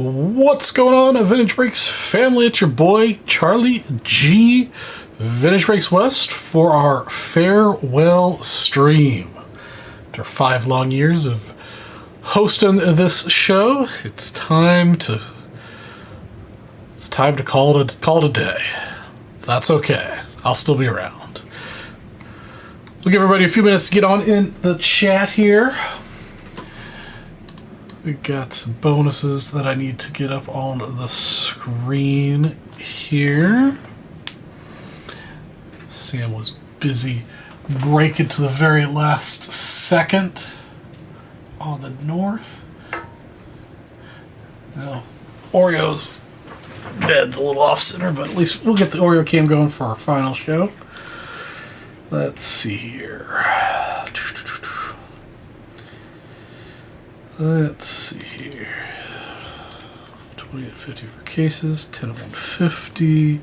What's going on, Vintage Breaks family? It's your boy Charlie G, Vintage Breaks West, for our farewell stream. After 5 long years of hosting this show, it's time to call it a day. That's okay. I'll still be around. We'll give everybody a few minutes to get on in the chat here. We got some bonuses that I need to get up on the screen here. Sam was busy breaking to the very last second on the north. Now, Oreo's bed's a little off center, but at least we'll get the Oreo cam going for our final show. Let's see here. Let's see here. 20 at 50 for cases, 10 at 150.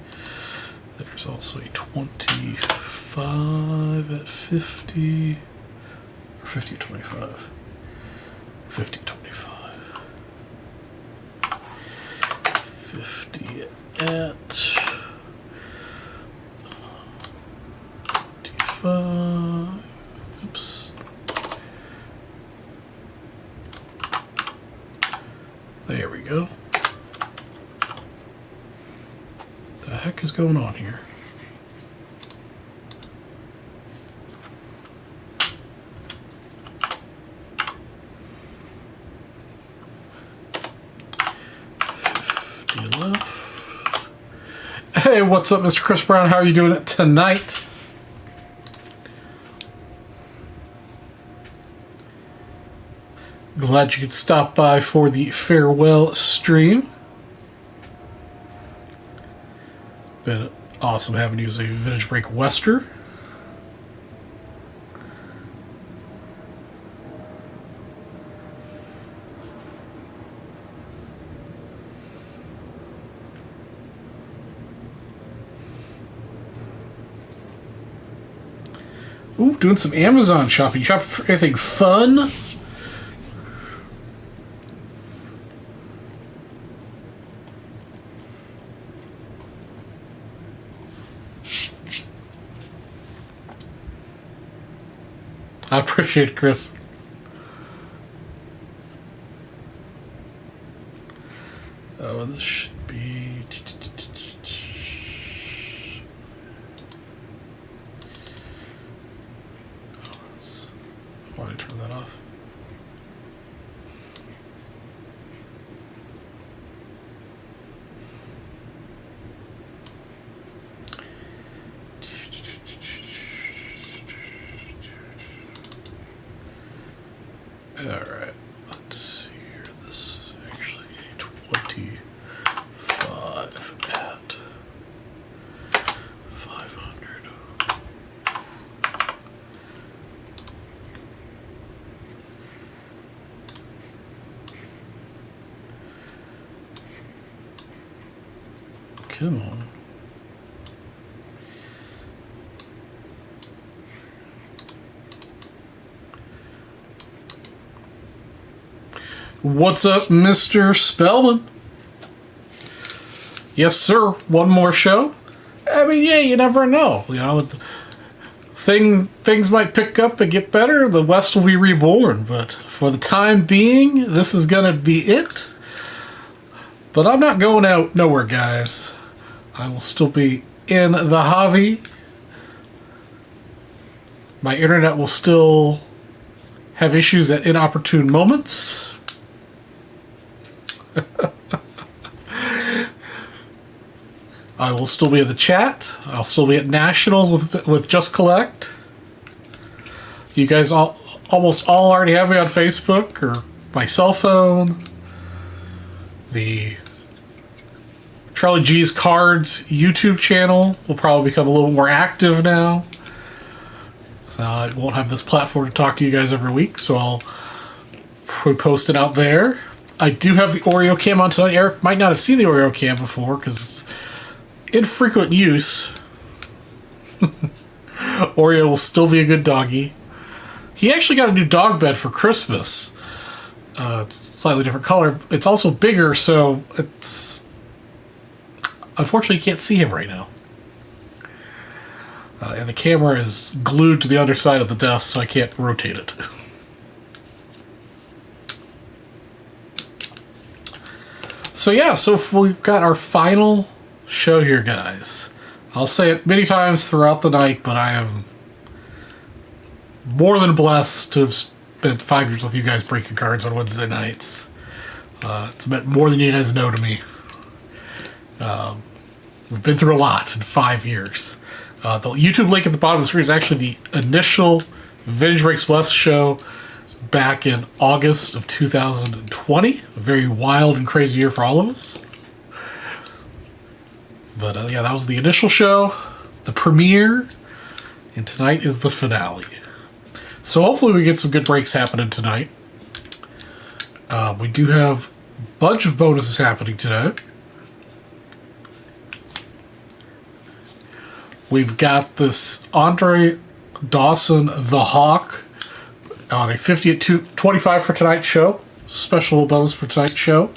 There's also a 25 at 50. Or 50 at 25. 50 at 25. 50 at 25. Oops. There we go. The heck is going on here? Left. Hey, what's up, Mr. Chris Brown? How are you doing it tonight? Glad you could stop by for the farewell stream. Been awesome having you as a Vintage Break Wester. Ooh, doing some Amazon shopping. You shopping for anything fun? I appreciate it, Chris. Oh, this should be... Why did I turn that off? Alright, let's see here. This is actually a 25 at 500. Come on. What's up, Mr. Spellman? Yes, sir. One more show. I mean, yeah, you never know. You know, things might pick up and get better. The West will be reborn. But for the time being, this is going to be it. But I'm not going out nowhere, guys. I will still be in the hobby. My internet will still have issues at inopportune moments. I will still be in the chat. I'll still be at Nationals with Just Collect. You guys almost all already have me on Facebook or my cell phone. The Charlie G's Cards YouTube channel will probably become a little more active now. So I won't have this platform to talk to you guys every week, so I'll post it out there. I do have the Oreo cam on tonight. Eric might not have seen the Oreo cam before because it's in frequent use. Oreo will still be a good doggy. He actually got a new dog bed for Christmas. It's slightly different color. It's also bigger, so it's... Unfortunately, you can't see him right now. And the camera is glued to the other side of the desk, so I can't rotate it. So yeah, so we've got our final show here, guys. I'll say it many times throughout the night, but I am more than blessed to have spent 5 years with you guys breaking cards on Wednesday nights. It's meant more than you guys know to me. We've been through a lot in 5 years. The YouTube link at the bottom of the screen is actually the initial Vintage Breaks West show back in August of 2020. A very wild and crazy year for all of us. But yeah, that was the initial show, the premiere, and tonight is the finale. So hopefully we get some good breaks happening tonight. We do have a bunch of bonuses happening today. We've got this Andre Dawson the Hawk on a 50 at 25 for tonight's show. Special bonus for tonight's show.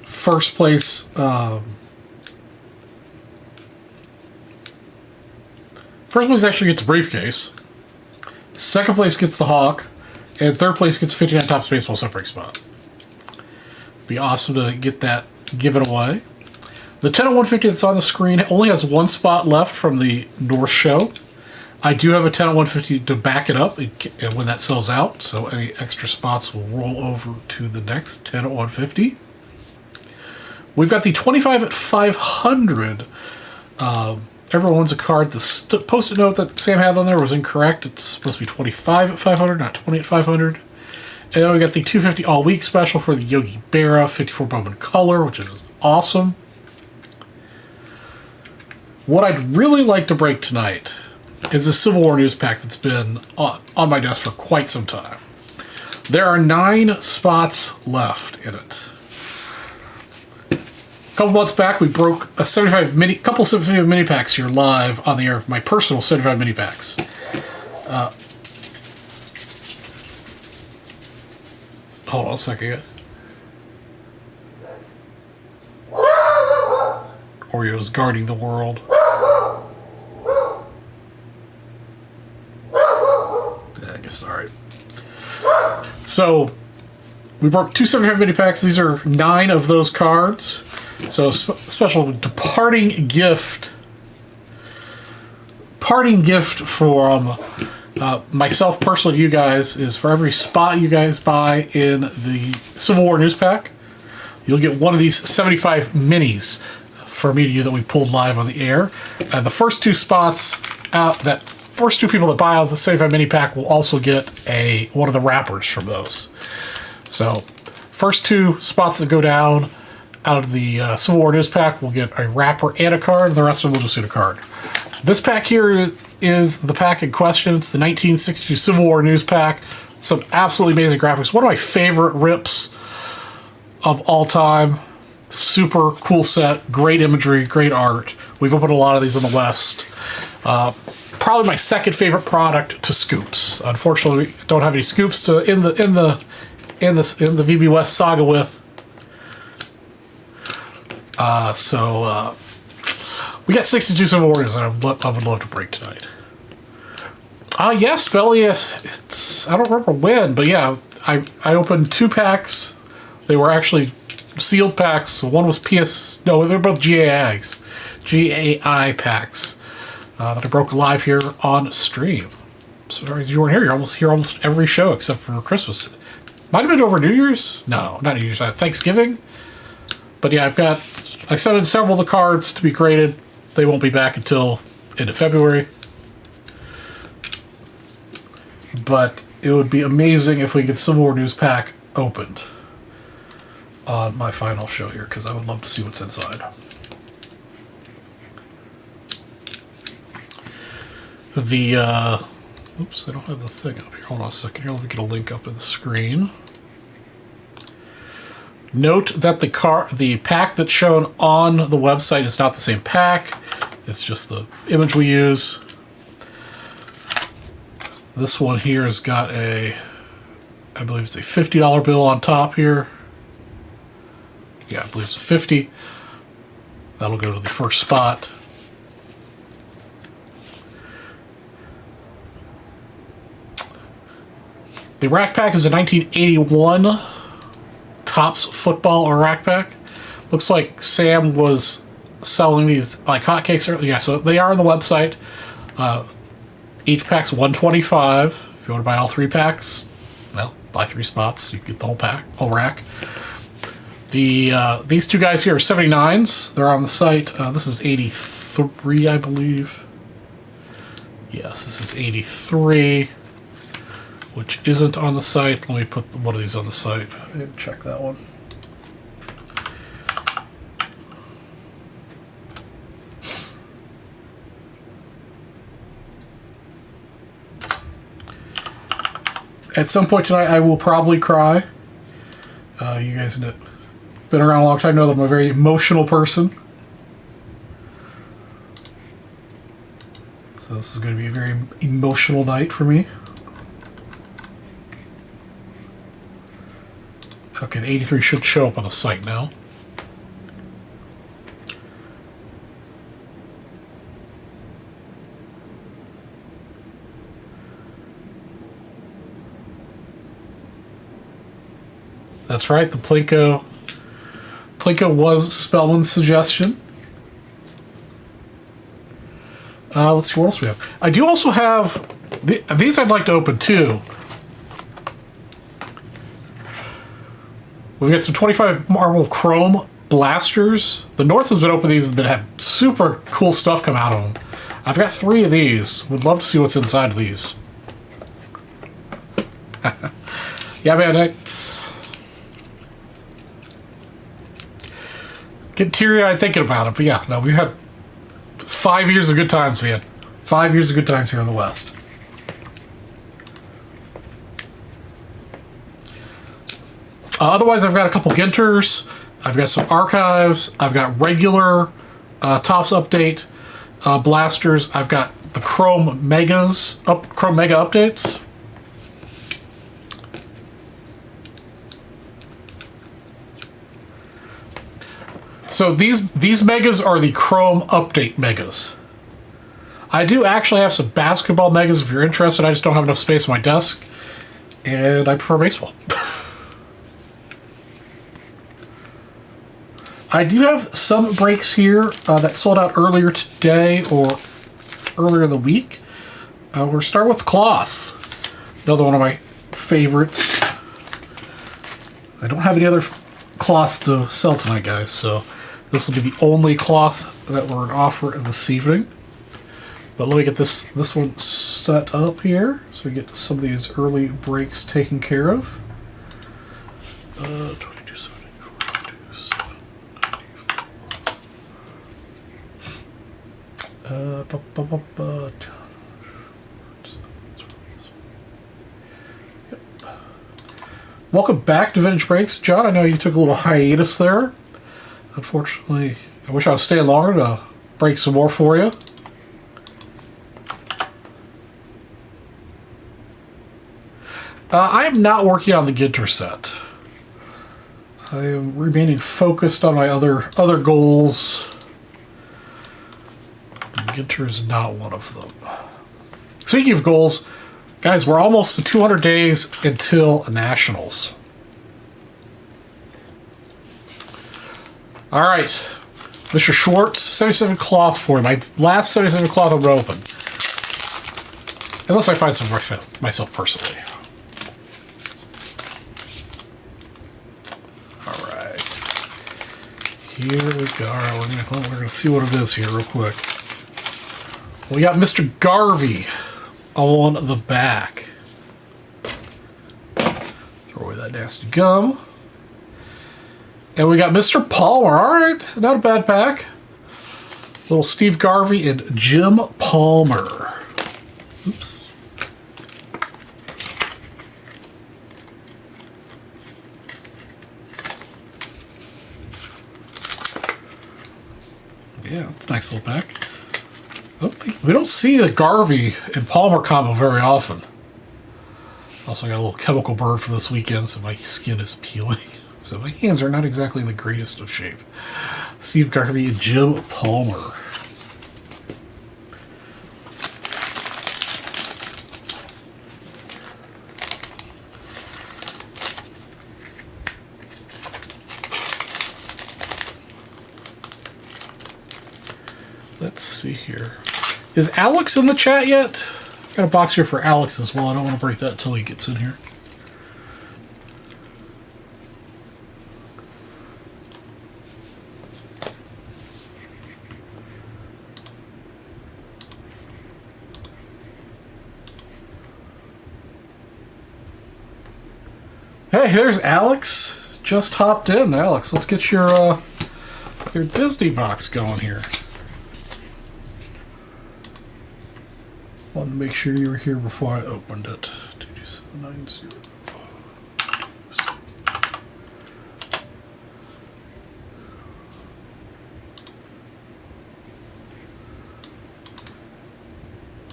First place... First place actually gets a briefcase. Second place gets the Hawk. And third place gets 59 Topps Baseball Separating Spot. Be awesome to get that given away. The 10 at 150 that's on the screen only has one spot left from the North show. I do have a 10 at 150 to back it up when that sells out, so any extra spots will roll over to the next 10 at 150. We've got the 25 at 500. Everyone wants a card. The post-it note that Sam had on there was incorrect. It's supposed to be 25 at 500, not 20 at 500. And then we got the 250 all-week special for the Yogi Berra 54 Bowman Color, which is awesome. What I'd really like to break tonight is a Civil War news pack that's been on my desk for quite some time. There are 9 spots left in it. A couple months back, we broke a couple 75 mini packs here live on the air of my personal 75 mini packs. Hold on a second, guys. Oreo's guarding the world. I guess, alright. So, we broke 2 75 mini packs. These are 9 of those cards. So, special parting gift from myself personally to you guys is for every spot you guys buy in the Civil War news pack, you'll get one of these 75 minis for me to you that we pulled live on the air. And the first 2 spots first 2 people that buy out the 75 mini pack will also get one of the wrappers from those. So, first 2 spots that go down out of the Civil War news pack will get a wrapper and a card, and the rest of them will just get a card. This pack here is the pack in question. It's the 1962 Civil War news pack. Some absolutely amazing graphics. One of my favorite rips of all time. Super cool set, great imagery, great art. We've opened a lot of these in the West. Probably my second favorite product to scoops. Unfortunately, we don't have any scoops to in the VB West saga with. So we got 62 Civil Wars that I would love to break tonight. Yes, Belly. I don't remember when, but yeah, I opened 2 packs. They were actually sealed packs. So one was they're both GAI packs that I broke live here on stream. Sorry, you weren't here. You're here almost every show except for Christmas. Might have been over New Year's. No, not New Year's. Thanksgiving. But yeah, I sent in several of the cards to be graded. They won't be back until into February. But it would be amazing if we get Civil War news pack opened on my final show here, because I would love to see what's inside. Oops, I don't have the thing up here. Hold on a second here. Let me get a link up to the screen. Note that the pack that's shown on the website is not the same pack. It's just the image we use. This one here has got a I believe it's a $50 bill on top here. Yeah, I believe it's a 50. That'll go to the first spot. The Rack Pack is a 1981 Topps football or Rack Pack. Looks like Sam was selling these like hotcakes earlier. Yeah, so they are on the website. Each pack's $125. If you want to buy all 3 packs, well, buy 3 spots. You get the whole pack, whole rack. These 2 guys here are 79s. They're on the site. This is 83, I believe. Yes, this is 83, which isn't on the site. Let me put one of these on the site and check that one. At some point tonight, I will probably cry. You guys know, been around a long time, know that I'm a very emotional person. So this is going to be a very emotional night for me. Okay, the 83 should show up on the site now. That's right, the Plinko was Spellman's suggestion. Let's see what else we have. I do also have these I'd like to open too. We've got some 25 Marvel Chrome blasters. The North has been open these and had super cool stuff come out of them. I've got 3 of these. Would love to see what's inside of these. Yeah, man, it's get teary-eyed thinking about it, but yeah, no, we've had 5 years of good times, man. 5 years of good times here in the West. Otherwise, I've got a couple Ginters. I've got some archives. I've got regular Topps update blasters. I've got the Chrome Megas, Chrome Mega updates. So these megas are the Chrome update megas. I do actually have some basketball megas if you're interested. I just don't have enough space on my desk, and I prefer baseball. I do have some breaks here that sold out earlier today or earlier in the week. We'll start with cloth. Another one of my favorites. I don't have any other cloths to sell tonight, guys, so this will be the only cloth that we're on offer this evening. But let me get this one set up here so we get some of these early breaks taken care of. 2274. Yep. Welcome back to Vintage Breaks, John. I know you took a little hiatus there. Unfortunately, I wish I was staying longer to break some more for you. I am not working on the Ginter set. I am remaining focused on my other goals. Ginter is not one of them. Speaking of goals, guys, we're almost to 200 days until Nationals. All right, Mr. Schwartz, 77 cloth for you. My last 77 cloth I'm going to open. Unless I find some myself personally. All right. Here we go. All right, we're going to see what it is here real quick. We got Mr. Garvey on the back. Throw away that nasty gum. And we got Mr. Palmer. All right, not a bad pack. Little Steve Garvey and Jim Palmer. Oops. Yeah, it's a nice little pack. We don't see the Garvey and Palmer combo very often. I'll Also, I got a little chemical burn from this weekend, so my skin is peeling. So my hands are not exactly in the greatest of shape. Steve Garvey and Jim Palmer. Let's see here. Is Alex in the chat yet? Got a box here for Alex as well. I don't want to break that until he gets in here. Hey, there's Alex. Just hopped in. Alex, let's get your Disney box going here. Wanted to make sure you were here before I opened it. 22790.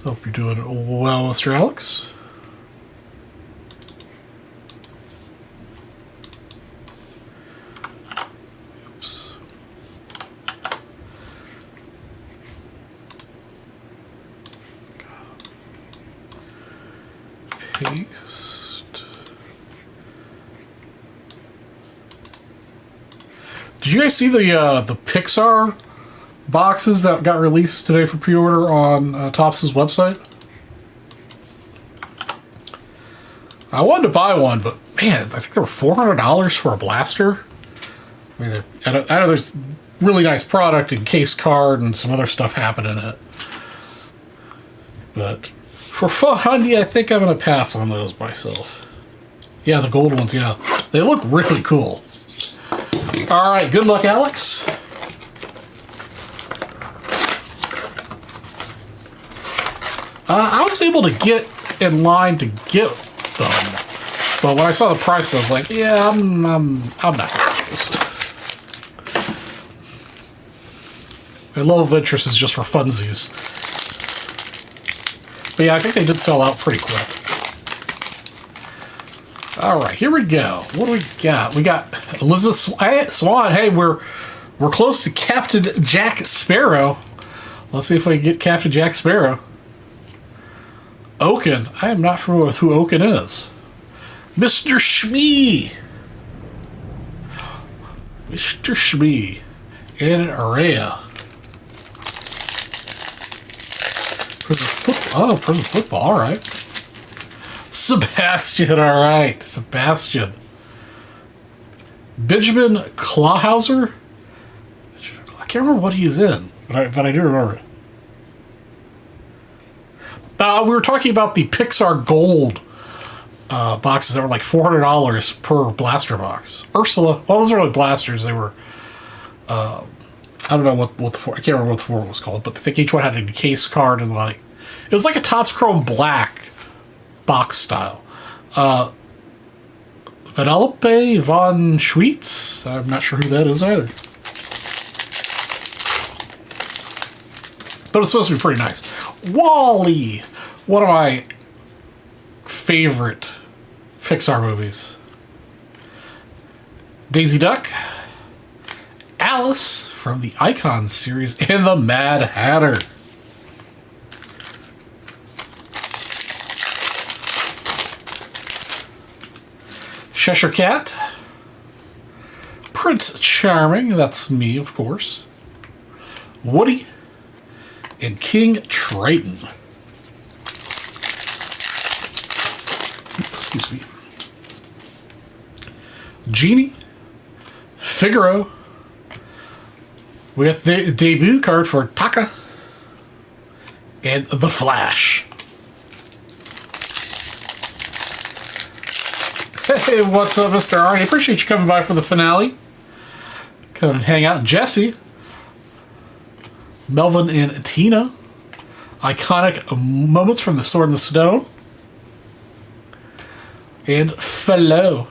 Hope you're doing well, Mr. Alex. Oops. Paste. Did you guys see the Pixar boxes that got released today for pre-order on Topps' website? I wanted to buy one, but man, I think they were $400 for a blaster. I mean, I know there's really nice product and case card and some other stuff happening in it, but for fun, yeah, I think I'm going to pass on those myself. Yeah, the gold ones, yeah. They look really cool. All right, good luck, Alex. I was able to get in line to get them, but when I saw the price, I was like, yeah, I'm not interested. My level of interest is just for funsies. But yeah, I think they did sell out pretty quick. All right, here we go. What do we got? We got Elizabeth Swan. Hey, we're close to Captain Jack Sparrow. Let's see if we can get Captain Jack Sparrow. Oaken. I am not familiar with who Oaken is. Mr. Shmee. Mr. Shmee. And Araya. Prison football. Oh, prison football. All right. Sebastian. All right. Sebastian. Benjamin Clawhauser. I can't remember what he's in, but I do remember it. We were talking about the Pixar Gold boxes that were like $400 per blaster box. Ursula. Well, those are really blasters. They were. I don't know what the I can't remember what the form was called, but I think each one had a case card and like it was like a Topps Chrome Black box style. Vanellope von Schweetz. I'm not sure who that is either, but it's supposed to be pretty nice. Wall-E, one of my favorite Pixar movies. Daisy Duck. Alice from the Icon series and the Mad Hatter. Cheshire Cat. Prince Charming, that's me, of course. Woody. And King Triton. Excuse me. Genie. Figaro. We got the debut card for Taka. And The Flash. Hey, what's up, Mr. Arnie? Appreciate you coming by for the finale. Come and hang out. Jesse. Melvin and Tina. Iconic moments from The Sword and the Stone. And Fellow.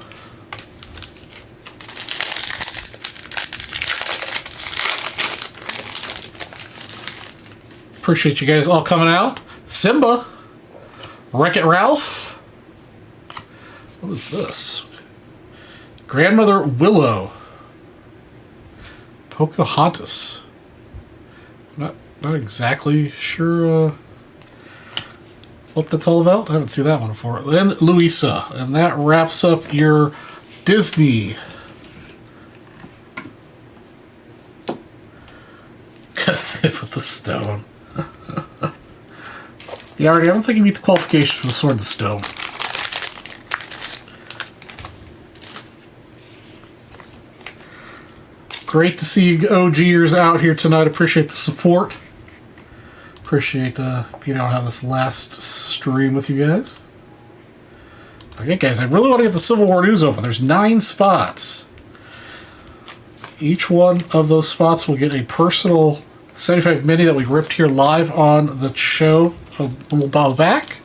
Appreciate you guys all coming out. Simba. Wreck-It Ralph. What is this? Grandmother Willow. Pocahontas. Not exactly sure what that's all about. I haven't seen that one before. Then Louisa. And that wraps up your Disney. With the stone. Yeah, already. I don't think you meet the qualifications for the Sword of the Stone. Great to see you OGers out here tonight. Appreciate the support. Appreciate being able to have this last stream with you guys. Okay, guys, I really want to get the Civil War news open. There's 9 spots. Each one of those spots will get a personal 75 mini that we ripped here live on the show a little while back.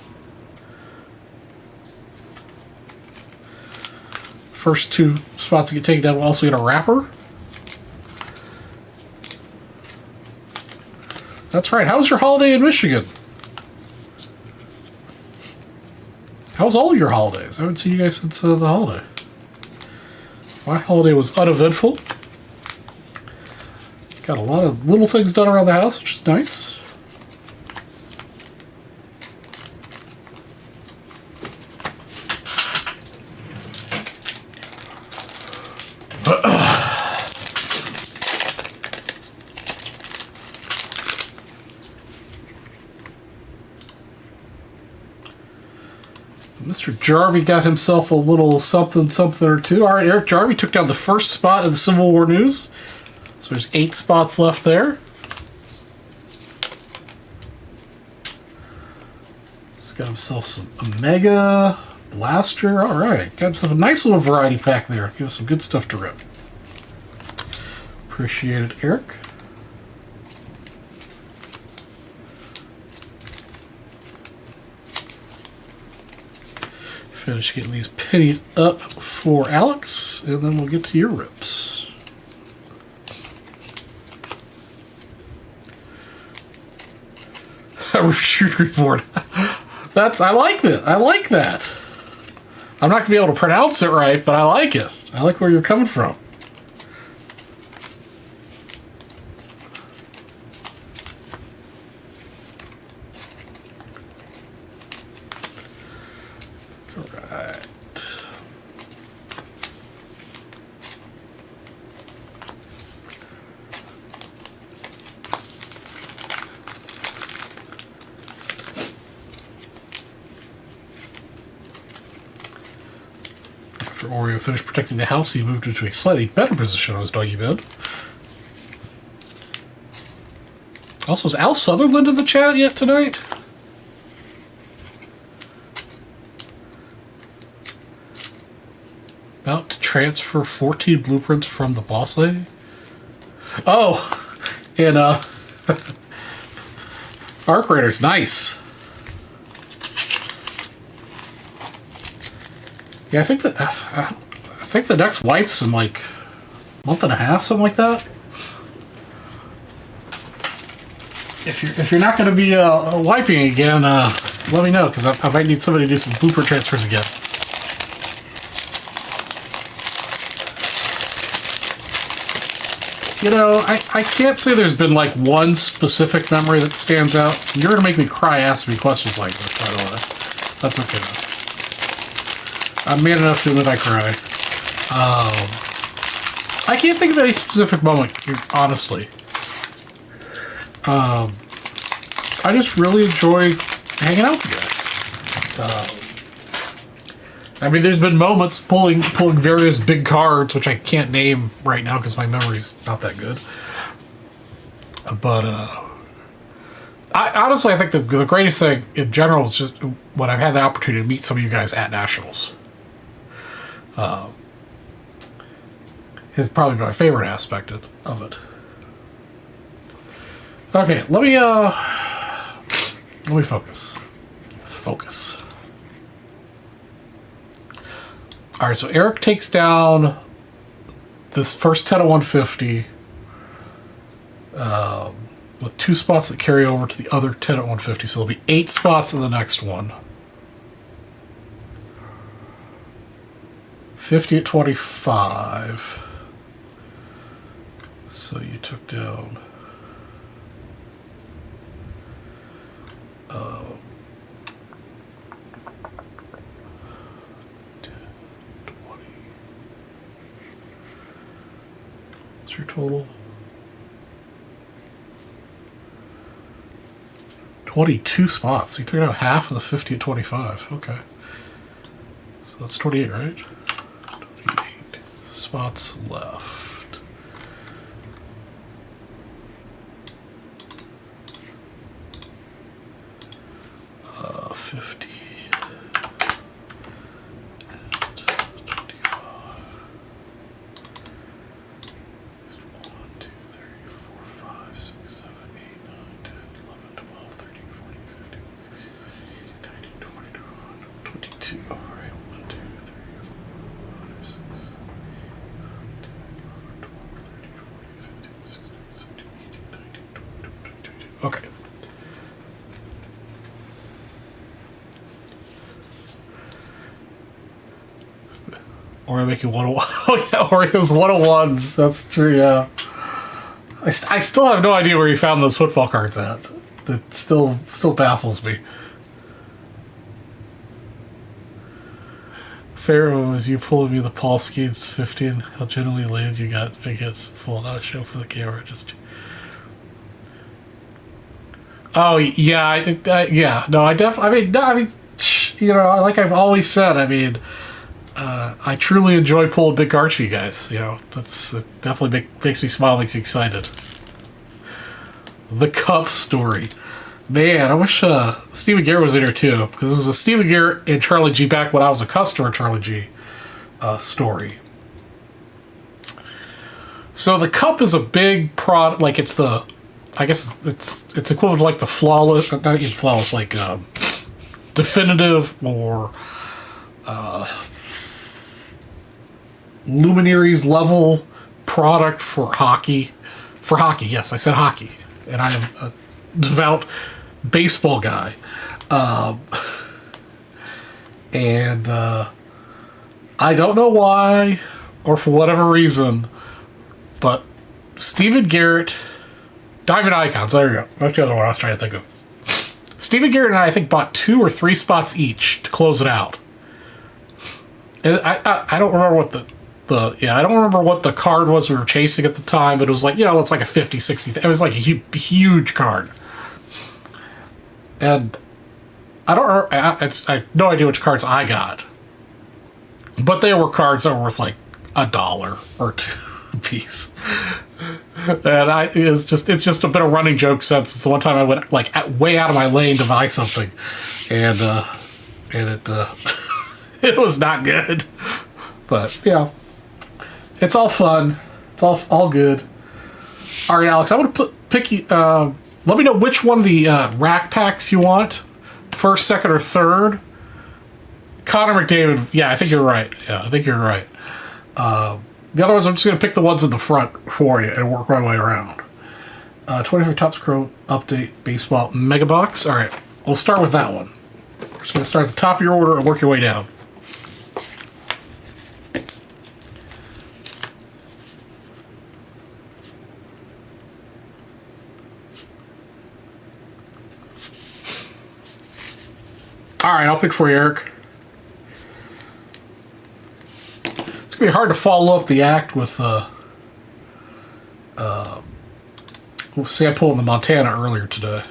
First 2 spots that get taken down will also get a wrapper. That's right. How was your holiday in Michigan? How was all your holidays? I haven't seen you guys since the holiday. My holiday was uneventful. Got a lot of little things done around the house, which is nice. Mr. Jarvie got himself a little something or two. All right, Eric Jarvie took down the first spot in the Civil War news. So there's 8 spots left there. He's got himself some Omega Blaster. All right, got himself a nice little variety pack there. Give us some good stuff to rip. Appreciate it, Eric. Finish getting these pennied up for Alex, and then we'll get to your rips. Shooter board. I like that. I like that. I'm not gonna be able to pronounce it right, but I like it. I like where you're coming from. Oreo finished protecting the house, he moved into a slightly better position on his doggy bed. Also, is Al Sutherland in the chat yet tonight? About to transfer 14 blueprints from the boss lady? Oh! And, Arc Raiders, nice! Yeah, I think the next wipe's in like a month and a half, something like that. If you're not going to be wiping again, let me know, because I might need somebody to do some blueprint transfers again. You know, I can't say there's been like one specific memory that stands out. You're going to make me cry asking me questions like this, by the way. That's okay though. I'm man enough to admit I cry. I can't think of any specific moment, honestly. I just really enjoy hanging out with you guys. I mean, there's been moments pulling various big cards, which I can't name right now because my memory's not that good. But I think the greatest thing in general is just when I've had the opportunity to meet some of you guys at Nationals. Is probably my favorite aspect of it. Okay, let me focus. All right, so Eric takes down this first 10 of 150 with 2 spots that carry over to the other 10 at 150, so there'll be 8 spots in the next one. 50 at 25. So you took down 10, 20. What's your total? 22 spots. So you took out half of the 50 at 25. Okay. So that's 28, right? 28 spots left. 50 and 25. 1, 2, 3, 4, 5, 6, 7, 8, 9, 10, 11, 12, 13, 14, 15, 16, 17, 18, 19, 20, 22. All right, 1, 2, 3, 4, 5, 6, 12, 13, 14, 15, 16, 17, 18, 19, 20, 22. Okay. Or making 101. Oh yeah, Oreo's 101s. That's true, yeah. I still have no idea where he found those football cards at. That still baffles me. Pharaoh, was you pulling me the Paul Skeens 15? How generally landed you got against full not a show for the camera. Just. Oh yeah, yeah. No, I definitely. I mean, you know, like I've always said. I mean. I truly enjoy pulling big cards for you guys. You know, it definitely makes me smile, makes me excited. The Cup story. Man, I wish Stephen Garrett was in here too, because this is a Stephen Garrett and Charlie G back when I was a customer Charlie G story. So the Cup is a big product, like it's the, I guess it's equivalent to like the flawless, not even flawless, like definitive or luminaries level product for hockey. For hockey, yes, I said hockey. And I am a devout baseball guy. And I don't know why, or for whatever reason, but Stephen Garrett, Diamond Icons, there you go. That's the other one I was trying to think of. Stephen Garrett and I think, bought 2 or 3 spots each to close it out. And I don't remember what I don't remember what the card was we were chasing at the time, but it was like, you know, it's like a 50, 60. It was like a huge card. And I don't remember, I have no idea which cards I got. But they were cards that were worth like $1 or $2 a piece. And it's just a bit of running joke since the one time I went like way out of my lane to buy something. And it it was not good. But yeah. It's all fun. It's all good. All right, Alex, I'm going to pick you. Let me know which one of the rack packs you want. First, second, or third. Connor McDavid. Yeah, I think you're right. Yeah, I think you're right. The other ones, I'm just going to pick the ones in the front for you and work my way around. 24 Topps Chrome Update Baseball Mega Box. All right, we'll start with that one. We're just going to start at the top of your order and work your way down. All right, I'll pick for you, Eric. It's going to be hard to follow up the act with, see, I pulled the Montana earlier today.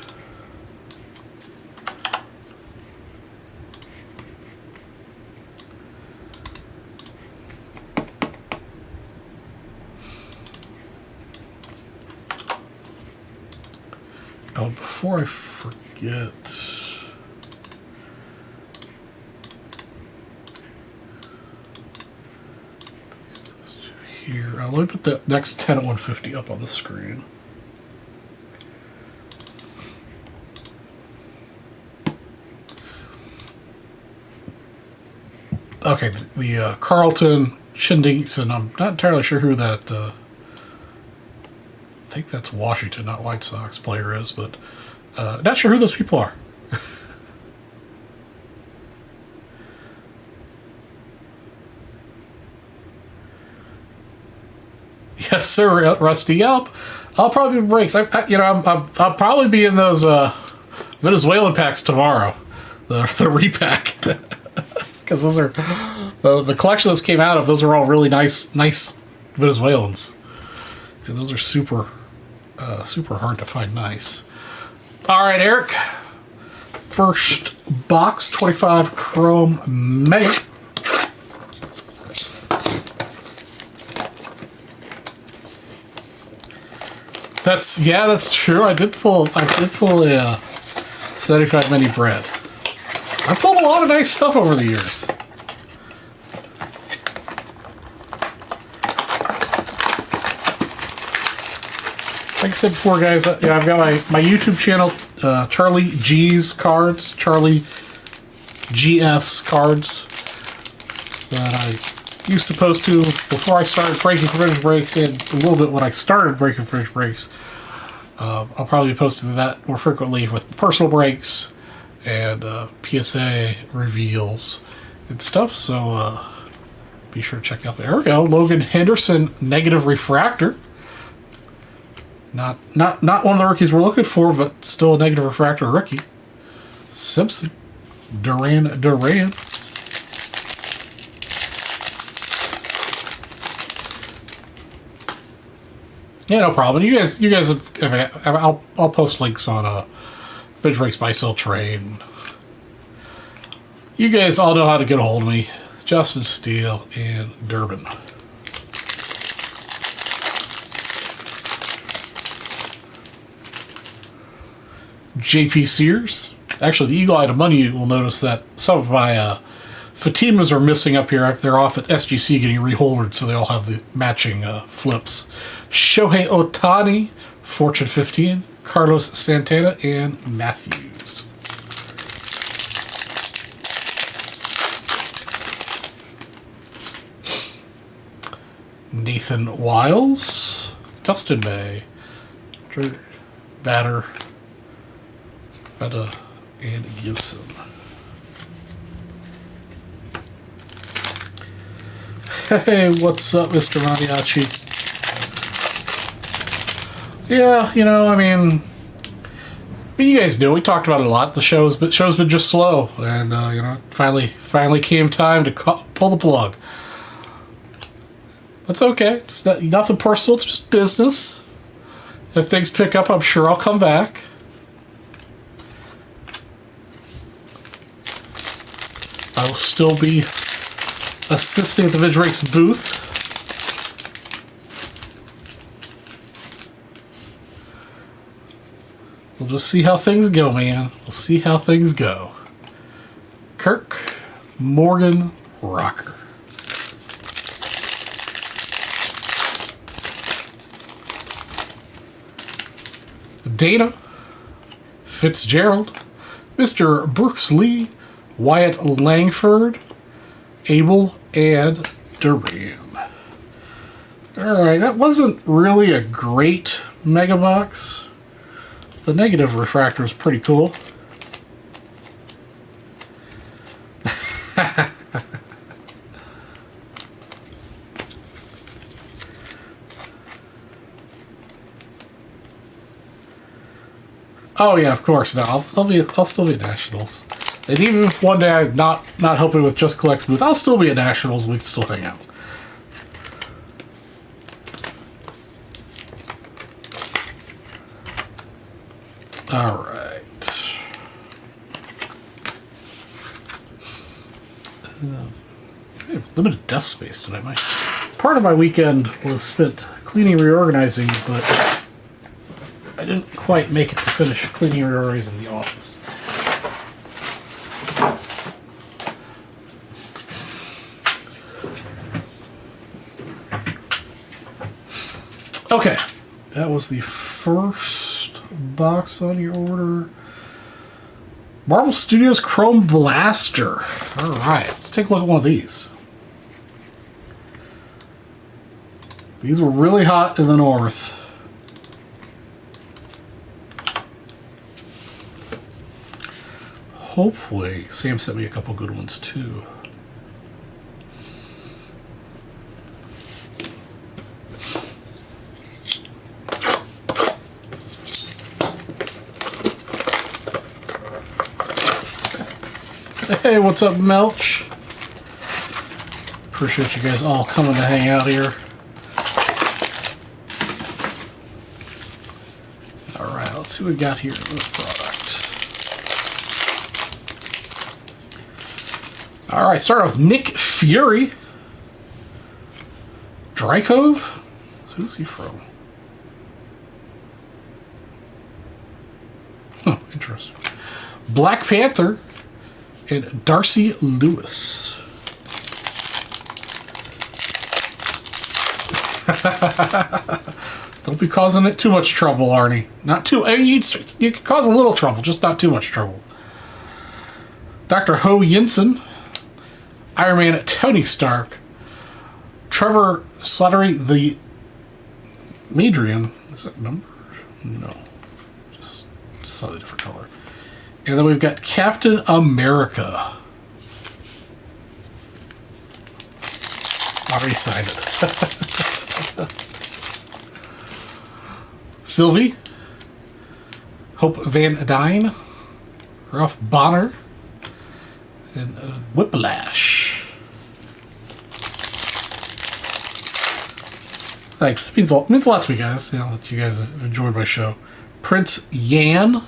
Oh, before I forget... Here, let me put the next 10 at 150 up on the screen. Okay, the Carlton Shindigs, and I'm not entirely sure who that. I think that's Washington, not White Sox player is, but not sure who those people are. Yes, sir, Rusty. Yep. I'll probably be breaks. I'll probably be in those Venezuelan packs tomorrow. The repack. Because those are the collection those came out of. Those are all really nice Venezuelans. And those are super hard to find nice. All right, Eric. First box, 25 Chrome Mega. That's true. I did pull a 75 mini bread. I pulled a lot of nice stuff over the years. Like I said before, guys, I've got my YouTube channel, Charlie G's Cards, Charlie GS Cards, that I used to post to before I started breaking fridge breaks, and a little bit when I started breaking fridge breaks. I'll probably be posting that more frequently with personal breaks and PSA reveals and stuff. So be sure to check out there. We go, Logan Henderson Negative Refractor. Not one of the rookies we're looking for, but still a negative refractor rookie. Simpson, Duran. Yeah, no problem. You guys I'll post links on Fridge Breaks Buy Sell Trade. You guys all know how to get a hold of me. Justin Steele and Durbin. JP Sears. Actually, the Eagle Eye to Money, you will notice that some of my Fatimas are missing up here. They're off at SGC getting reholdered, so they all have the matching flips. Shohei Ohtani, Fortune 15, Carlos Santana, and Matthews. Nathan Wiles, Dustin May, Batter, Vetta, and Gibson. Hey, what's up, Mr. Mariachi? Yeah, you guys know we talked about it a lot. The show's been just slow, and finally came time to pull the plug. That's okay. It's nothing personal. It's just business. If things pick up, I'm sure I'll come back. I will still be assisting at the Vidrakes booth. We'll just see how things go, man. We'll see how things go. Kirk Morgan Rocker. Dana Fitzgerald. Mr. Brooks Lee. Wyatt Langford, Abel, and Duran. Alright, that wasn't really a great mega box. The negative refractor is pretty cool. Oh yeah, of course. No, I'll still be at Nationals. And even if one day I'm not helping with Just Collect's booth, I'll still be at Nationals. We can still hang out. All right. I have limited desk space tonight. Part of my weekend was spent cleaning, reorganizing, but I didn't quite make it to finish cleaning and reorganizing the office. Okay, that was the first box on your order. Marvel Studios Chrome Blaster. All right, let's take a look at one of these. These were really hot in the north. Hopefully, Sam sent me a couple good ones too. Hey, what's up, Melch? Appreciate you guys all coming to hang out here. Alright, let's see what we got here in this product. Alright, start off with Nick Fury. Drykove? Who's he from? Huh, interesting. Black Panther and Darcy Lewis. Don't be causing it too much trouble, Arnie. Not too. I mean, you could cause a little trouble, just not too much trouble. Dr. Ho Yinsen, Iron Man Tony Stark, Trevor Slattery, the Madrian. Is that numbered? No, just slightly different color. And then we've got Captain America. Already signed it. Sylvie, Hope Van Dyne, Ralph Bonner, and Whiplash. Thanks. It means a lot to me, guys. You know, that you guys enjoyed my show. Prince Yan,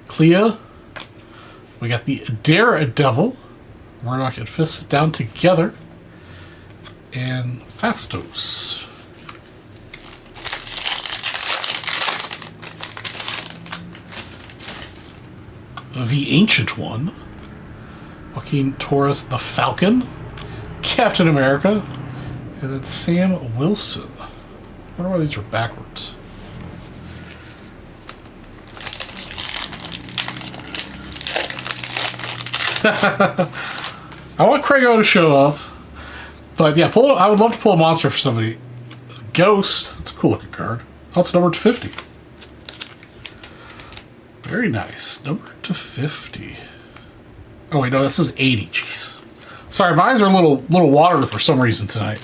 Clea. We got the Daredevil, Murdoch and Fist down together, and Fastos. The Ancient One, Joaquin Torres the Falcon, Captain America, and then Sam Wilson. I wonder why these are backwards. I want Craigo to show off, but yeah, I would love to pull a monster for somebody. Ghost, that's a cool looking card. Oh, it's numbered to 50. Very nice. Number to 50. Oh wait, no, this is 80. Jeez. Sorry, my eyes are a little watery for some reason tonight.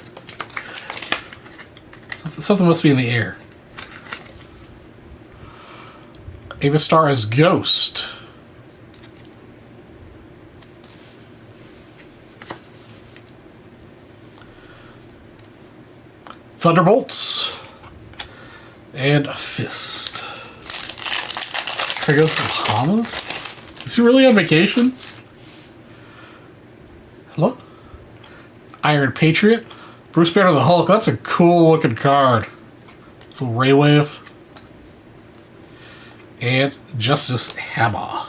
Something must be in the air. Ava Star as Ghost. Thunderbolts. And a Fist. Goes to the Bahamas? Is he really on vacation? Hello? Iron Patriot. Bruce Banner the Hulk. That's a cool looking card. Little Ray Wave. And Justice Hammer.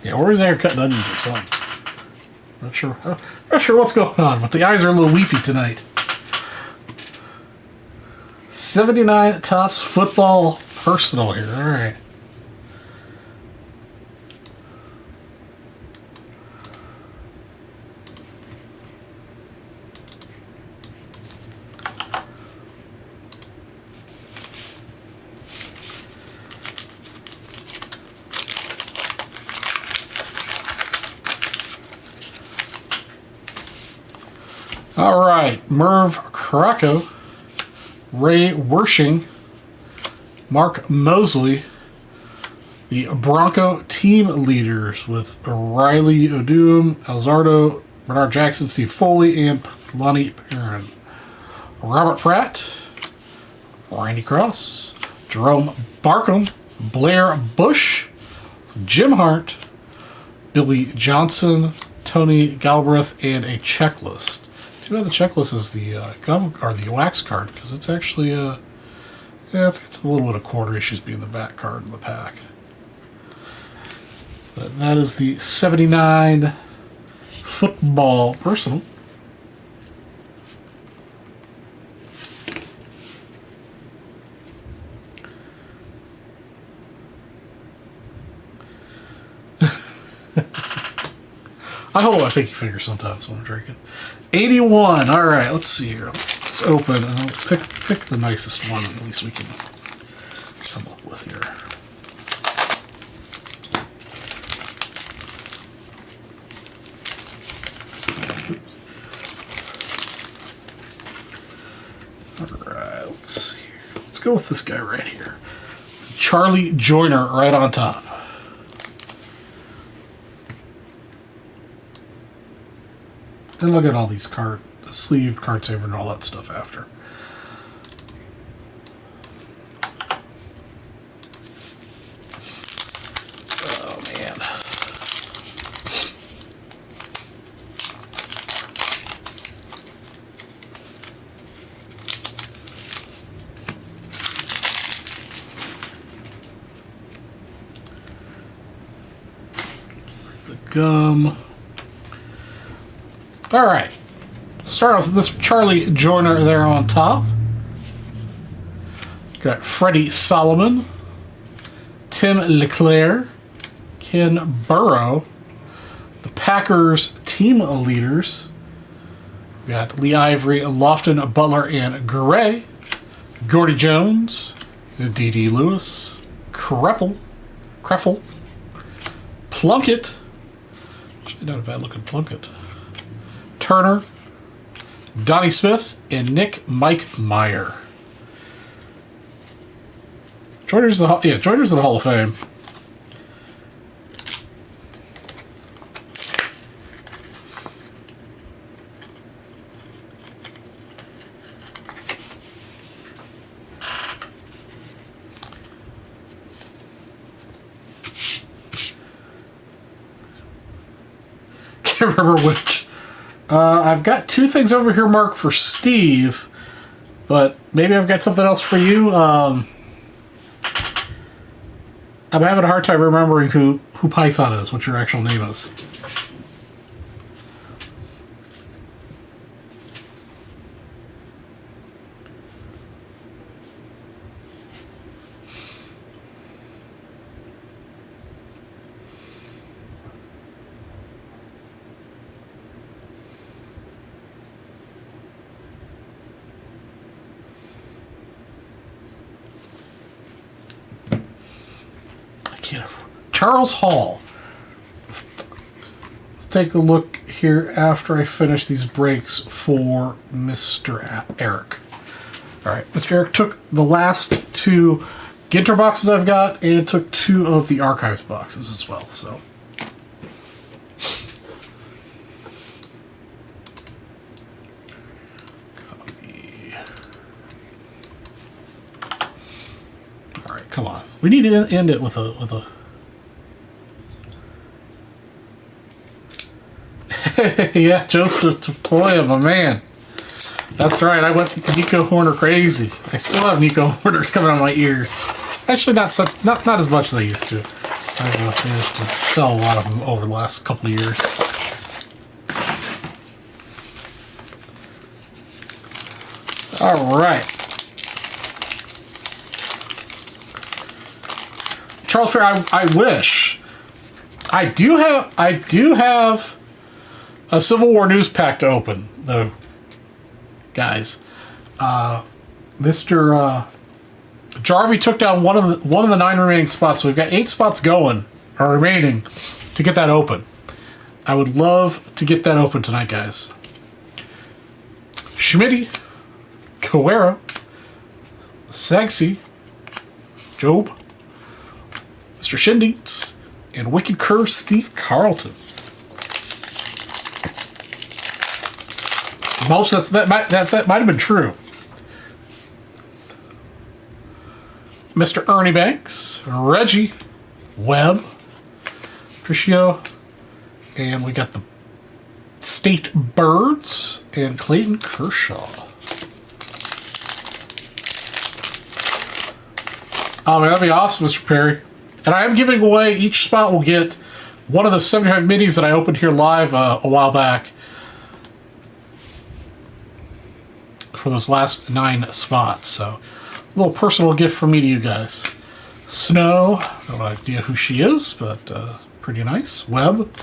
Yeah, or he's there cutting onions or something. Not sure what's going on, but the eyes are a little weepy tonight. 79 Topps Football Personal here. All right. All right. Merv Caraco. Ray Wershing, Mark Mosley, the Bronco team leaders with Riley Odom, Alzardo, Bernard Jackson, Steve Foley, and Lonnie Perrin. Robert Pratt, Randy Cross, Jerome Barkham, Blair Bush, Jim Hart, Billy Johnson, Tony Galbraith, and a checklist. Too bad the checklist is the gum or the wax card, because it's actually yeah, it's got a little bit of quarter issues being the back card in the pack. But that is the 79 Football Personal. I hold my pinky finger sometimes when I'm drinking. 81. All right, let's see here. Let's open and let's pick the nicest one. At least we can come up with here. All right, let's see here. Let's go with this guy right here. It's Charlie Joyner right on top. And look at all these sleeved card saver and all that stuff after. Oh man. The gum. All right. Start off with this Charlie Joyner there on top. Got Freddie Solomon, Tim LeClaire, Ken Burrow, the Packers team leaders. We got Lee Ivory, Lofton, Butler, and Gray, Gordy Jones, D.D. Lewis, Kreffel, Plunkett. Actually, not a bad looking Plunkett. Turner, Donnie Smith, and Mike Meyer. Joyner's in the Hall of Fame. Can't remember which. I've got two things over here marked for Steve, but maybe I've got something else for you. I'm having a hard time remembering who Python is, what your actual name is. Charles Hall. Let's take a look here after I finish these breaks for Mr. Eric. All right, Mr. Eric took the last two Ginter boxes I've got and took two of the Archives boxes as well. So. Copy. All right, come on. We need to end it with a. Yeah, Joseph Tafoya, my man. That's right, I went Nico Horner crazy. I still have Nico Horners coming out of my ears. Actually, not as much as I used to. I've managed to sell a lot of them over the last couple of years. All right. Charles Fair, I wish. I do have a Civil War news pack to open, though, guys. Mr. Jarvie took down one of the 9 remaining spots, so we've got 8 spots going, or remaining, to get that open. I would love to get that open tonight, guys. Schmitty, Kawera, Sagsy, Job, Mr. Shindings, and Wicked Curve Steve Carlton. Mulch, that might have been true. Mr. Ernie Banks, Reggie, Webb, Tricio, and we got the State Birds and Clayton Kershaw. Oh man, that'd be awesome, Mr. Perry. And I am giving away, each spot will get one of the 75 minis that I opened here live a while back. For those last 9 spots. So, a little personal gift from me to you guys. Snow, no idea who she is, but pretty nice. Webb.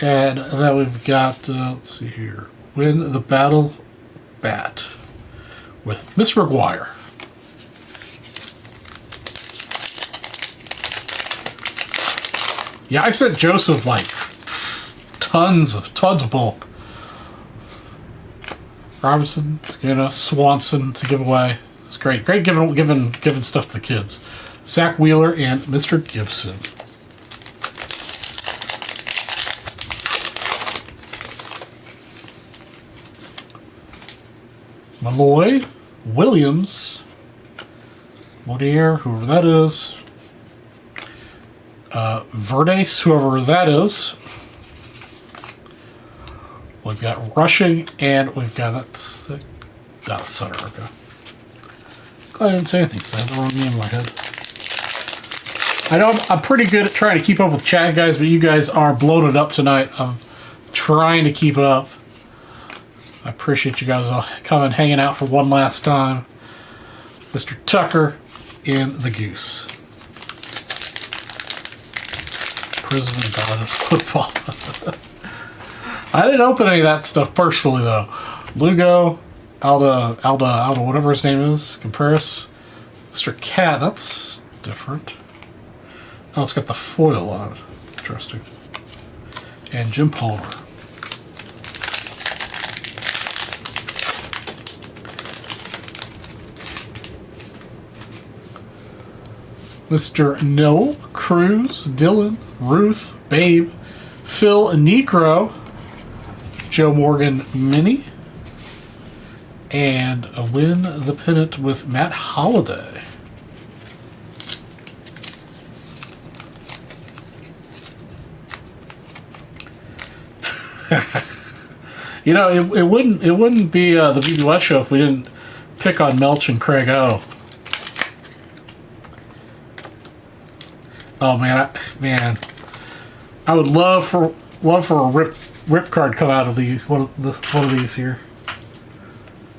And then we've got, let's see here, Win the Battle Bat with Miss McGuire. Yeah, I sent Joseph like tons of bulk. Robinson, Swanson to give away. It's great. Great giving stuff to the kids. Zach Wheeler, and Mr. Gibson. Malloy, Williams, Modier, whoever that is, Verdes, whoever that is. We've got rushing, and we've got that's Sutter. Okay. Glad I didn't say anything because I had the wrong name in my head. I know I'm pretty good at trying to keep up with chat, guys, but you guys are bloated up tonight. I'm trying to keep up. I appreciate you guys all coming, hanging out for one last time. Mr. Tucker and the Goose. Prison and Dodgers football. I didn't open any of that stuff personally, though. Lugo, Alda, whatever his name is, Comparis. Mr. Cat, that's different. Oh, it's got the foil on it. Interesting. And Jim Palmer. Mr. Noel, Cruz, Dylan, Ruth, Babe, Phil Negro, Joe Morgan Mini, and a win the pennant with Matt Holliday. You know, it wouldn't be the BBS show if we didn't pick on Melch and Craig O. Oh man, I would love for a rip card come out of these one of these here.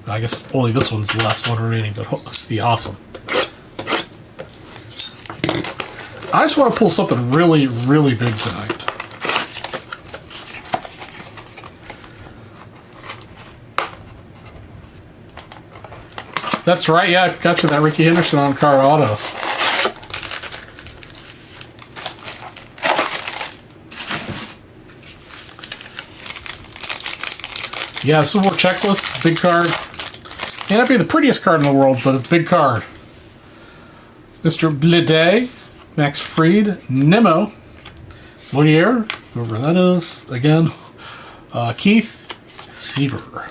I guess only this one's the last one remaining, but it'd be awesome. I just want to pull something really, really big tonight. That's right, yeah, I got you that Ricky Henderson on card auto. Yeah, Civil War Checklist, big card. May not be the prettiest card in the world, but it's a big card. Mr. Blede, Max Fried, Nemo, Monier, whoever that is, again, Keith Seaver.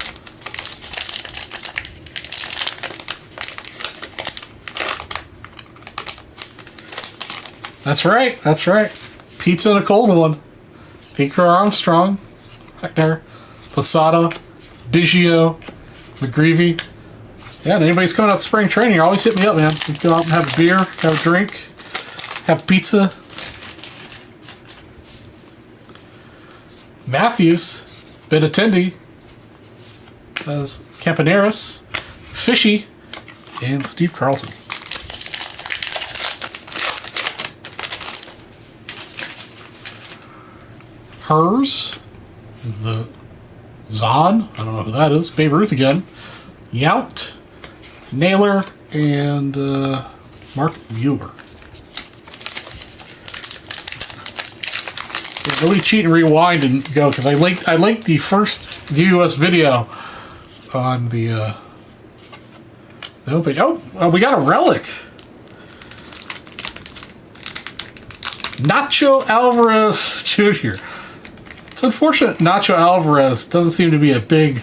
That's right, that's right. Pizza and a cold one. Pinker Armstrong, Hector, Posada, Digio, McGreevy. Yeah, and anybody's coming out to spring training, always hit me up, man. We go out and have a beer, have a drink, have pizza. Matthews, Benatendi, as Campaneris, Fishy, and Steve Carlson. Hers, the Zahn, I don't know who that is, Babe Ruth again, Yount, Naylor, and Mark Mueller. Yeah, let me cheat and rewind and go, because I linked the first VUS video on the homepage. Oh, we got a relic. Nacho Alvarez Jr. It's unfortunate Nacho Alvarez doesn't seem to be a big,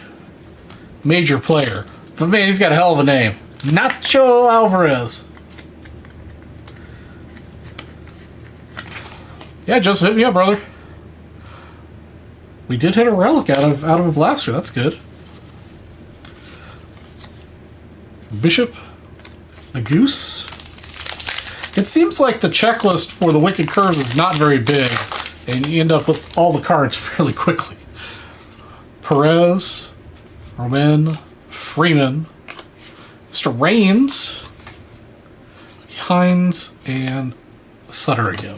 major player. But man, he's got a hell of a name. Nacho Alvarez. Yeah, just hit me up, brother. We did hit a relic out of a blaster. That's good. Bishop, the Goose. It seems like the checklist for the Wicked Curves is not very big, and you end up with all the cards fairly quickly. Perez, Roman, Freeman, Mr. Raines, Hines, and Sutter again.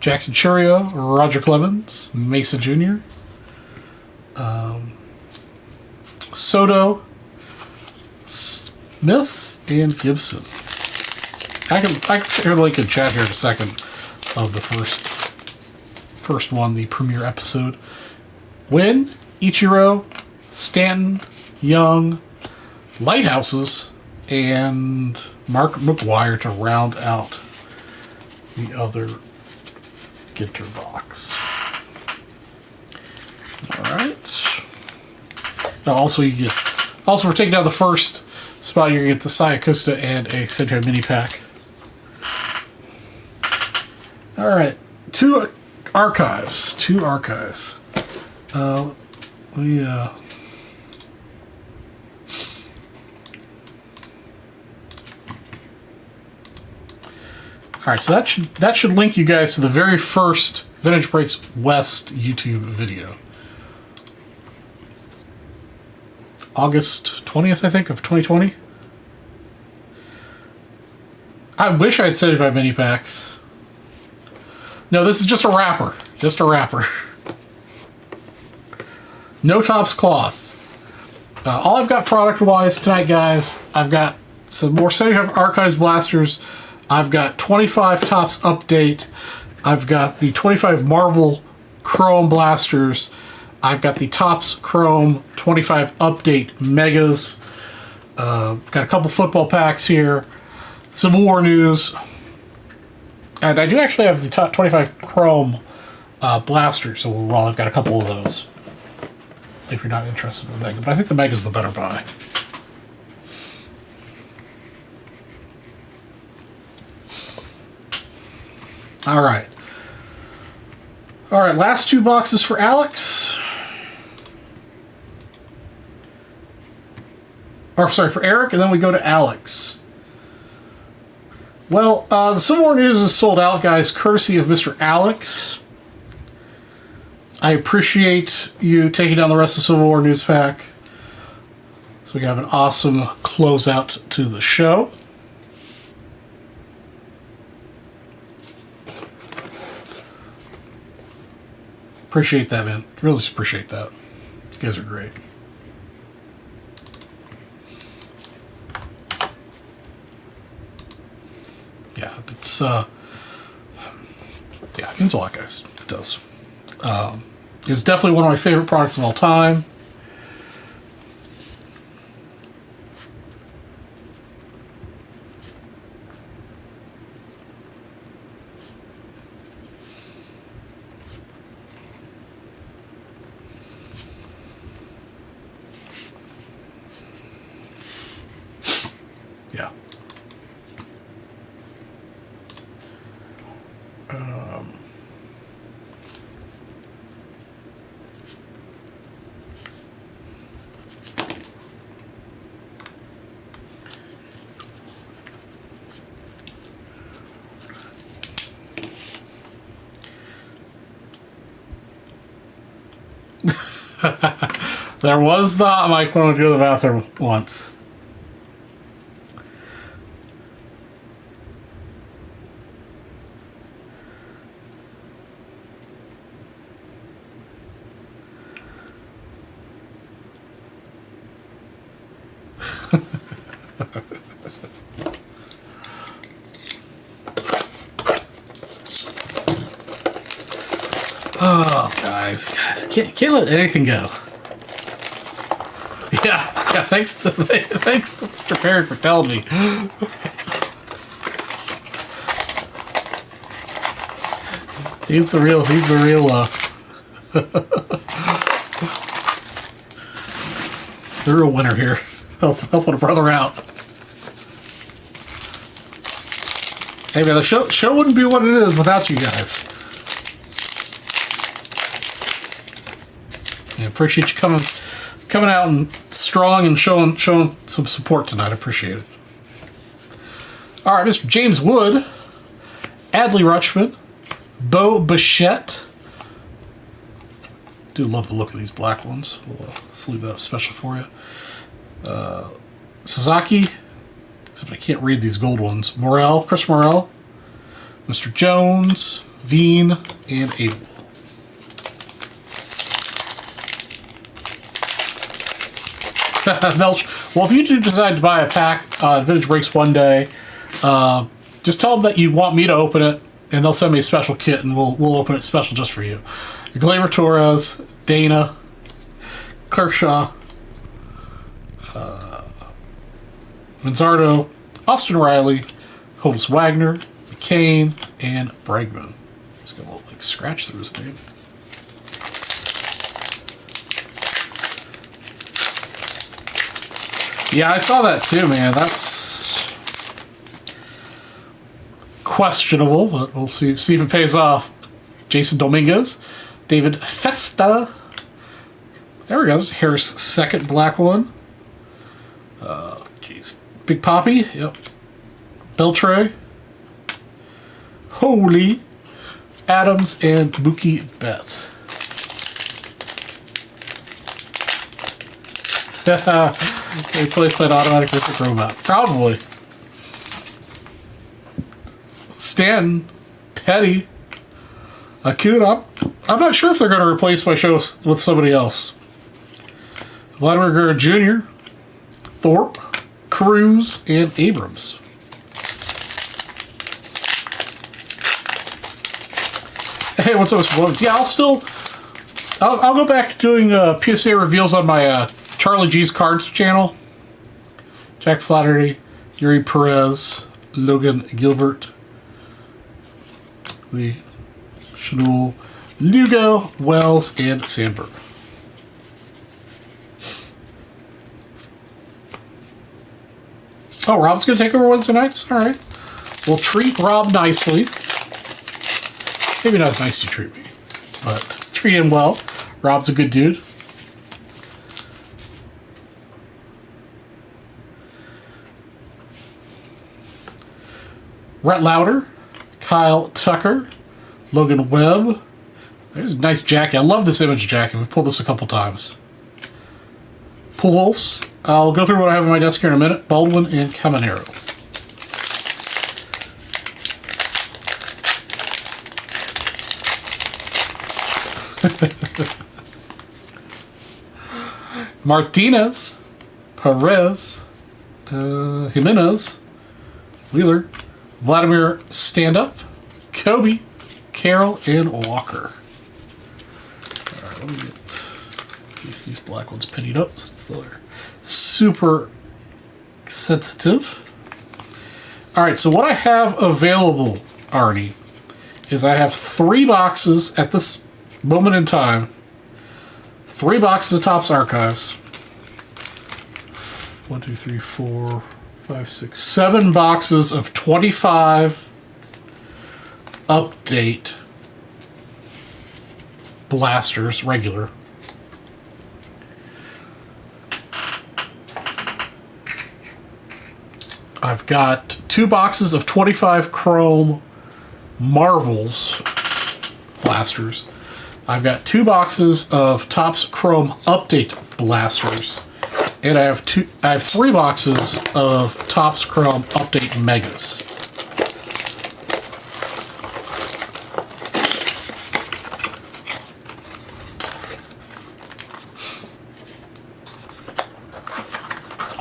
Jackson Churio, Roger Clemens, Mesa Jr., Soto, Smith, and Gibson. I can share the link in chat here in a second of the first first one, the premiere episode. Wynn, Ichiro, Stanton, Young, Lighthouses, and Mark McGuire to round out the other Ginter box. Alright. Now also you get, also for taking down the first spot, you're going to get the Sayakusta and a Sentai mini pack. Alright. Two archives. Alright, so that should link you guys to the very first Vintage Breaks West YouTube video. August 20th, I think, of 2020. I wish I had 75 mini packs. No, this is just a wrapper. Just a wrapper. No tops cloth. All I've got product-wise tonight, guys, I've got some more 75 Archives blasters. I've got 25 Tops Update. I've got the 25 Marvel Chrome blasters. I've got the Tops Chrome 25 Update Megas. Got a couple football packs here. Civil War news. And I do actually have the top 25 Chrome blasters, so well, I've got a couple of those. If you're not interested in the Mega. But I think the Mega's the better buy. Alright. Alright, last two boxes for Alex. Or, sorry, for Eric, and then we go to Alex. Well, the Civil War news is sold out, guys, courtesy of Mr. Alex. I appreciate you taking down the rest of the Civil War news pack. So we can have an awesome closeout to the show. Appreciate that, man. Really appreciate that. You guys are great. Yeah, it's yeah, it means a lot, guys. It does. It's definitely one of my favorite products of all time. Yeah. There was the hot mic when I went to the bathroom once. Oh, guys, can't let anything go. Yeah, thanks to Mr. Perry for telling me. He's the real the real winner here. Helping a brother out. Hey man, the show wouldn't be what it is without you guys. I appreciate you coming out and strong and showing some support tonight. I appreciate it. All right, Mr. James Wood, Adley Rutschman, Bo Bichette. Do love the look of these black ones. Let's leave that up special for you. Sasaki, except I can't read these gold ones. Morel, Chris Morel, Mr. Jones, Veen, and Abel. Melch. Well, if you do decide to buy a pack, Vintage Breaks one day, just tell them that you want me to open it, and they'll send me a special kit, and we'll open it special just for you. Gleyber Torres, Dana, Kershaw, Manzardo, Austin Riley, Holmes Wagner, McCain, and Bregman. He's got a little like scratch through his name. Yeah, I saw that too, man. That's questionable, but we'll see if it pays off. Jason Dominguez, David Festa. There we go. Harris' second black one. Jeez. Big Poppy. Yep. Beltre. Holy. Adams and Mookie Betts. They probably played automatic Ripper Robot. Probably. Stanton. Petty. Acuna. I'm not sure if they're going to replace my show with somebody else. Vladimir Guerrero Jr., Thorpe, Cruz, and Abrams. Hey, what's up, Mr. Williams? Yeah, I'll go back to doing PSA reveals on my Charlie G's Cards channel. Jack Flaherty, Yuri Perez, Logan Gilbert, Lee Chanel, Lugo, Wells, and Sandberg. Oh, Rob's going to take over Wednesday nights? All right. We'll treat Rob nicely. Maybe not as nice as you treat me, but treat him well. Rob's a good dude. Rhett Lauder, Kyle Tucker, Logan Webb. There's a nice jacket. I love this image jacket. We've pulled this a couple times. Pujols. I'll go through what I have on my desk here in a minute. Baldwin and Caminero. Martinez, Perez, Jimenez, Wheeler, Vladimir Stand-Up, Kobe, Carroll, and Walker. Alright, let me get these black ones pennied up since they're super sensitive. Alright, so what I have available, Arnie, is I have 3 boxes at this moment in time. 3 boxes of Topps Archives. 1, 2, 3, 4, 5, 6, 7 boxes of 25 update blasters, regular. I've got 2 boxes of 25 Chrome Marvels blasters. I've got 2 boxes of Topps Chrome Update blasters, and I have 3 boxes of Topps Chrome Update Megas.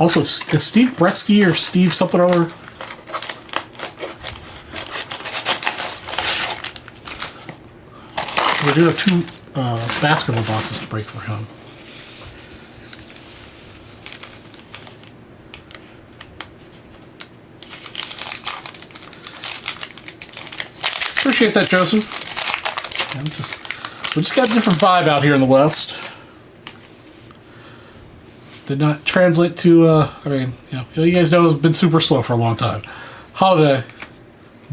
Also, is Steve Bresky or Steve something or other? We do have 2 basketball boxes to break for him. Appreciate that, Joseph. We just got a different vibe out here in the West. Did not translate to, I mean, you guys know it's been super slow for a long time. Holiday,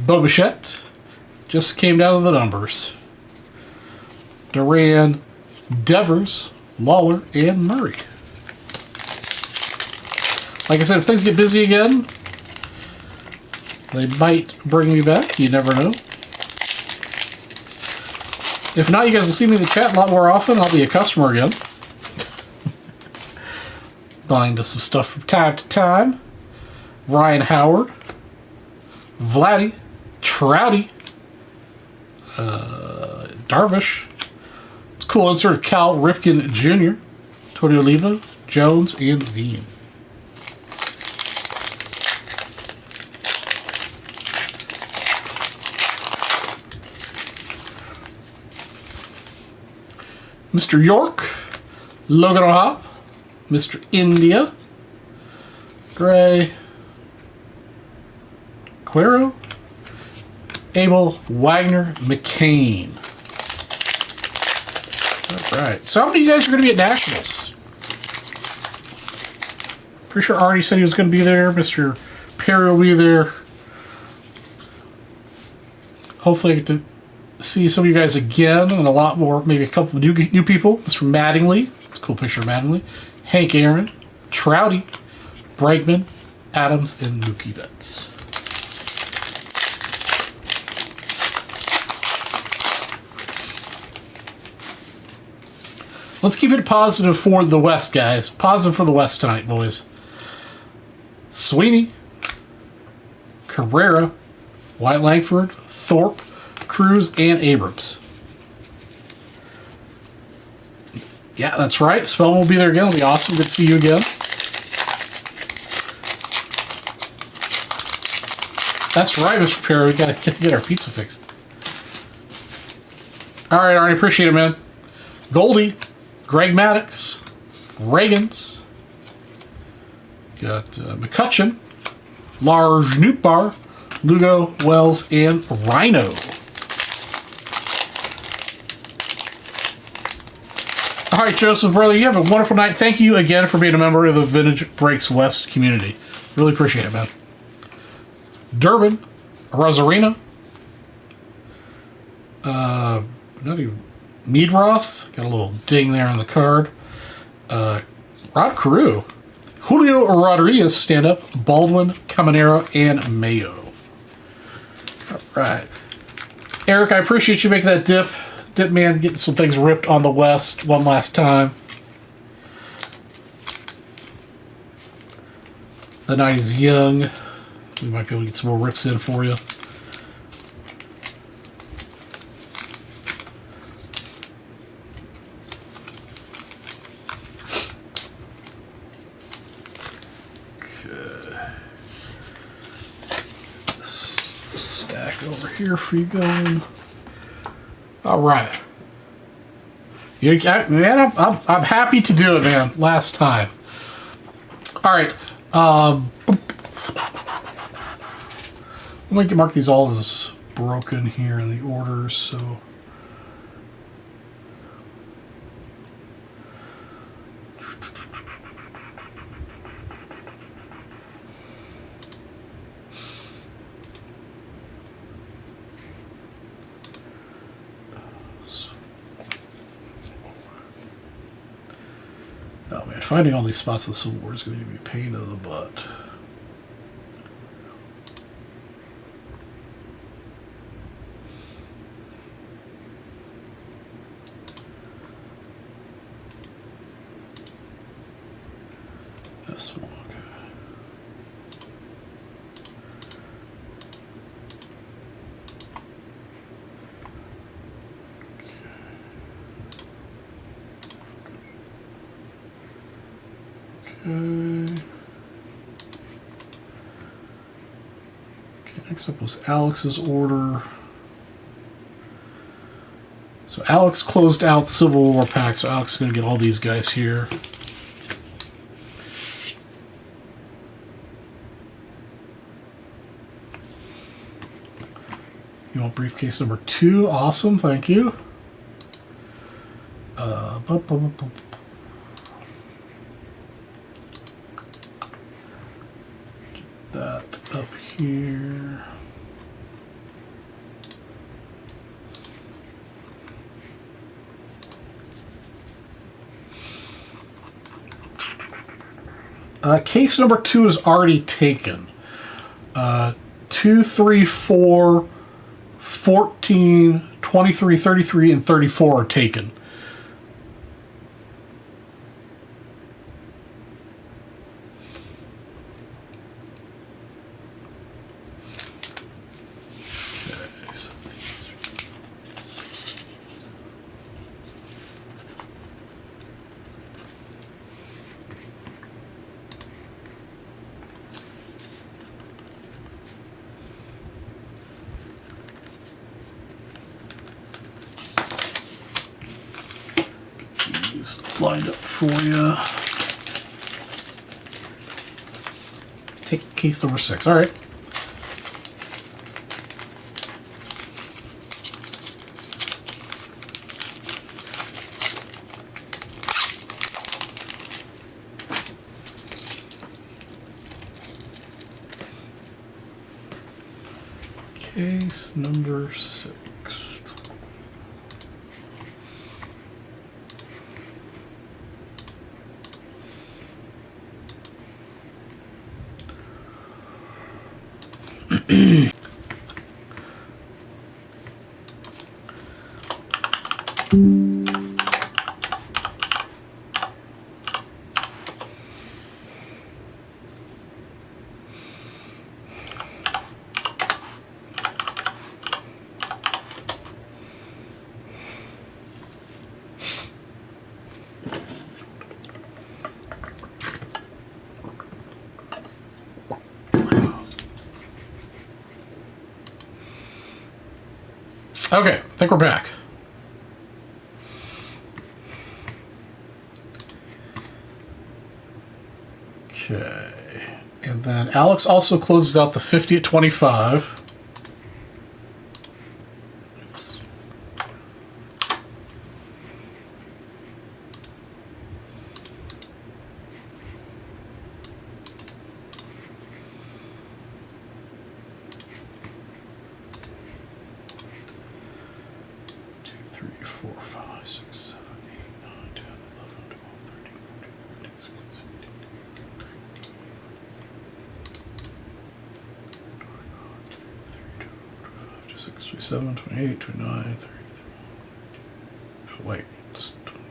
Bobichette, just came down to the numbers. Duran, Devers, Lawler, and Murray. Like I said, if things get busy again, they might bring me back. You never know. If not, you guys will see me in the chat a lot more often. I'll be a customer again. Buying into some stuff from time to time. Ryan Howard, Vladdy, Trouty, Darvish. It's cool insert of Cal Ripken Jr., Tony Oliva, Jones, and Veen. Mr. York, Logan O'Hop, Mr. India, Gray, Quero, Abel, Wagner, McCain. All right. So how many of you guys are going to be at Nationals? Pretty sure Arnie said he was going to be there. Mr. Perry will be there. Hopefully I get to see some of you guys again and a lot more, maybe a couple of new people. Mr. Mattingly. It's a cool picture of Mattingly. Hank Aaron, Trouty, Bregman, Adams, and Mookie Betts. Let's keep it positive for the West, guys. Positive for the West tonight, boys. Sweeney, Carrera, White Langford, Thorpe, Cruz, and Abrams. Yeah, that's right. Spellman will be there again. It'll be awesome. Good to see you again. That's right, Mr. Perry. We got to get our pizza fixed. All right, Arnie. Appreciate it, man. Goldie, Greg Maddox, Reagans. Got McCutcheon, Large Nootbar, Lugo, Wells, and Rhino. All right, Joseph, brother, you have a wonderful night. Thank you again for being a member of the Vintage Breaks West community. Really appreciate it, man. Durbin, Rosarina, not even Meadroth, got a little ding there on the card. Rod Carew, Julio Rodriguez, stand up, Baldwin, Caminero, and Mayo. All right. Eric, I appreciate you making that dip. Dip man, getting some things ripped on the West one last time. The night is young. We might be able to get some more rips in for you. Okay. Stack over here for you going. All right. Man, I'm happy to do it, man. Last time. All right. I'm going to mark these all as broken here in the orders, so. Oh man, finding all these spots in the Civil War is going to be a pain in the butt. This one, okay. Next up was Alex's order. So Alex closed out Civil War pack, so Alex is going to get all these guys here. You want briefcase number 2? Awesome, thank you. Get that up here. Case number 2 is already taken. 2, 3, 4, 14, 23, 33, and 34 are taken. Okay, so lined up for you. Take case number 6. All right. Case number 6. Okay, I think we're back. Okay, and then Alex also closes out the 50 at 25. Oops. Seven, 28, 29, 30. Oh, wait. It's 28.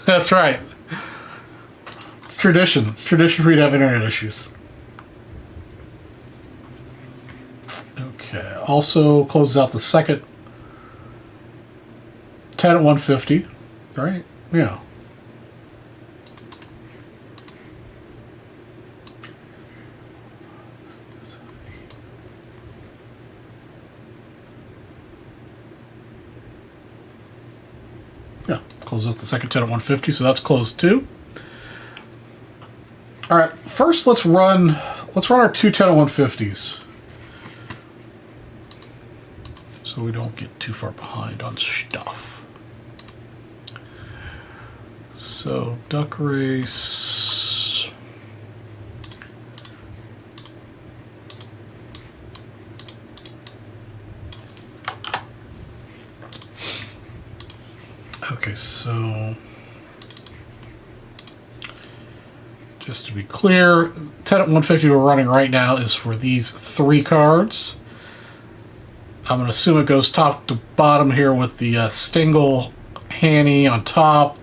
That's right. It's tradition. It's tradition for you to have internet issues. Okay. Also closes out the second 10 at 150. Right? Yeah. Yeah, close out the second 10 at 150, so that's closed too. All right, first let's run our two 10 at 150s, so we don't get too far behind on stuff. So duck race. Okay, so just to be clear, 10 at 150 we're running right now is for these 3 cards. I'm going to assume it goes top to bottom here with the Stingle Hanny on top.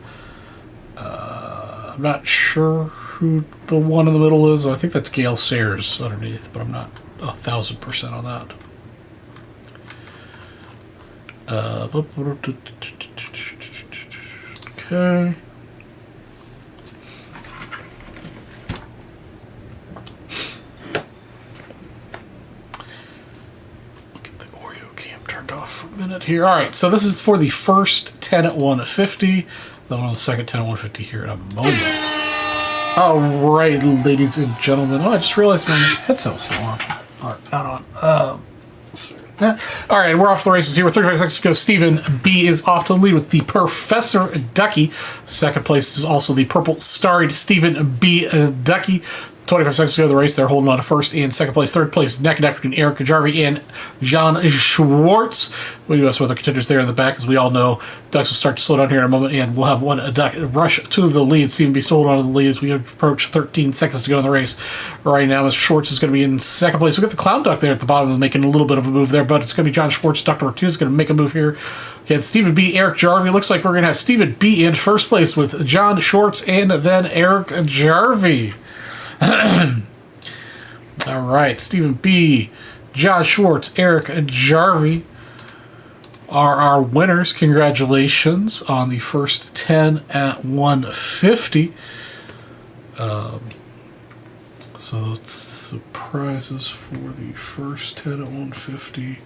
I'm not sure who the one in the middle is. I think that's Gale Sayers underneath, but I'm not 1,000% on that. Okay. Get the Oreo cam turned off for a minute here. All right, so this is for the first 10 at 150. Then on the second 10 at 150 here in a moment. All right, ladies and gentlemen. Oh, I just realized my headset was still on. All right, not on. Sorry about that. All right, we're off the races here. With 35 seconds to go, Stephen B is off to the lead with the Professor Ducky. Second place is also the purple starred Stephen B. Ducky. 25 seconds to go the race. They're holding on to first and second place. Third place, neck and neck between Eric Jarvie and John Schwartz. We do have some other contenders there in the back. As we all know, Ducks will start to slow down here in a moment, and we'll have one duck rush to the lead. Stephen B still holding on to the lead as we approach 13 seconds to go in the race. Right now, Mr. Schwartz is going to be in second place. We've got the Clown Duck there at the bottom making a little bit of a move there, but it's going to be John Schwartz. Duck number 2 is going to make a move here. Again, Stephen B, Eric Jarvie. Looks like we're going to have Stephen B in first place with John Schwartz and then Eric Jarvie. All right, Stephen B, John Schwartz, Eric Jarvie are our winners. Congratulations on the first 10 at 150. So that's the prizes for the first 10 at 150.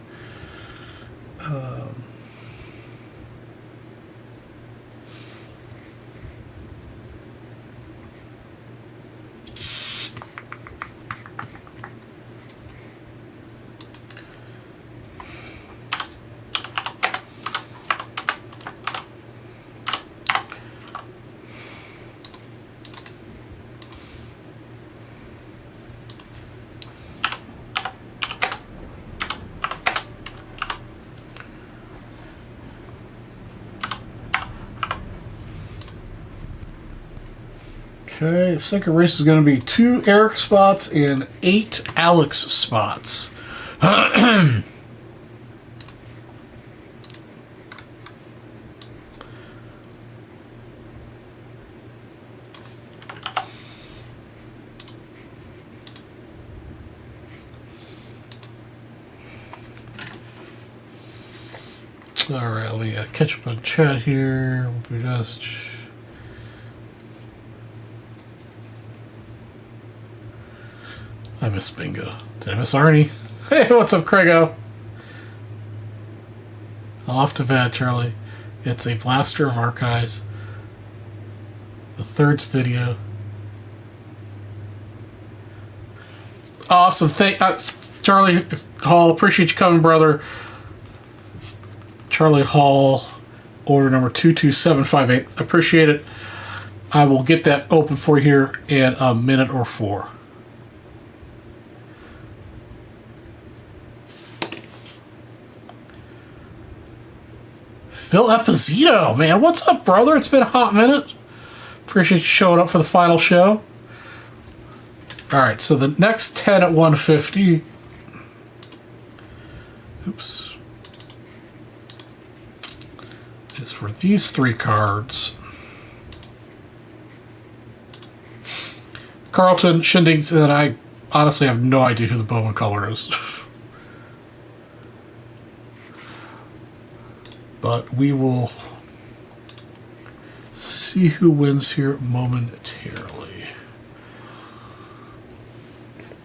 Okay, the second race is going to be 2 Eric spots and 8 Alex spots. Alright, let me catch up on chat here. We just... I miss Bingo. Did I miss Arnie? Hey, what's up, Craigo? Off to bed, Charlie. It's a blaster of archives. The third's video. Awesome. Charlie Hall, appreciate you coming, brother. Charlie Hall, order number 22758. Appreciate it. I will get that open for you here in a minute or 4. Phil Esposito, man, what's up, brother? It's been a hot minute. Appreciate you showing up for the final show. All right, so the next 10 at 150. Oops. Is for these 3 cards. Carlton, Shindigs, and I honestly have no idea who the Bowman color is. But we will see who wins here momentarily.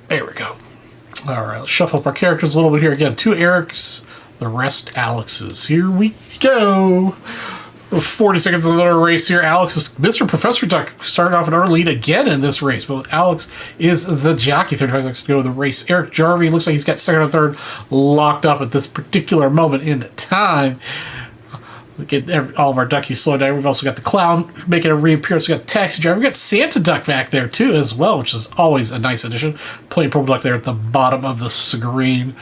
There we go. All right, let's shuffle up our characters a little bit here. Again, 2 Erics, the rest Alexes. Here we go. 40 seconds of the race here. Alex is Mr. Professor Duck started off an early lead again in this race, but Alex is the jockey. 35 seconds to go of the race. Eric Jarvie looks like he's got second and third locked up at this particular moment in time. Get all of our duckies slowed down. We've also got the clown making a reappearance. We've got taxi driver. We've got Santa Duck back there too as well, which is always a nice addition. Plain purple duck there at the bottom of the screen.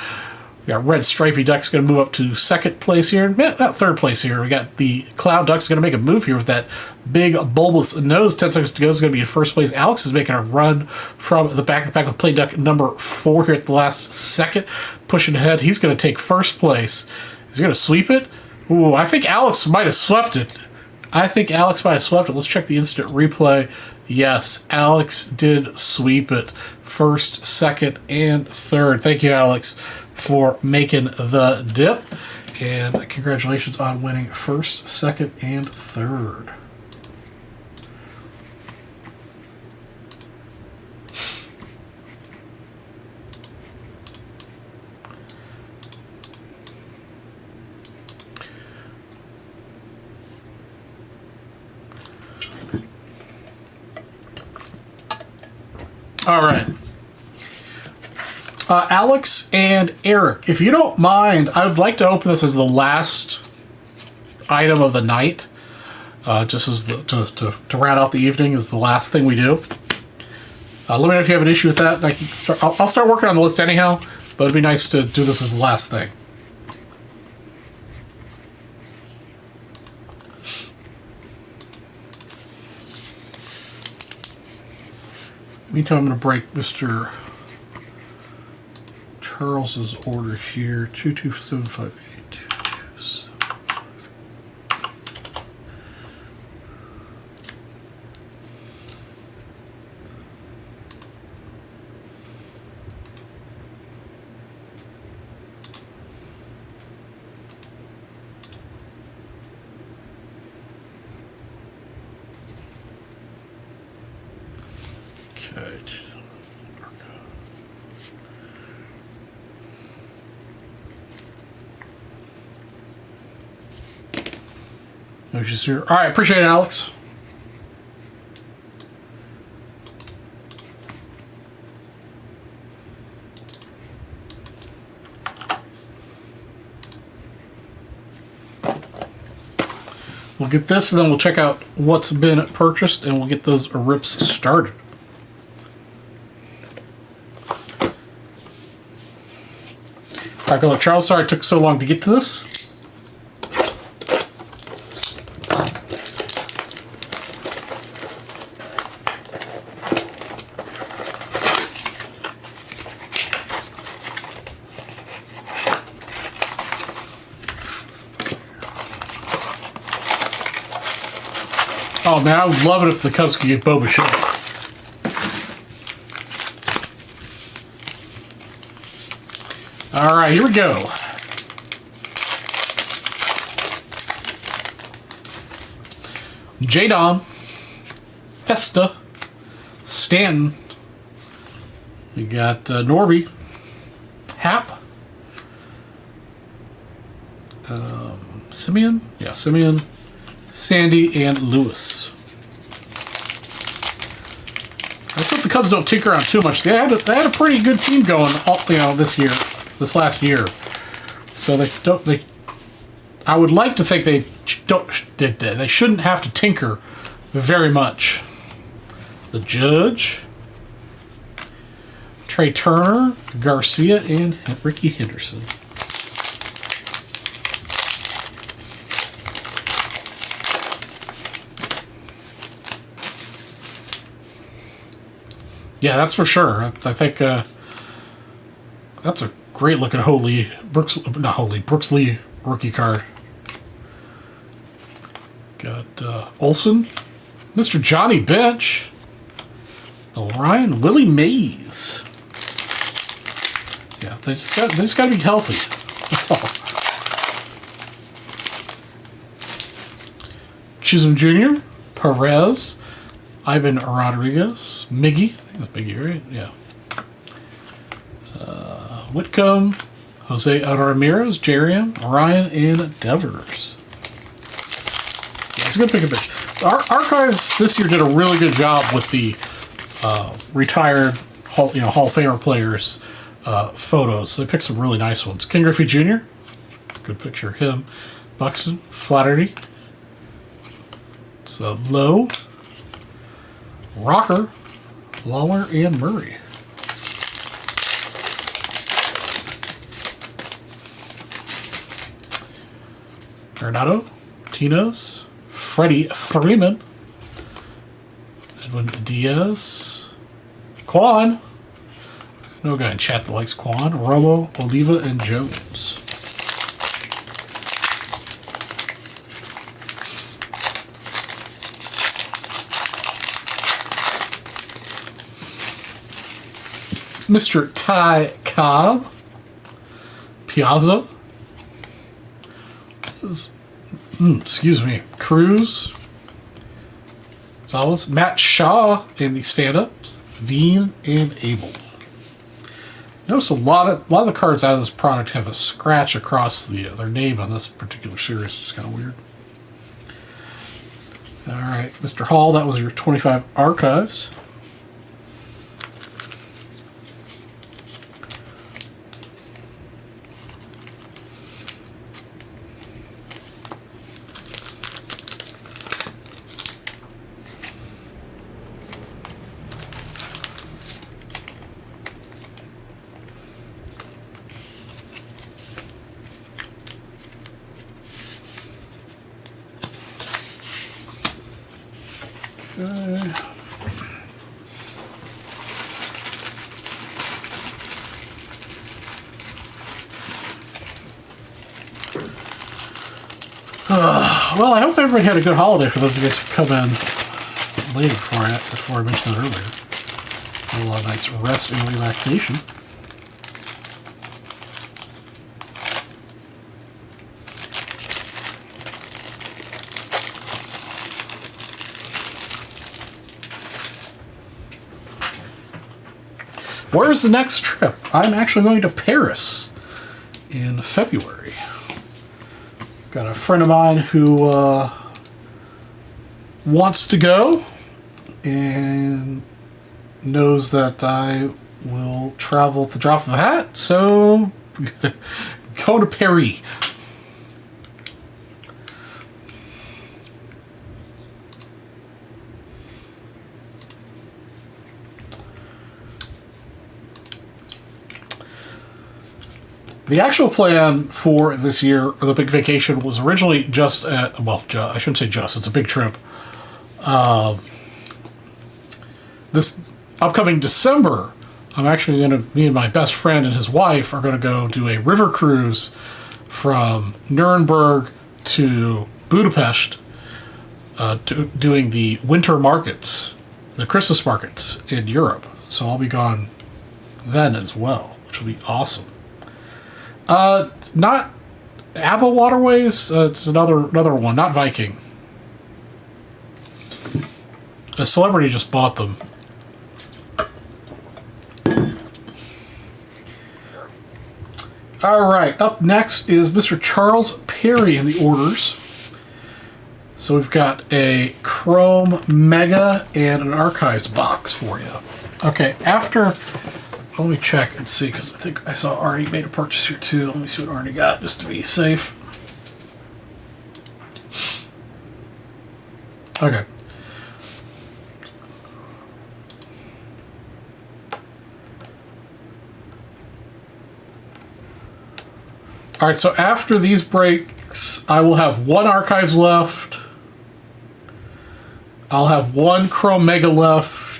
We got red stripy duck's going to move up to second place here. Not third place here. We got the cloud duck's going to make a move here with that big bulbous nose. 10 seconds to go is going to be in first place. Alex is making a run from the back of the pack with plain duck number 4 here at the last second. Pushing ahead. He's going to take first place. Is he going to sweep it? Ooh, I think Alex might have swept it. Let's check the instant replay. Yes, Alex did sweep it. First, second, and third. Thank you, Alex, for making the dip. And congratulations on winning first, second, and third. All right. Alex and Eric, if you don't mind, I would like to open this as the last item of the night. Just as to round out the evening is the last thing we do. Let me know if you have an issue with that. I'll start working on the list anyhow, but it'd be nice to do this as the last thing. Meantime, I'm going to break Mr. Charles's order here. 22758. 22758. Okay. No, she's here. All right, appreciate it, Alex. We'll get this, and then we'll check out what's been purchased, and we'll get those rips started. All right, Charles, sorry it took so long to get to this. Oh man, I would love it if the Cubs could get Bo Bichette. All right, here we go. Jadon, Festa, Stanton. We got Norby, Hap, Simeon. Yeah, Simeon. Sandy and Lewis. Let's hope the Cubs don't tinker around too much. They had a pretty good team going, this last year. So I would like to think they shouldn't have to tinker very much. The Judge, Trey Turner, Garcia, and Ricky Henderson. Yeah, that's for sure. I think that's a great looking Brooks Lee rookie card. Got Olson, Mr. Johnny Bench, Orion, Willie Mays. Yeah, they just got to be healthy. That's all. Chisholm Jr., Perez, Ivan Rodriguez, Miggy. I think that's Miggy, right? Yeah. Whitcomb, Jose Ramirez, Jeriam, Ryan, and Devers. Yeah, it's a good pick of bitch. Our archives this year did a really good job with the retired Hall of Famer players photos. They picked some really nice ones. Ken Griffey Jr., good picture of him. Buxton, Flaherty. It's Lowe, Rocker, Lawler, and Murray. Renato, Martinez, Freddie Freeman, Edwin Diaz, Quan. No guy in chat that likes Quan. Romo, Oliva, and Jones. Mr. Ty Cobb, Piazza, excuse me, Cruz, Gonzalez, Matt Shaw in the stand-ups, Veen, and Abel. Notice a lot of the cards out of this product have a scratch across their name on this particular series. It's kind of weird. All right, Mr. Hall, that was your 25 archives. Well, I hope everybody had a good holiday for those of you guys who come in late before I mentioned that earlier. A lot of nice rest and relaxation. Where's the next trip? I'm actually going to Paris in February. Got a friend of mine who wants to go and knows that I will travel at the drop of a hat, so go to Paris. The actual plan for this year, or the big vacation, was originally just at, well, I shouldn't say just, it's a big trip. This upcoming December, I'm actually going to, me and my best friend and his wife are going to go do a river cruise from Nuremberg to Budapest, doing the winter markets, the Christmas markets in Europe. So I'll be gone then as well, which will be awesome. Not ABBA Waterways. It's another one, not Viking. A celebrity just bought them. All right, up next is Mr. Charles Perry in the orders. So we've got a Chrome Mega and an Archives box for you. Okay, after... Let me check and see, because I think I saw Arnie made a purchase here too. Let me see what Arnie got, just to be safe. Okay. All right, so after these breaks, I will have one Archives left. I'll have one Chrome Mega left.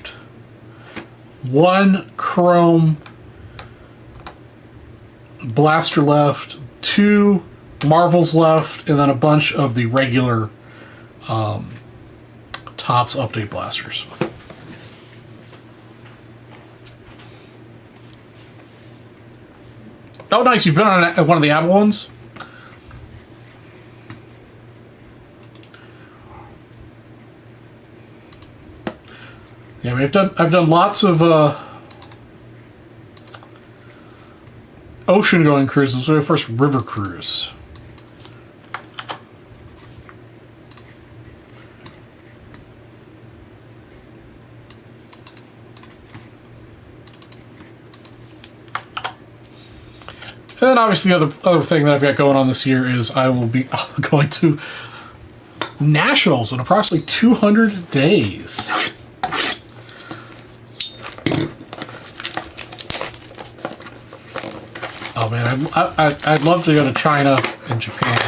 One Chrome Blaster left, 2 Marvels left, and then a bunch of the regular Topps Update Blasters. Oh, nice. You've been on one of the ABBA ones? Yeah, I've done lots of ocean-going cruises. This was my first river cruise. And then obviously the other thing that I've got going on this year is I will be going to Nationals in approximately 200 days. Oh man, I'd love to go to China and Japan.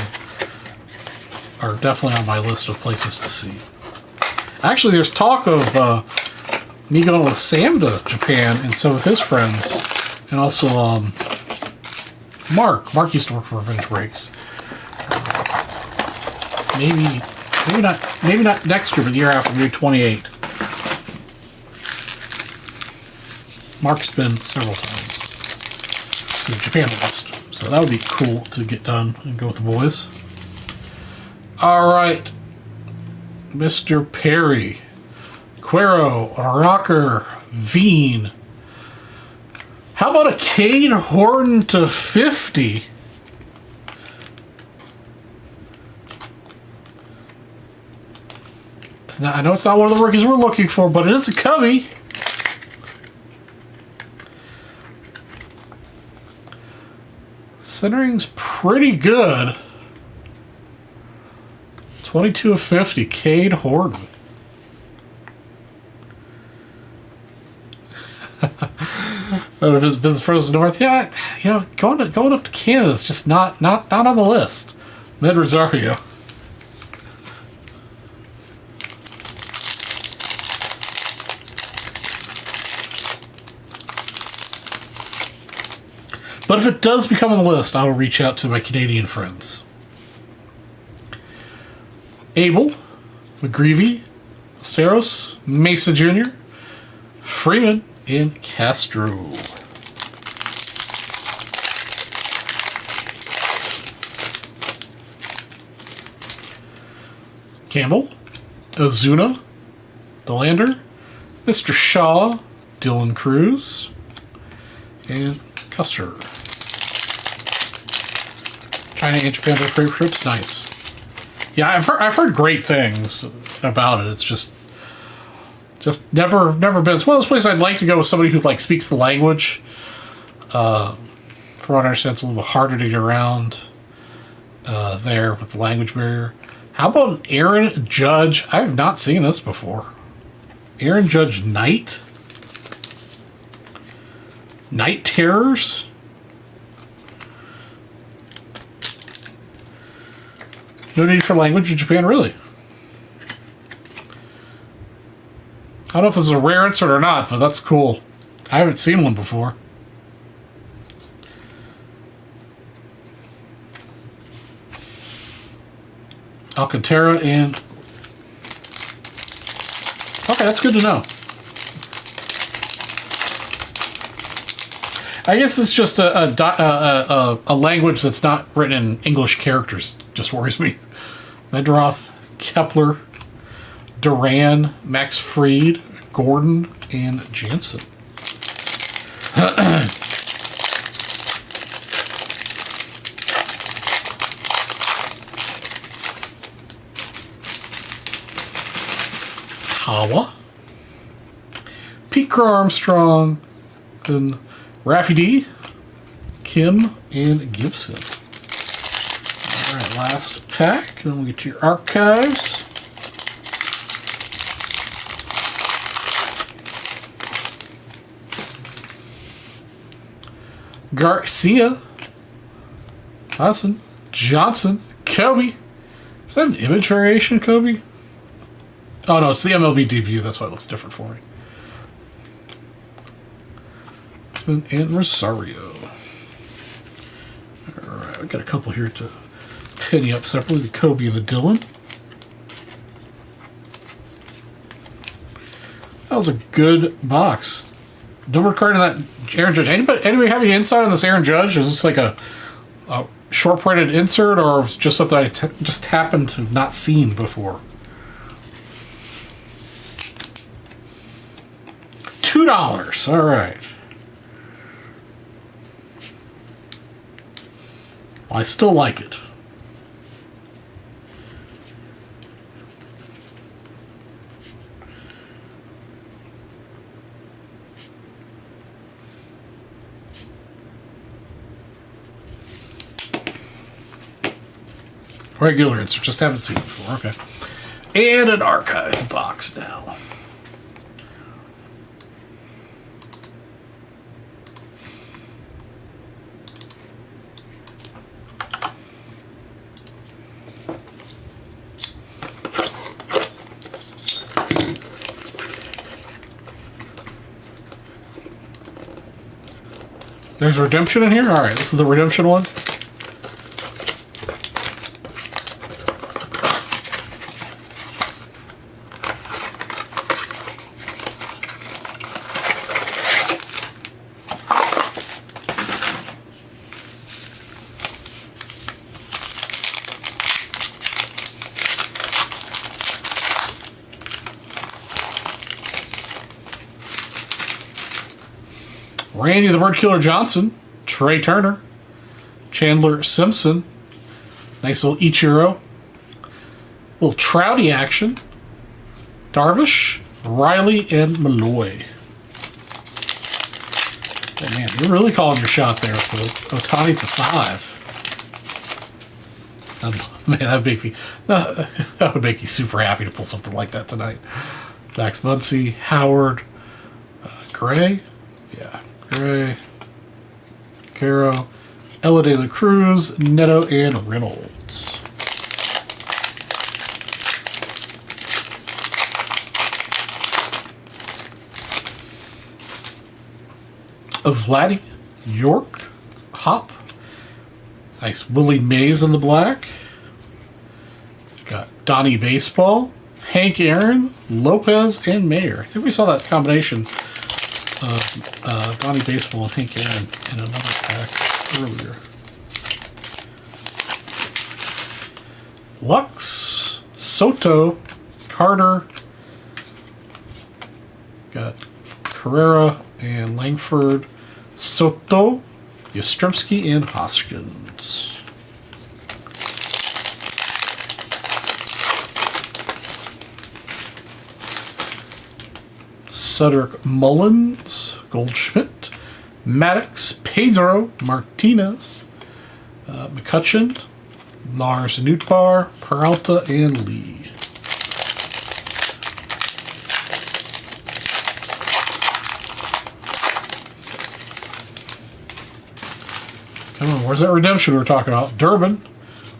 Are definitely on my list of places to see. Actually, there's talk of me going with Sam to Japan and some of his friends, and also Mark. Mark used to work for Revenge Breaks. Maybe not next year, but the year after, maybe 28. Mark's been several times to the Japan list, so that would be cool to get done and go with the boys. All right, Mr. Perry, Quero, Rocker, Veen. How about a Cade Horton to 50? It's not, I know it's not one of the rookies we're looking for, but it is a Cubby. Centering's pretty good. 22 of 50, Cade Horton. Of his business frozen north, yeah, you know, going up to Canada is just not on the list. Med Rosario. But if it does become on the list, I will reach out to my Canadian friends. Abel, McGreevy, Steros, Mesa Jr., Freeman, and Castro. Campbell, Ozuna, Delander, Mr. Shaw, Dylan Cruz, and Custer. China and Japan for free trips, nice. Yeah, I've heard great things about it. It's just never been. It's one of those places I'd like to go with somebody who like speaks the language. From what I understand, it's a little bit harder to get around there with the language barrier. How about an Aaron Judge? I have not seen this before. Aaron Judge Night Terrors. No need for language in Japan, really. I don't know if this is a rare insert or not, but that's cool. I haven't seen one before. Alcantara and... Okay, that's good to know. I guess it's just a language that's not written in English characters. Just worries me. Medroth, Kepler, Duran, Max Fried, Gordon, and Jansen. Kawa, Pete Crow Armstrong, then Raffy D, Kim, and Gibson. Alright, last pack. Then we'll get to your archives. Garcia, Hudson, Johnson, Kobe. Is that an image variation, Kobe? Oh no, it's the MLB debut. That's why it looks different for me. And Rosario. Alright, I've got a couple here to penny up separately. The Kobe and the Dylan. That was a good box. Number card in that Aaron Judge. Anybody have any insight on this Aaron Judge? Is this like a short printed insert, or was it just something I just happened to have not seen before? $2. All right. I still like it. Regular insert, just haven't seen it before. Okay. And an archives box now. There's redemption in here? Alright, this is the redemption one. Randy the Bird Killer Johnson, Trey Turner, Chandler Simpson, nice little Ichiro, little Trouty action, Darvish, Riley, and Malloy. Oh man, you're really calling your shot there with the Ohtani to 5. Man, that would make me super happy to pull something like that tonight. Max Muncy, Howard, Gray. Yeah. Gray, Caro, Ella De La Cruz, Neto, and Reynolds. Vladdy, York, Hop. Nice Willie Mays in the black. Got Donnie Baseball, Hank Aaron, Lopez, and Mayer. I think we saw that combination. Donnie Baseball and Hank Aaron in another pack earlier. Lux, Soto, Carter, got Carrera and Langford, Soto, Yastrzemski, and Hoskins. Cedric Mullins, Goldschmidt, Maddox, Pedro Martinez, McCutcheon, Lars Nootbaar, Peralta, and Lee. Come on, where's that redemption we were talking about? Durbin,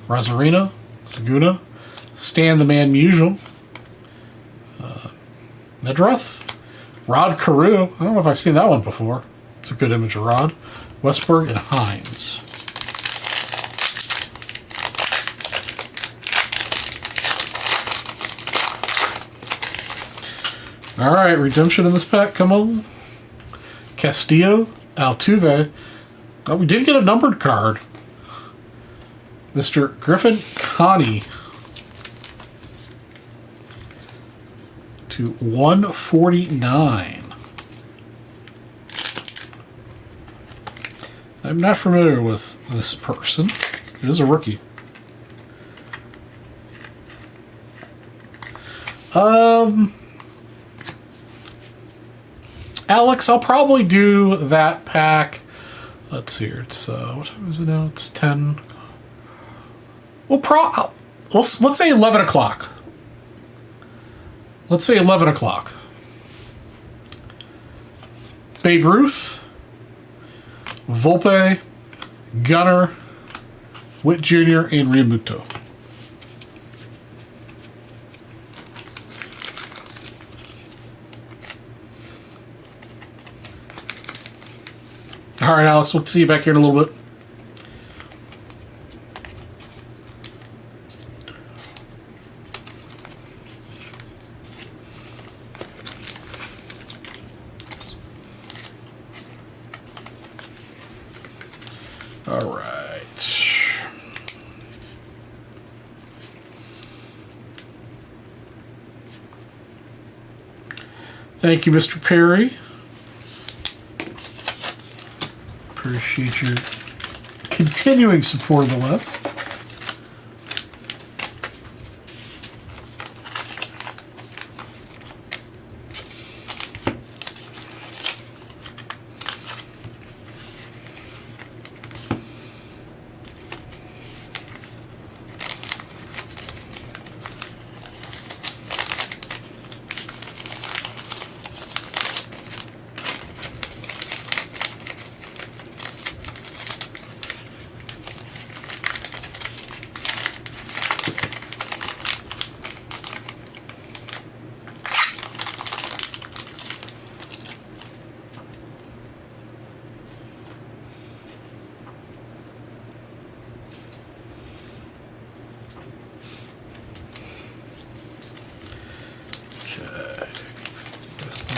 Rosarina, Saguna, Stan the Man Musial, Medroth, Rod Carew. I don't know if I've seen that one before. It's a good image of Rod. Westberg and Hines. All right, redemption in this pack. Come on. Castillo, Altuve. Oh, we did get a numbered card. Mr. Griffin Connie. To 149. I'm not familiar with this person. It is a rookie. Alex, I'll probably do that pack. Let's see here. It's what time is it now? It's 10. Let's say 11 o'clock. Let's say 11 o'clock. Babe Ruth, Volpe, Gunnar, Witt Jr., and Realmuto. All right, Alex, we'll see you back here in a little bit. All right. Thank you, Mr. Perry. Appreciate your continuing support of the list.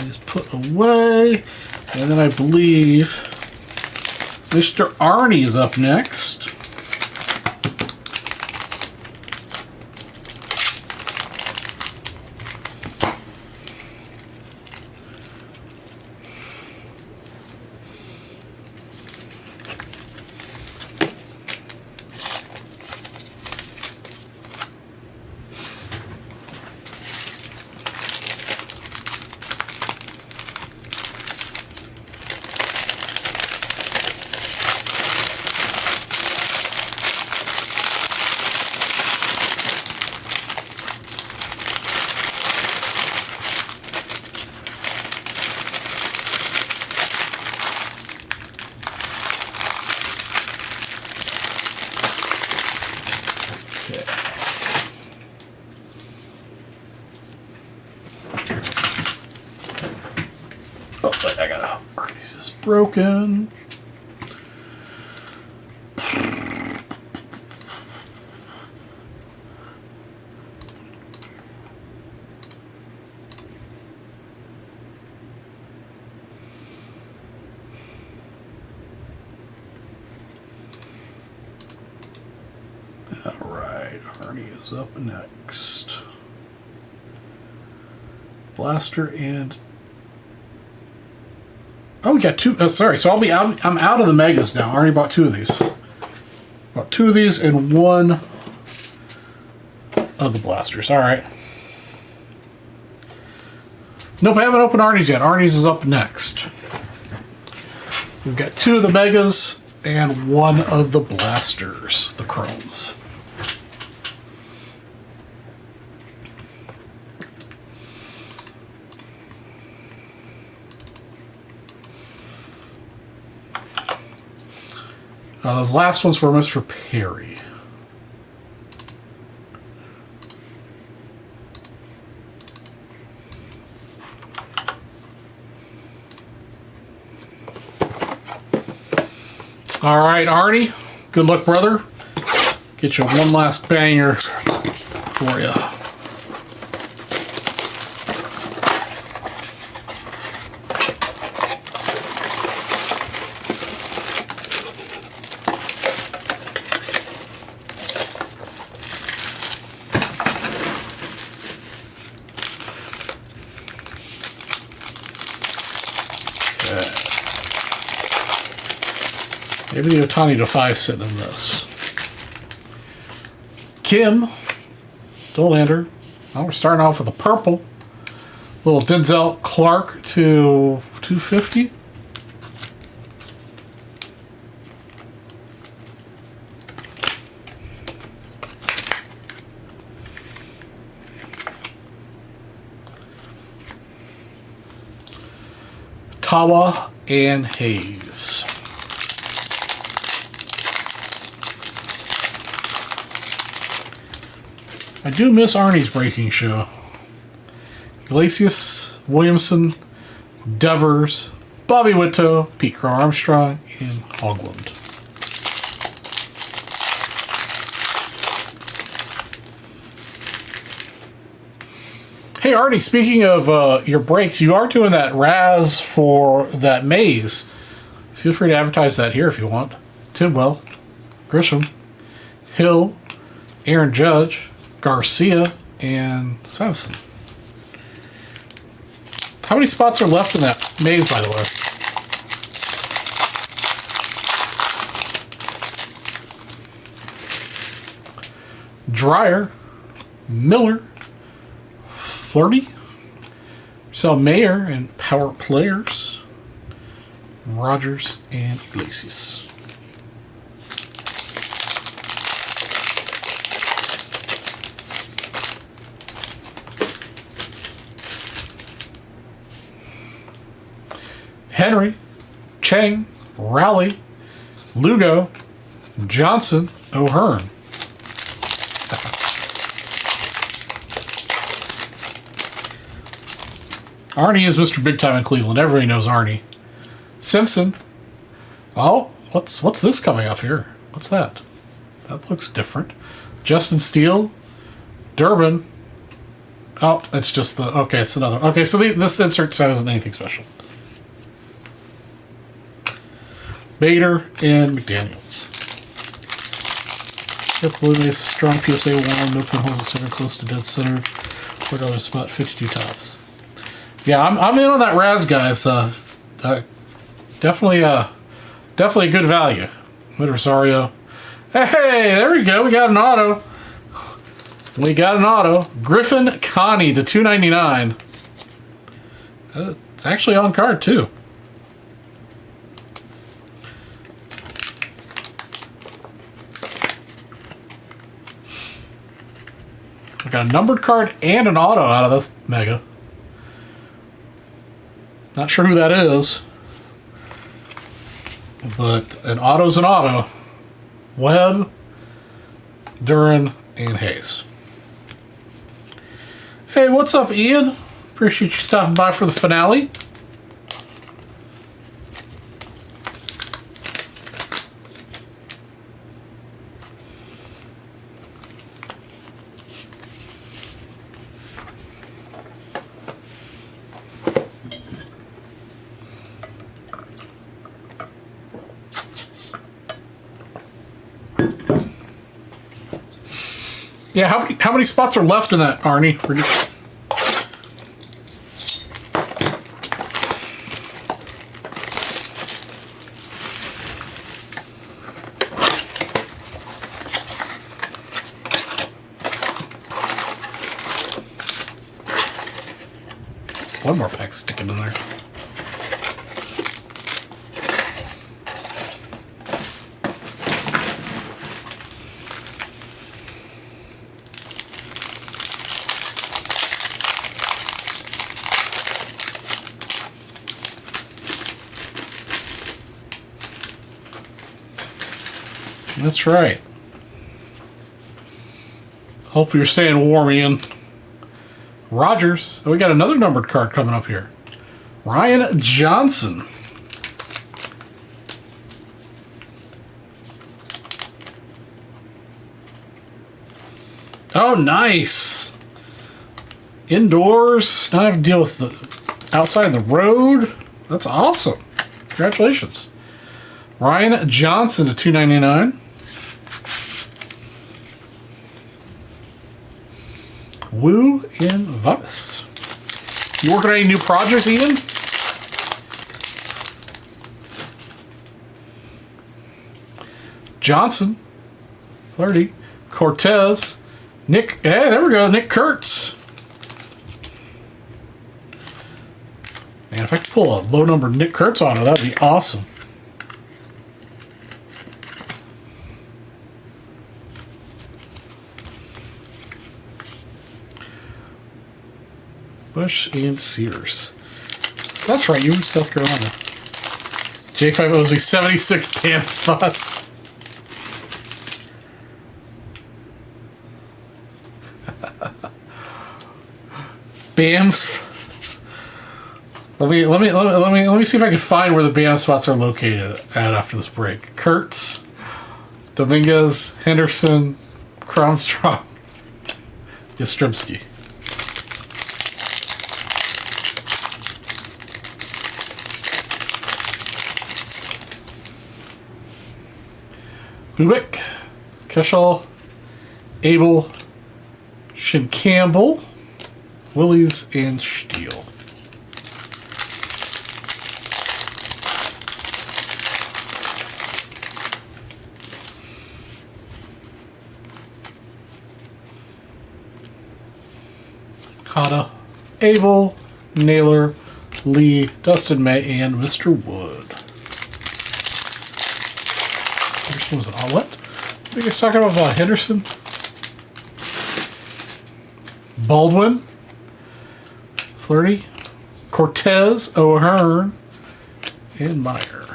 Is put away, and then I believe Mr. Arnie is up next. Oh, wait, I gotta mark these as broken. All right, Arnie is up next. Blaster and oh, we got two. Sorry, so I'm out of the megas now. I already bought two of these. Bought two of these and one of the blasters. All right. Nope, I haven't opened Arnie's yet. Arnie's is up next. We've got 2 of the Megas and 1 of the Blasters, the Chromes. Those last ones were Mr. Perry. All right, Arnie. Good luck, brother. Get you one last banger for you. Maybe the Otani to 5 sitting in this. Kim, Dollander. Well, we're starting off with a purple. Little Denzel Clark to 250. Tawa and Hayes. I do miss Arnie's breaking show. Iglesias, Williamson, Devers, Bobby Witt, Pete Crow Armstrong, and Hoagland. Hey Arnie, speaking of your breaks, you are doing that Raz for that maze. Feel free to advertise that here if you want. Tidwell, Grisham, Hill, Aaron Judge, Garcia, and Svensson. How many spots are left in that maze, by the way? Dreyer, Miller, Flirty, Mayer, and Power Players, Rogers, and Iglesias. Henry, Chang, Rowley, Lugo, Johnson, O'Hearn. Arnie is Mr. Big Time in Cleveland. Everybody knows Arnie. Simpson. Oh, what's this coming up here? What's that? That looks different. Justin Steele, Durbin. Oh, it's just the... Okay, it's another... Okay, so this insert set isn't anything special. Bader and McDaniels. Yep, Blue Mace, strong PSA 1, no pinholes at center, close to dead center. $4 spot, 52 tops. Yeah, I'm in on that Raz, guys. Definitely a good value. With Rosario. Hey, there we go. We got an auto. Griffin Connie to 299. It's actually on card too. I got a numbered card and an auto out of this mega. Not sure who that is, but an auto's an auto. Webb, Duran, and Hayes. Hey, what's up, Ian? Appreciate you stopping by for the finale. Yeah, how many spots are left in that, Arnie? one more pack sticking in there. That's right. Hopefully you're staying warm, Ian. Rogers. Oh, we got another numbered card coming up here. Ryan Johnson. Oh, nice. Indoors. Not have to deal with the outside the road. That's awesome. Congratulations. Ryan Johnson to $2.99. Woo and Vavis. You working on any new projects, Ian? Johnson. Flaherty. Cortez. Nick. Hey, there we go. Nick Kurtz. Man, if I could pull a low number Nick Kurtz auto, that'd be awesome. Bush and Sears. That's right, you were South Carolina. J5 owes me 76 BAM spots. BAM spots. Let me see if I can find where the BAM spots are located at after this break. Kurtz, Dominguez, Henderson, Cromstrong, Yastrzemski. Buick, Keschel, Abel, Shin Campbell, Willies, and Steele. Cotta, Abel, Naylor, Lee, Dustin May, and Mr. Wood. Henderson was an all what? What are you guys talking about Henderson? Baldwin, Flaherty, Cortez, O'Hearn, and Meyer.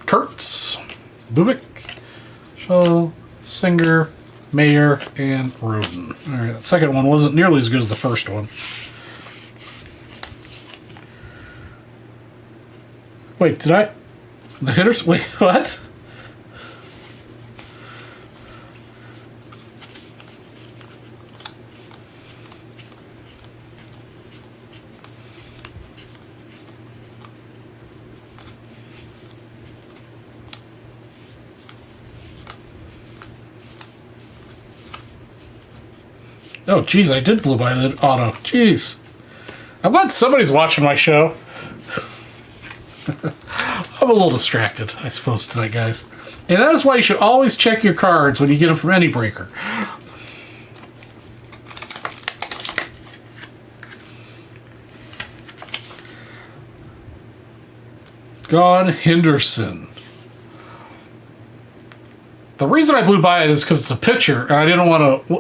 Kurtz, Bubick, Shaw, Singer, Mayer, and Roden. Alright, that second one wasn't nearly as good as the first one. Wait, did I... The hitters... Wait, what? Oh, geez, I did blow by the auto. Jeez. I'm glad somebody's watching my show. I'm a little distracted, I suppose, tonight, guys. And that is why you should always check your cards when you get them from any breaker. Gone Henderson. The reason I blew by it is because it's a pitcher, and I didn't want to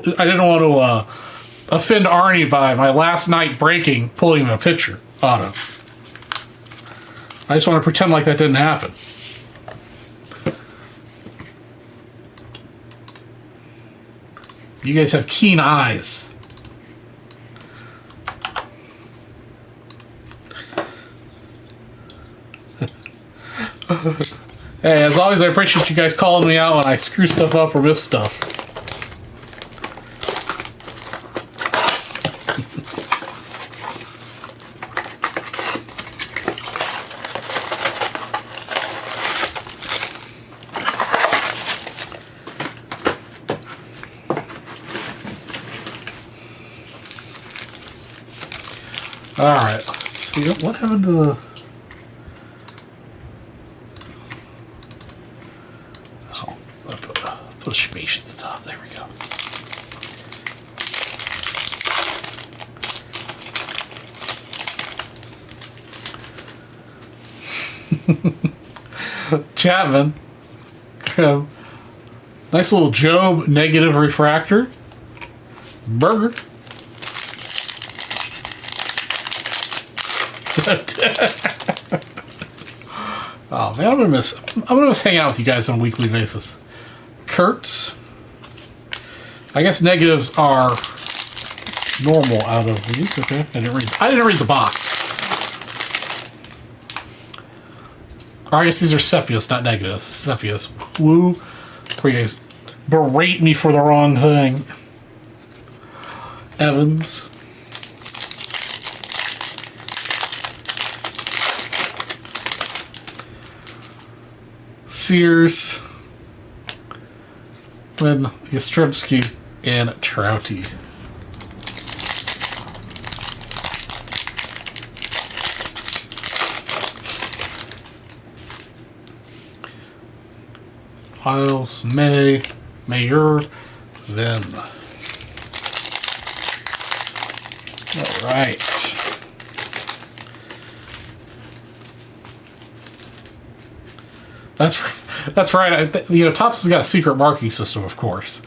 offend Arnie by my last night breaking, pulling him a pitcher auto. I just want to pretend like that didn't happen. You guys have keen eyes. Hey, as always, I appreciate you guys calling me out when I screw stuff up or miss stuff. Alright, let's see, what happened to the... Put a space at the top. There we go. Chapman. Nice little Job negative refractor. Burger. Oh man, I'm gonna miss hanging out with you guys on a weekly basis. Kurtz. I guess negatives are normal out of these. Okay, I didn't read the box. Or I guess these are sepias, not negatives. Sepias. Woo. Where you guys berate me for the wrong thing. Evans. Sears. Then Yastrzemski and Trouty. Hiles, Mayer, then. All right. That's right. Topps has got a secret marking system, of course.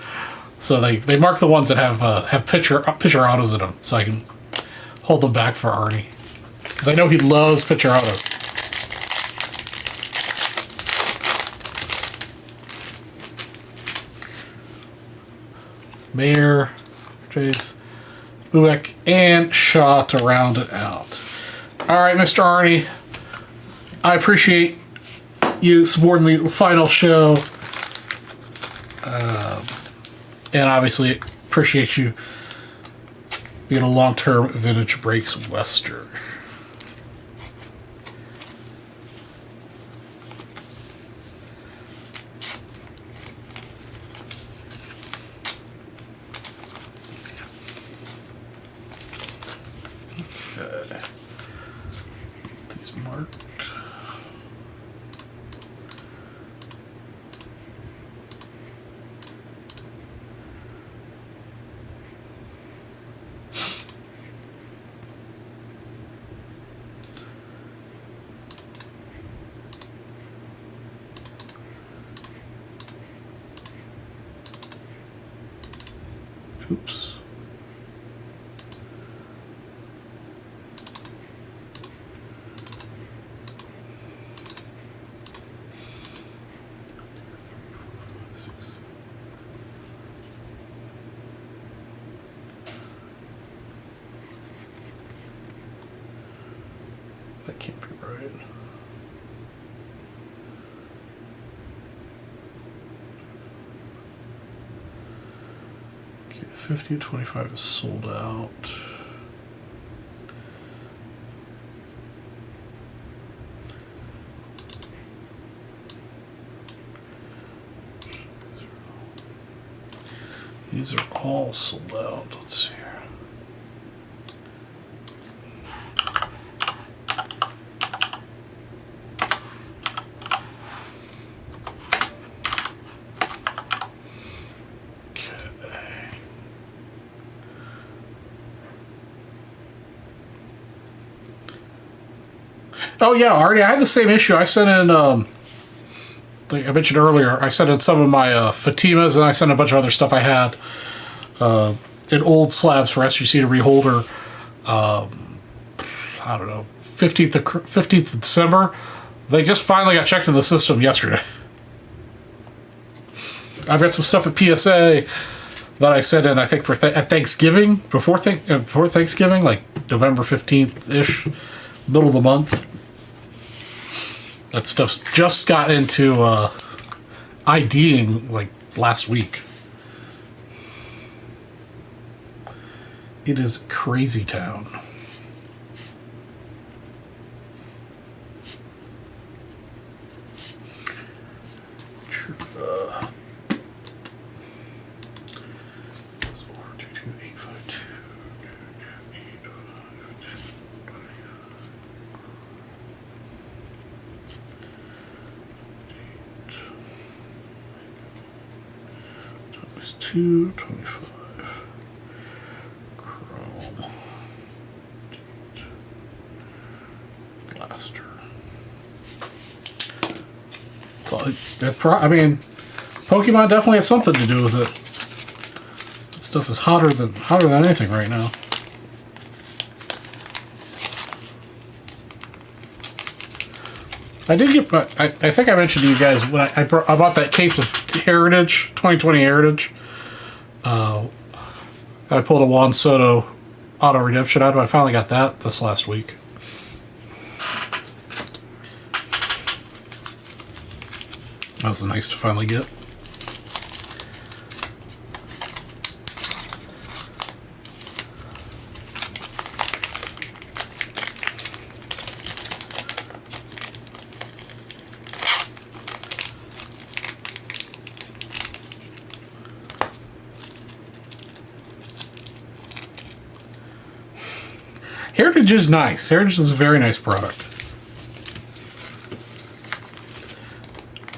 So they mark the ones that have pitcher autos in them, so I can hold them back for Arnie, because I know he loves pitcher autos. Mayer, Chase, Buick, and Shaw to round it out. All right, Mr. Arnie, I appreciate you supporting the final show, and obviously appreciate you being a long-term Vintage Breaks Western. These marked. Oops. That can't be right. Okay, 50 to 25 is sold out. These are all sold out. Let's see here. Oh yeah, Artie, I had the same issue. I sent in, like I mentioned earlier, I sent in some of my Fatimas, and I sent a bunch of other stuff I had in old slabs for SGC to reholder. I don't know, 15th of December. They just finally got checked in the system yesterday. I've got some stuff at PSA that I sent in, I think, for at Thanksgiving, before Thanksgiving, like November 15th-ish, middle of the month. That stuff's just got into IDing like last week. It is crazy town. There's 225. Chrome. Blaster. So, I mean, Pokemon definitely has something to do with it. That stuff is hotter than anything right now. I did get. I think I mentioned to you guys when I bought that case of Heritage 2020 Heritage. I pulled a Juan Soto auto redemption out of it. I finally got that this last week. That was nice to finally get. Heritage is nice. Heritage is a very nice product.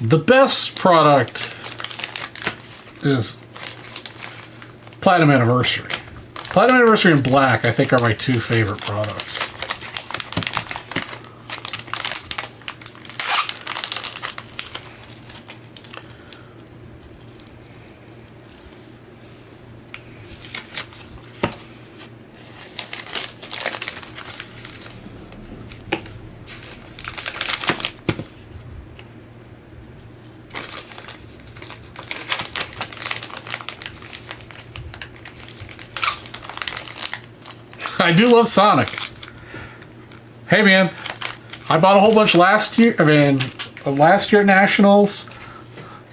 The best product is Platinum Anniversary. Platinum Anniversary and Black, I think, are my two favorite products. I do love Sonic. Hey man, I bought a whole bunch last year. Last year at Nationals.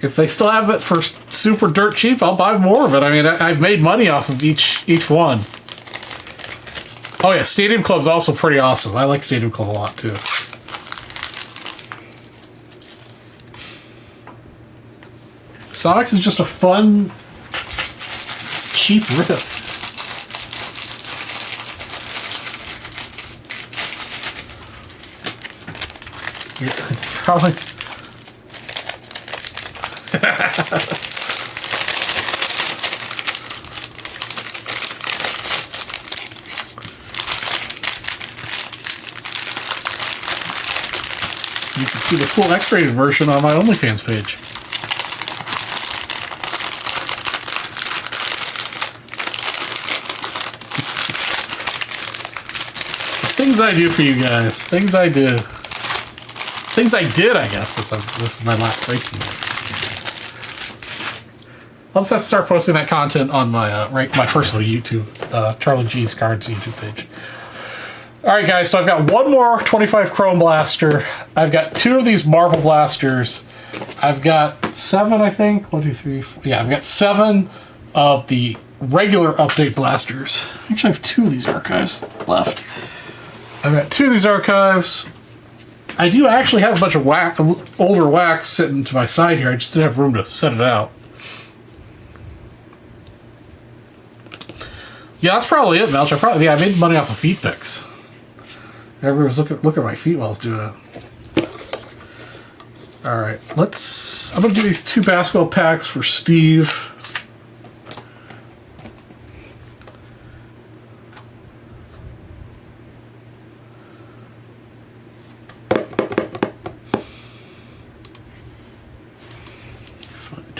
If they still have it for super dirt cheap, I'll buy more of it. I mean, I've made money off of each one. Oh yeah, Stadium Club's also pretty awesome. I like Stadium Club a lot too. Sonic's is just a fun, cheap rip. It's probably you can see the full X-rated version on my OnlyFans page. Things I do for you guys. Things I do. Things I did, I guess. This is my last breaking. I'll just have to start posting that content on my my personal YouTube, Charlie G's Cards YouTube page. All right, guys. So I've got one more 25 Chrome Blaster. I've got two of these Marvel Blasters. I've got 7, I think. 1, 2, 3, 4. Yeah, I've got 7 of the regular update blasters. Actually, I have 2 of these archives left. I've got 2 of these archives. I do actually have a bunch of older wax sitting to my side here. I just didn't have room to set it out. Yeah, that's probably it, Melch. I made money off of feet pics. Everyone was look at my feet while I was doing it. All right, I'm gonna do these 2 basketball packs for Steve.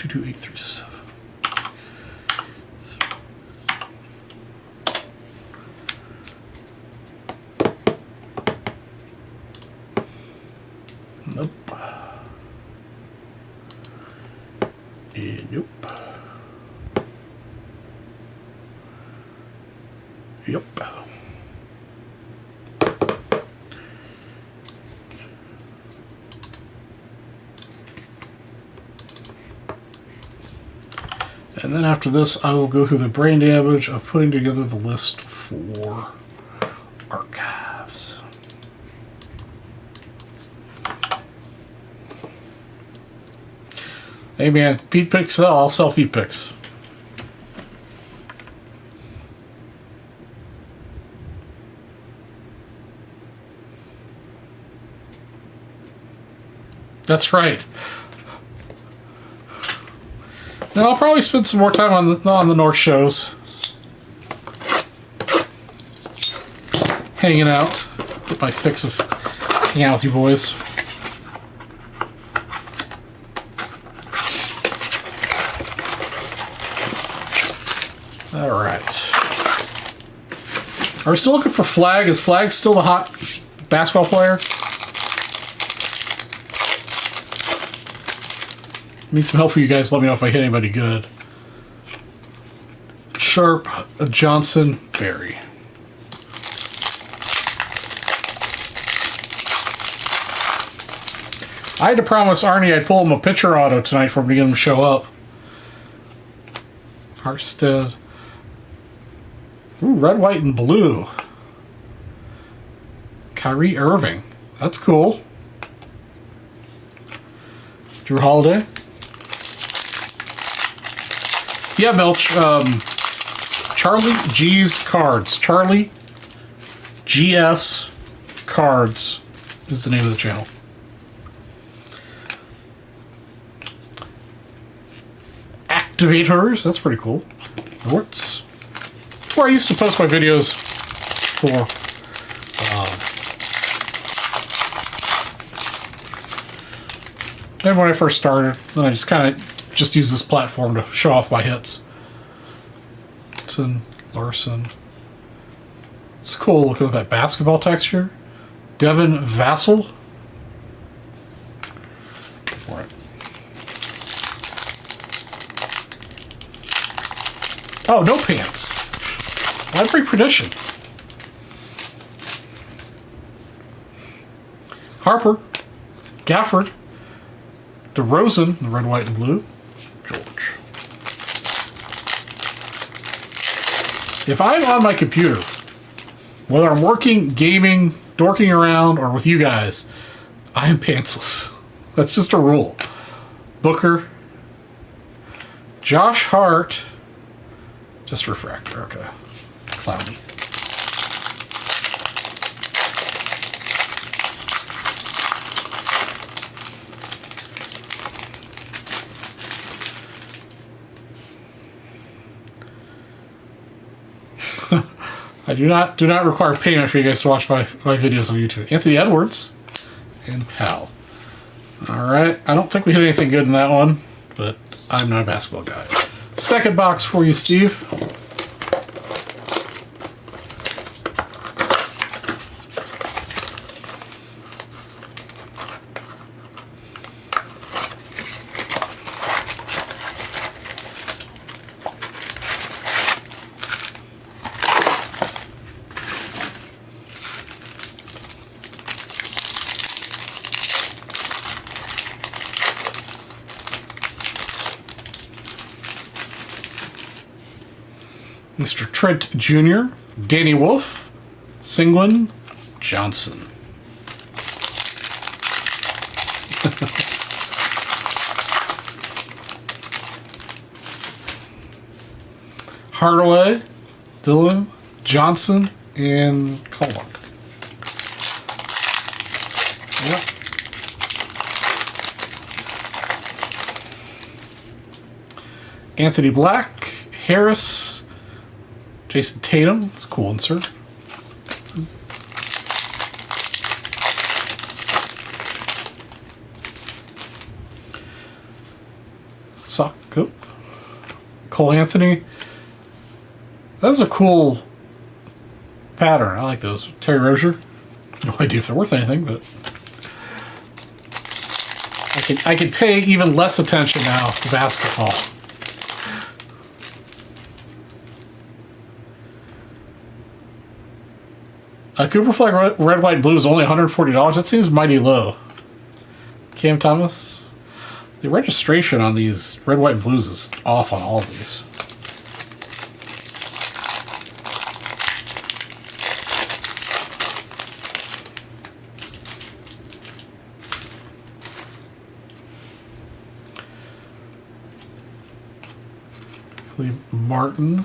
Two, 8, 3, 7. Nope. And nope. Yep. And then after this, I will go through the brain damage of putting together the list for archives. Hey man, feet pics sell. I'll sell feet pics. That's right. Now I'll probably spend some more time on the North shows, hanging out, get my fix of hanging out with you boys. All right. Are we still looking for Flag? Is Flag still the hot basketball player? Need some help for you guys. Let me know if I hit anybody good. Sharp, Johnson, Barry. I had to promise Arnie I'd pull him a pitcher auto tonight for him to get him to show up. Harstead. Ooh, red, white, and blue. Kyrie Irving. That's cool. Drew Holiday. Yeah, Melch. Charlie G's Cards. Charlie GS Cards is the name of the channel. Activators. That's pretty cool. Warts. That's where I used to post my videos for. And when I first started, then I just kind of use this platform to show off my hits. Larson. It's cool looking at that basketball texture. Devin Vassell. All right. Oh, no pants. Library Perdition. Harper. Gafford. DeRozan, the red, white, and blue. George. If I'm on my computer, whether I'm working, gaming, dorking around, or with you guys, I am pantsless. That's just a rule. Booker. Josh Hart. Just refractor, okay. Cloudy. I do not require payment for you guys to watch my videos on YouTube. Anthony Edwards and Powell. All right. I don't think we hit anything good in that one, but I'm not a basketball guy. Second box for you, Steve. Mr. Trent Jr., Danny Wolf, Singwin, Johnson. Hardaway, Dillon, Johnson, and Collock. Yep. Anthony Black, Harris, Jason Tatum. It's a cool insert. Sock. Cole Anthony. That's a cool pattern. I like those. Terry Rozier. No idea if they're worth anything, but I can pay even less attention now to basketball. Cooper Flag red, white, and blue is only $140. That seems mighty low. Cam Thomas. The registration on these red, white, and blues is off on all of these. Martin.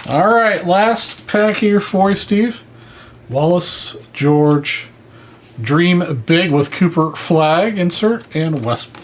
All right, last pack here for you, Steve. Wallace, George, Dream Big with Cooper Flag insert, and Westbrook.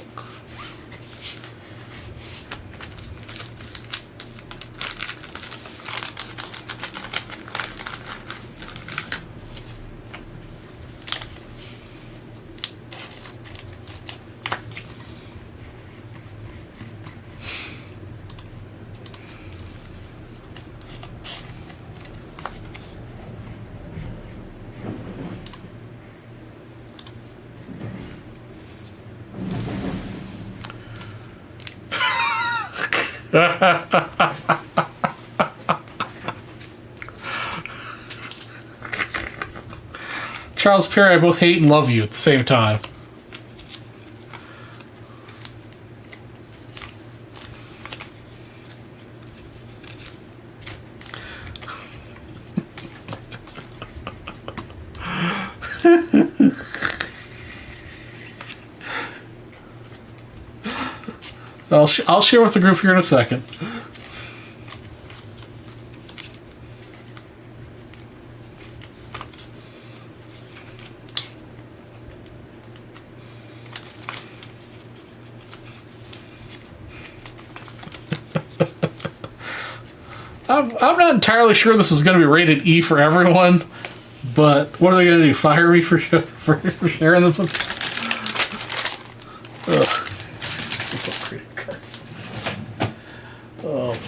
Charles Perry, I both hate and love you at the same time. I'll share with the group here in a second. I'm not entirely sure this is going to be rated E for everyone, but what are they going to do? Fire me for sharing this one? Ugh. Oh boy.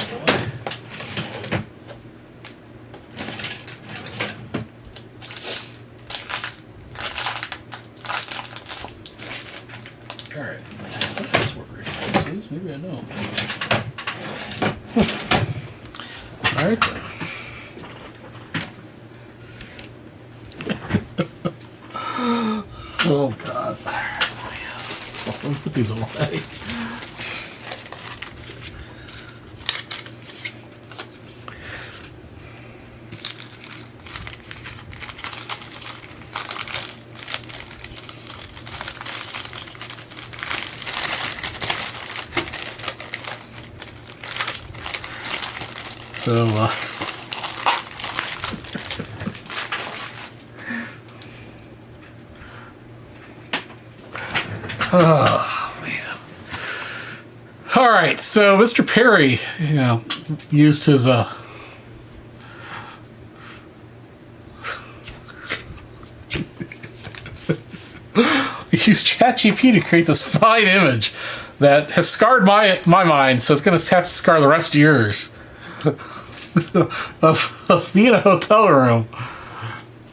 Alright. That's what this is. Maybe I know. Alright then. Oh god. Let me put these away. So, oh, man. All right, so Mr. Perry, used his, used ChatGPT to create this fine image that has scarred my mind, so it's going to have to scar the rest of yours. of me in a hotel room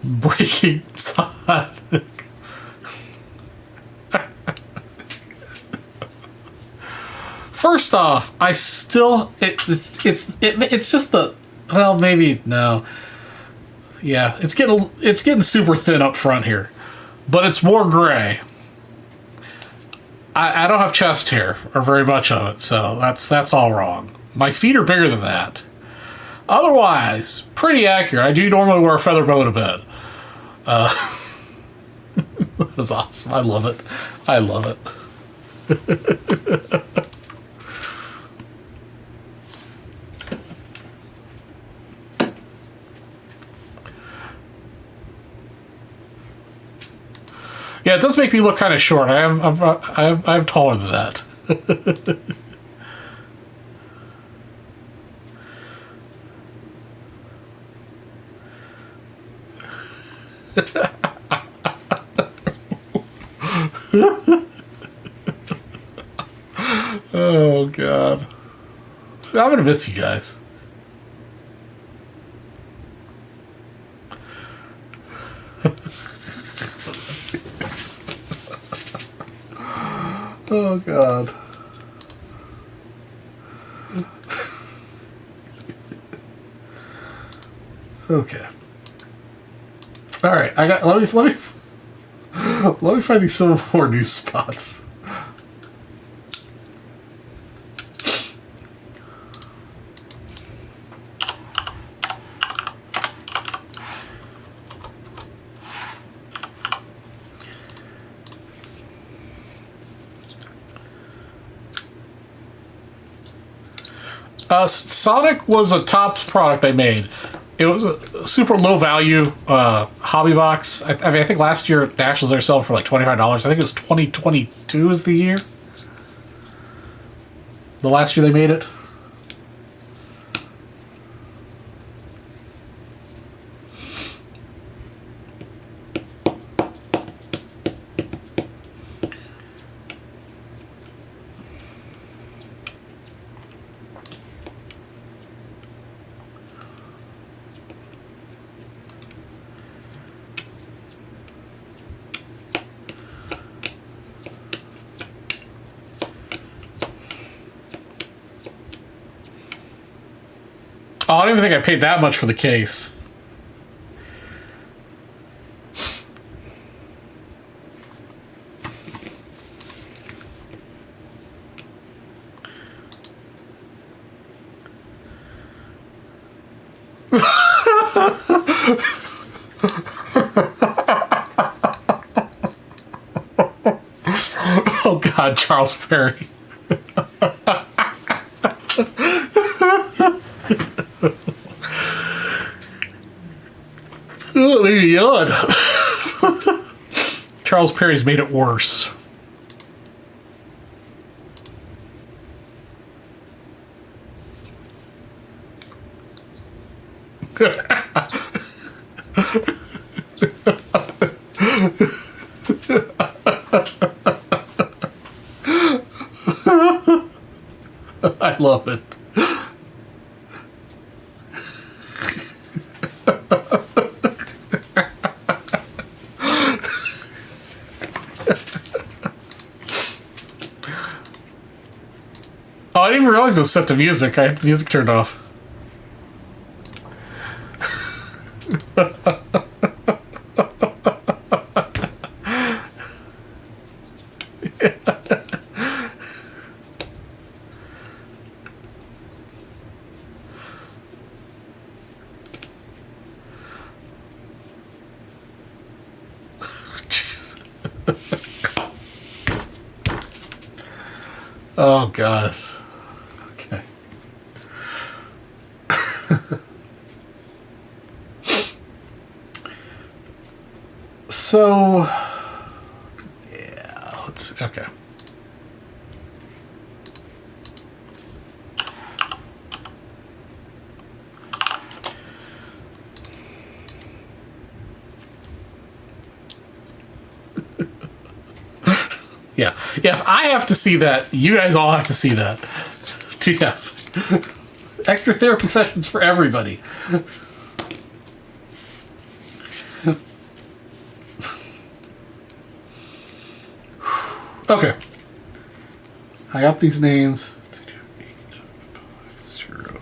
breaking Sonic. First off, I still it's just the, well, maybe no. Yeah, it's getting super thin up front here, but it's more gray. I don't have chest hair or very much of it, so that's all wrong. My feet are bigger than that. Otherwise, pretty accurate. I do normally wear a feather boa to bed. That's awesome. I love it. I love it. Yeah, it does make me look kind of short. I'm taller than that. Oh god, I'm gonna miss you guys. Oh god. Okay. All right, let me find these some more new spots. Sonic was a top product they made. It was a super low value hobby box. I mean, I think last year at Nationals they were selling for like $25. I think it was 2022 is the year. The last year they made it. Oh, I don't even think I paid that much for the case. Oh God, Charles Perry. Oh, maybe yawn. Charles Perry's made it worse. I love it. Oh, I didn't even realize it was set to music. I had the music turned off. Jeez. Oh, God. Okay. So, yeah, let's, okay. Yeah. Yeah, if I have to see that, you guys all have to see that. Yeah. Extra therapy sessions for everybody. Okay. I got these names. 22850.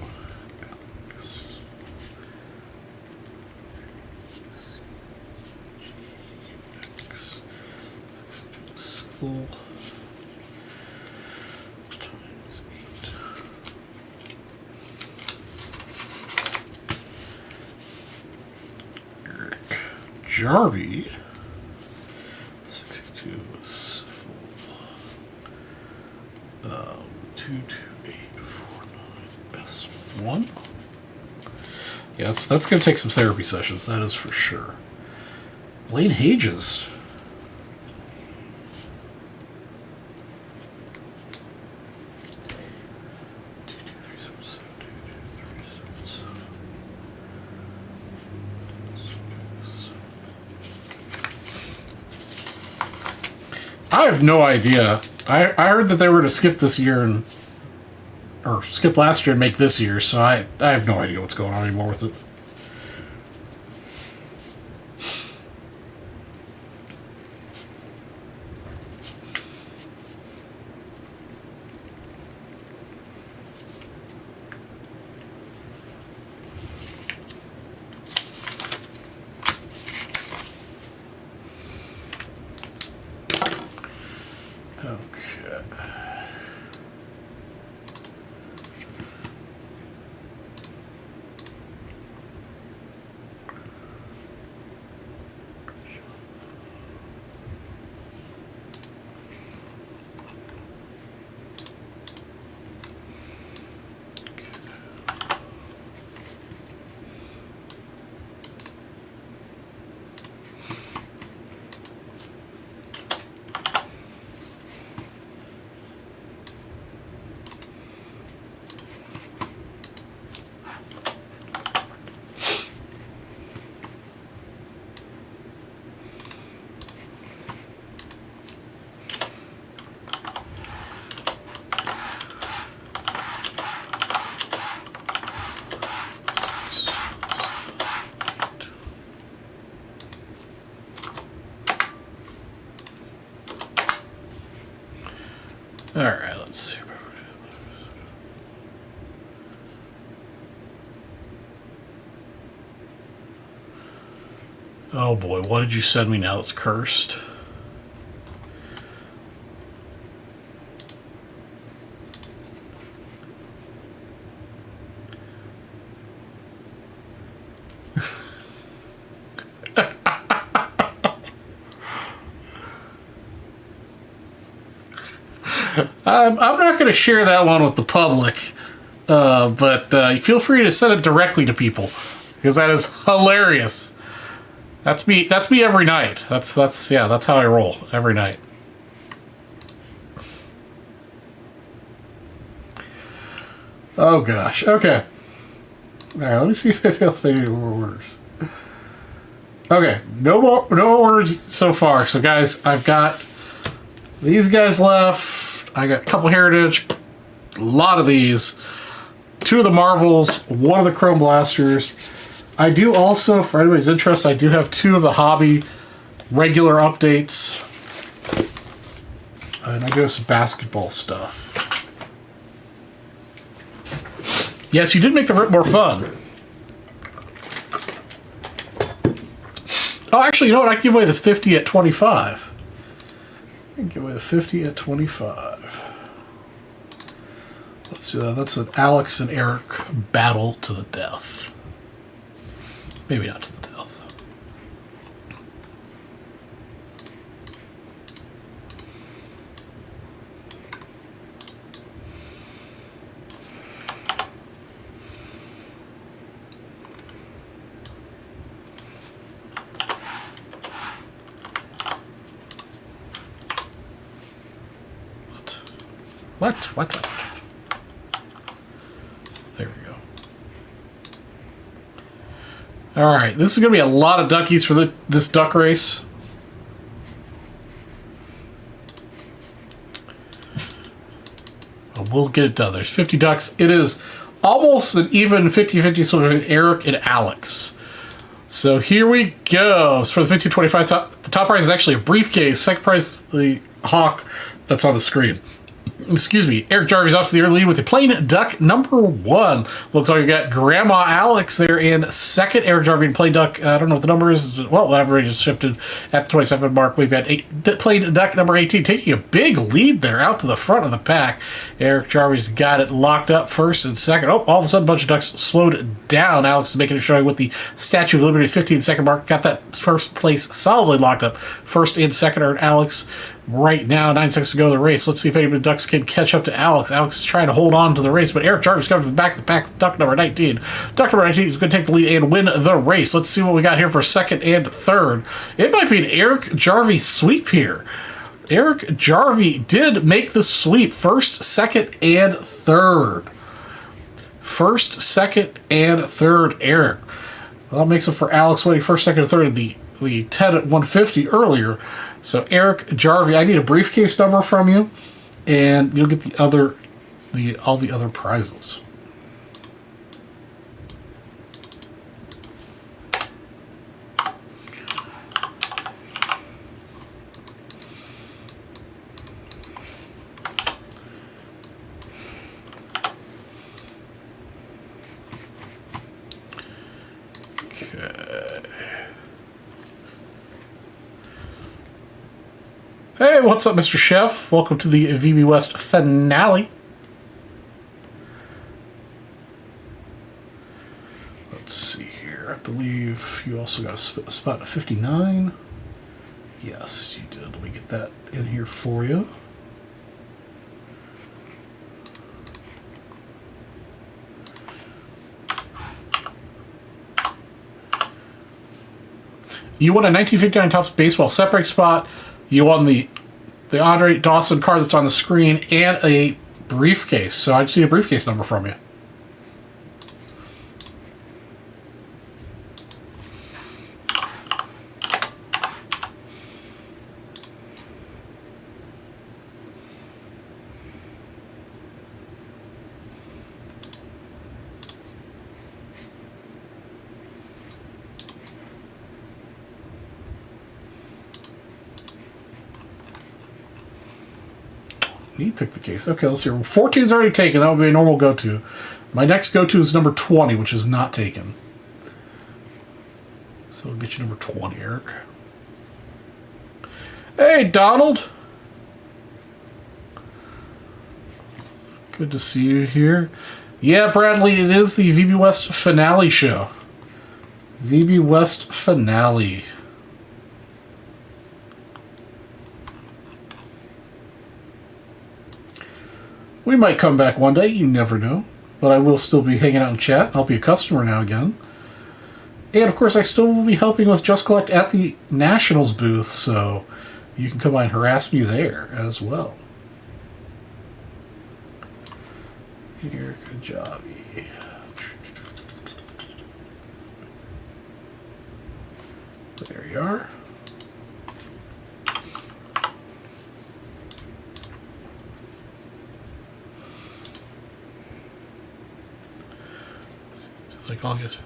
Full times 8. Eric Jarvie. 62 is full. 22849 S1. Yeah, that's going to take some therapy sessions, that is for sure. Blaine Hages. I have no idea. I heard that they were to skip this year or skip last year and make this year, so I have no idea what's going on anymore with it. Okay. All right, let's see. Oh boy, what did you send me now that's cursed? I'm not going to share that one with the public, but feel free to send it directly to people because that is hilarious. That's me. That's me every night. That's how I roll every night. Oh gosh. Okay. All right. Let me see if anybody else made any more orders. Okay. No more orders so far. So guys, I've got these guys left. I got a couple Heritage, a lot of these, 2 of the Marvels, 1 of the Chrome Blasters. I do also, for anybody's interest, I do have 2 of the Hobby regular updates. And I do have some basketball stuff. Yes, you did make the rip more fun. Oh, actually, you know what? I can give away the 50 at 25. I can give away the 50 at 25. Let's see, that's an Alex and Eric battle to the death. Maybe not to the death. What? There we go. All right, this is going to be a lot of duckies for this duck race. But we'll get it done. There's 50 ducks. It is almost an even 50-50 sort of Eric and Alex. So here we go. So for the 50-25, the top prize is actually a briefcase. Second prize is the hawk that's on the screen. Excuse me, Eric Jarvis off to the early lead with the plain duck number 1. Looks like we got Grandma Alex there in second. Eric Jarvis in plain duck, I don't know what the number is. Well, whatever, it just shifted at the 27 mark. We've got plain duck number 18 taking a big lead there out to the front of the pack. Eric Jarvis got it locked up first and second. Oh, all of a sudden, a bunch of ducks slowed down. Alex is making a showing with the Statue of Liberty 15-second mark. Got that first place solidly locked up. First and second are Alex. Right now, 9 seconds to go in the race. Let's see if any of the ducks can catch up to Alex. Alex is trying to hold on to the race, but Eric Jarvis coming from the back of the pack with duck number 19. Duck number 19 is going to take the lead and win the race. Let's see what we got here for second and third. It might be an Eric Jarvis sweep here. Eric Jarvis did make the sweep. First, second, and third. First, second, and third, Eric. Well, that makes it for Alex winning first, second, and third. The 10 at 150 earlier. So Eric Jarvis, I need a briefcase number from you, and you'll get all the other prizes. Hey, what's up, Mr. Chef? Welcome to the VB West finale. Let's see here. I believe you also got a spot at 59. Yes, you did. Let me get that in here for you. You won a 1959 Topps baseball separate spot. You won the Andre Dawson card that's on the screen and a briefcase. So I just need a briefcase number from you. He picked the case. Okay, let's see. 14 is already taken. That would be a normal go-to. My next go-to is number 20, which is not taken. So we'll get you number 20, Eric. Hey, Donald. Good to see you here. Yeah, Bradley, it is the VB West finale show. VB West finale. We might come back one day, you never know. But I will still be hanging out in chat. I'll be a customer now again. And of course, I still will be helping with Just Collect at the Nationals booth, so you can come by and harass me there as well. Here, good job. There you are. Like all yes.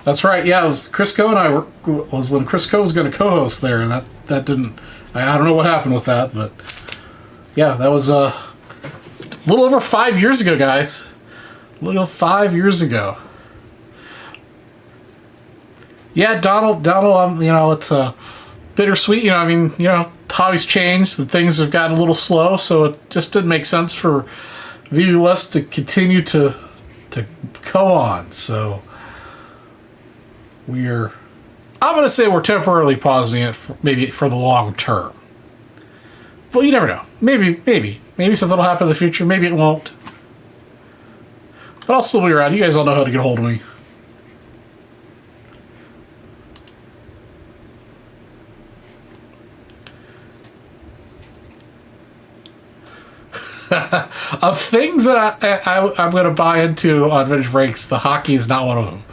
That's right. Yeah, it was Chris Coe and I was when Chris Coe was going to co-host there, and that didn't. I don't know what happened with that, but yeah, that was a little over 5 years ago, guys. A little 5 years ago. Yeah, Donald. You know, it's bittersweet. You know, I mean, you know, hobbies changed, and things have gotten a little slow, so it just didn't make sense for VB West to continue to go on. So I'm going to say we're temporarily pausing it maybe for the long term. Well, you never know. Maybe something will happen in the future. Maybe it won't. But I'll still be around. You guys all know how to get a hold of me. Of things that I'm going to buy into on Vintage Breaks, the hockey is not one of them.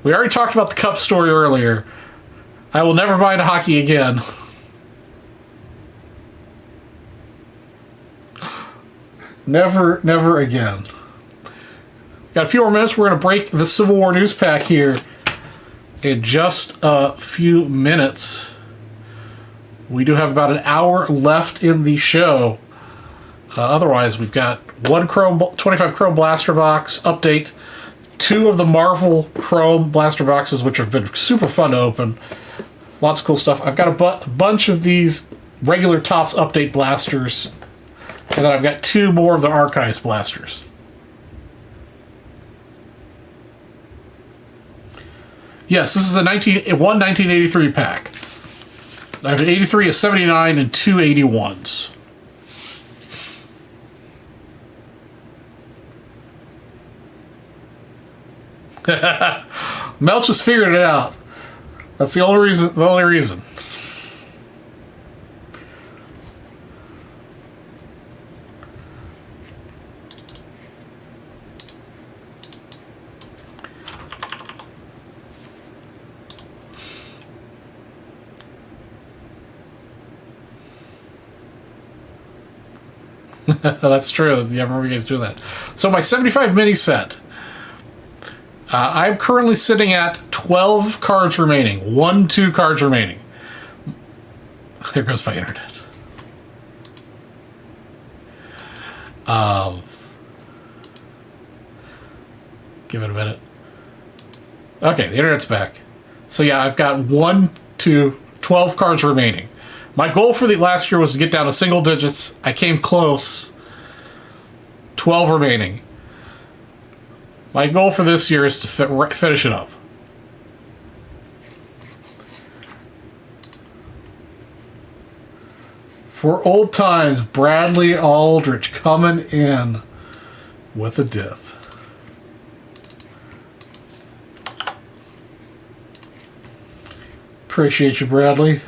We already talked about the cup story earlier. I will never buy into hockey again. Never again. Got a few more minutes. We're going to break the Civil War news pack here in just a few minutes. We do have about an hour left in the show. Otherwise, we've got 25 Chrome Blaster Box update, 2 of the Marvel Chrome Blaster Boxes, which have been super fun to open. Lots of cool stuff. I've got a bunch of these regular Topps update blasters, and then I've got 2 more of the Archives blasters. Yes, this is a 1983 pack. I have an 83, a 79, and 2 81s. Mel just figured it out. That's the only reason. That's true. Yeah, I remember you guys doing that. So my 75 mini set. I'm currently sitting at 12 cards remaining. 2 cards remaining. There goes my internet. Give it a minute. Okay, the internet's back. So yeah, I've got 12 cards remaining. My goal for the last year was to get down to single digits. I came close. 12 remaining. My goal for this year is to finish it up. For old times, Bradley Aldrich coming in with a diff. Appreciate you, Bradley.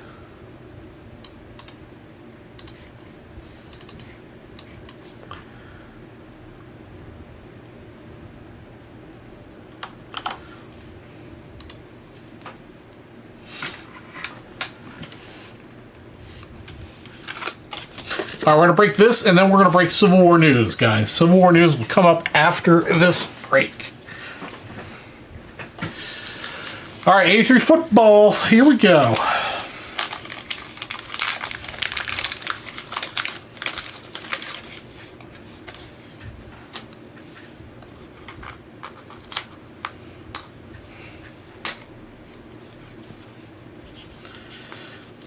All right, we're going to break this, and then we're going to break Civil War news, guys. Civil War news will come up after this break. All right, 83 football. Here we go.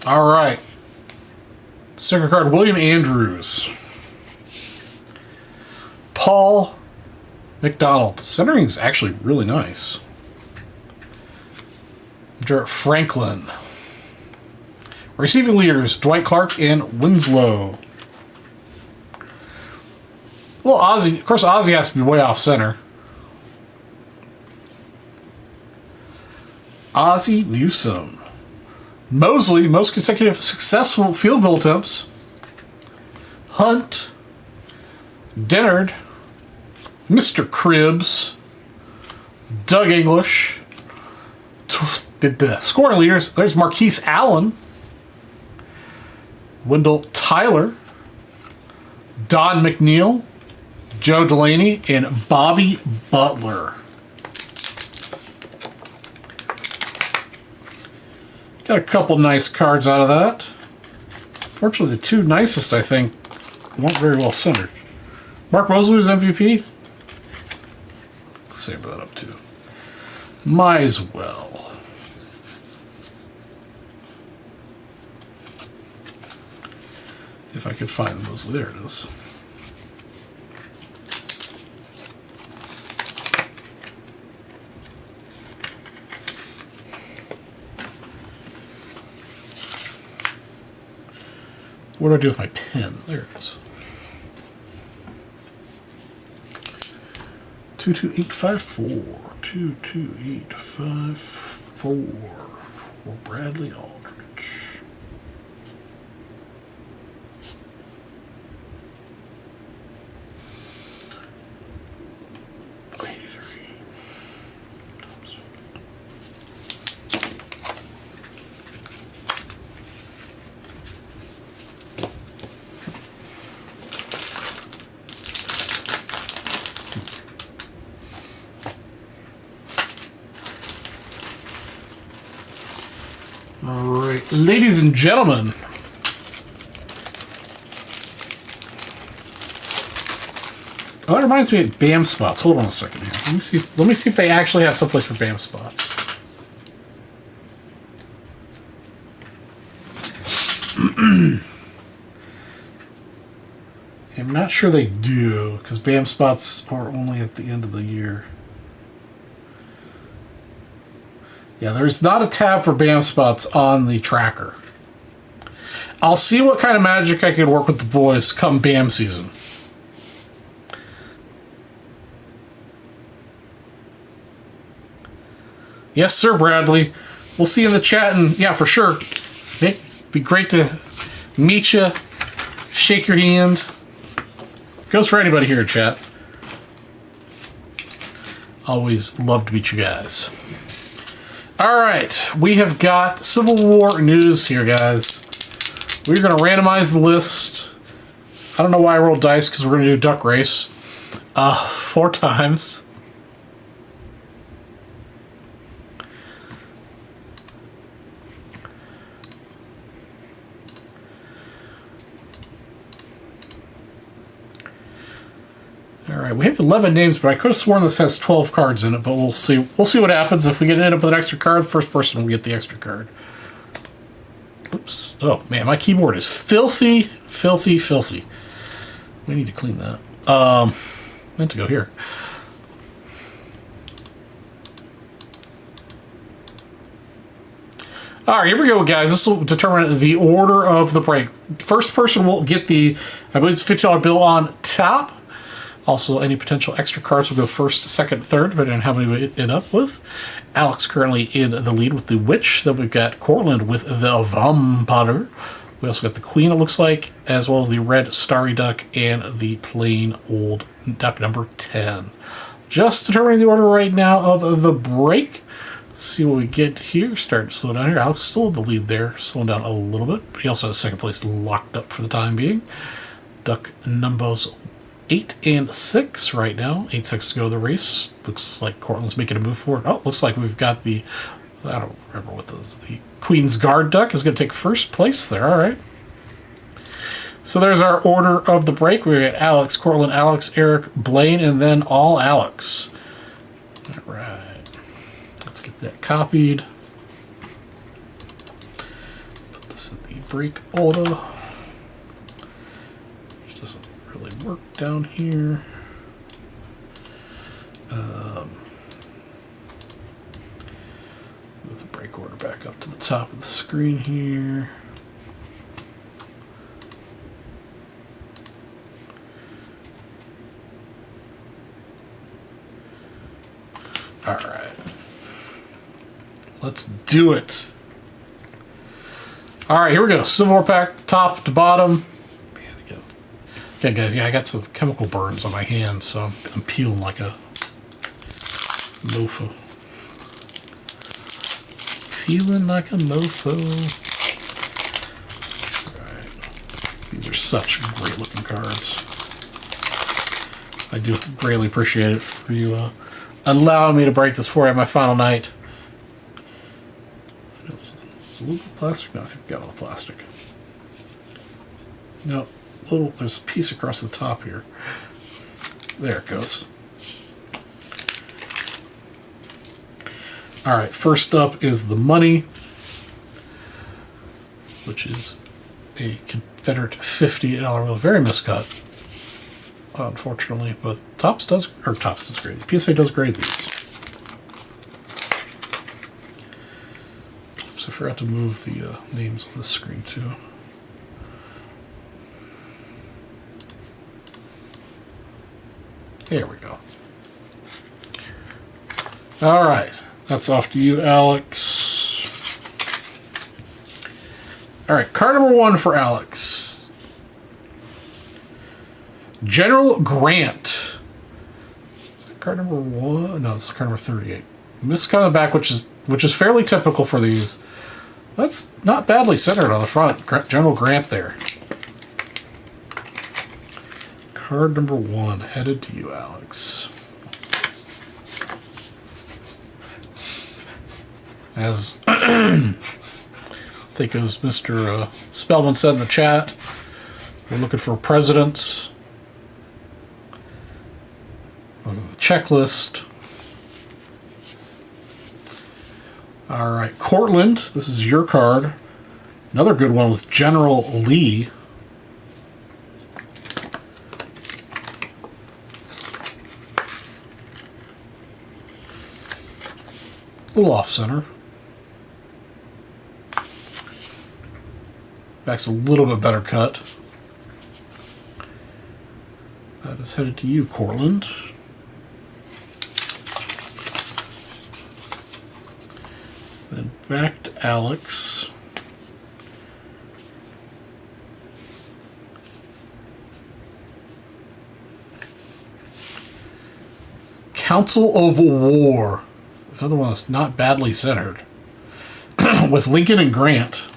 All right. Sticker card, William Andrews. Paul McDonald. Centering is actually really nice. Jarrett Franklin. Receiving leaders, Dwight Clark and Winslow. Well, Ozzy, of course, Ozzy has to be way off center. Ozzy Newsome. Mosley, most consecutive successful field goal attempts. Hunt. Dennard. Mr. Cribbs. Doug English. The scoring leaders, there's Marquise Allen. Wendell Tyler. Don McNeil. Joe Delaney. And Bobby Butler. Got a couple nice cards out of that. Fortunately, the two nicest, I think, weren't very well centered. Mark Mosley was MVP. Save that up too. Might as well. If I could find Mosley. There it is. What do I do with my pen? There it is. 22854. 22854 for Bradley Aldrich. Alright, ladies and gentlemen. Oh, that reminds me of BAM spots. Hold on a second here. Let me see if they actually have someplace for BAM spots. I'm not sure they do, because BAM spots are only at the end of the year. Yeah, there's not a tab for BAM spots on the tracker. I'll see what kind of magic I can work with the boys come BAM season. Yes, sir, Bradley. We'll see you in the chat, and yeah, for sure. It'd be great to meet you, shake your hand. Goes for anybody here in chat. Always love to meet you guys. All right, we have got Civil War news here, guys. We're going to randomize the list. I don't know why I rolled dice, because we're going to do Duck Race 4 times. All right, we have 11 names, but I could have sworn this has 12 cards in it, but we'll see. We'll see what happens. If we get end up with an extra card, the first person will get the extra card. Oops. Oh, man, my keyboard is filthy, filthy, filthy. We need to clean that. Meant to go here. All right, here we go, guys. This will determine the order of the break. First person will get the, I believe it's $50 bill on top. Also, any potential extra cards will go first, second, third, depending on how many we end up with. Alex currently in the lead with the Witch. Then we've got Cortland with the Vampire. We also got the Queen, it looks like, as well as the Red Starry Duck and the plain old duck number 10. Just determining the order right now of the break. Let's see what we get here. Starting to slow down here. Alex still in the lead there, slowing down a little bit. But he also has second place locked up for the time being. Duck numbers 8 and 6 right now. 8-6 to go the race. Looks like Cortland's making a move for it. Oh, looks like we've got the I don't remember what those. The Queen's Guard duck is going to take first place there. All right. So there's our order of the break. We got Alex, Cortland, Alex, Eric, Blaine, and then all Alex. All right. Let's get that copied. Put this in the break order. Which doesn't really work down here. Move the break order back up to the top of the screen here. All right. Let's do it. All right, here we go. Civil War pack, top to bottom. Okay, guys, yeah, I got some chemical burns on my hands, so I'm peeling like a mofo. Peeling like a mofo. All right. These are such great looking cards. I do greatly appreciate it for you allowing me to break this for you on my final night. It's a little bit of plastic. No, I think we got all the plastic. No, there's a piece across the top here. There it goes. All right, first up is the money, which is a Confederate $50 bill, very miscut. Unfortunately, but Topps does grade. The PSA does grade these. So I forgot to move the names on the screen too. There we go. All right, that's off to you, Alex. All right, card number 1 for Alex. General Grant. Is that card number 1? No, it's card number 38. Missed kind of the back, which is fairly typical for these. That's not badly centered on the front. General Grant there. Card number 1 headed to you, Alex. As I think it was Mr. Spellman said in the chat, we're looking for presidents. The checklist. All right, Cortland, this is your card. Another good one with General Lee. A little off center. Back's a little bit better cut. That is headed to you, Cortland. Then back to Alex. Council of War. Another one that's not badly centered. With Lincoln and Grant.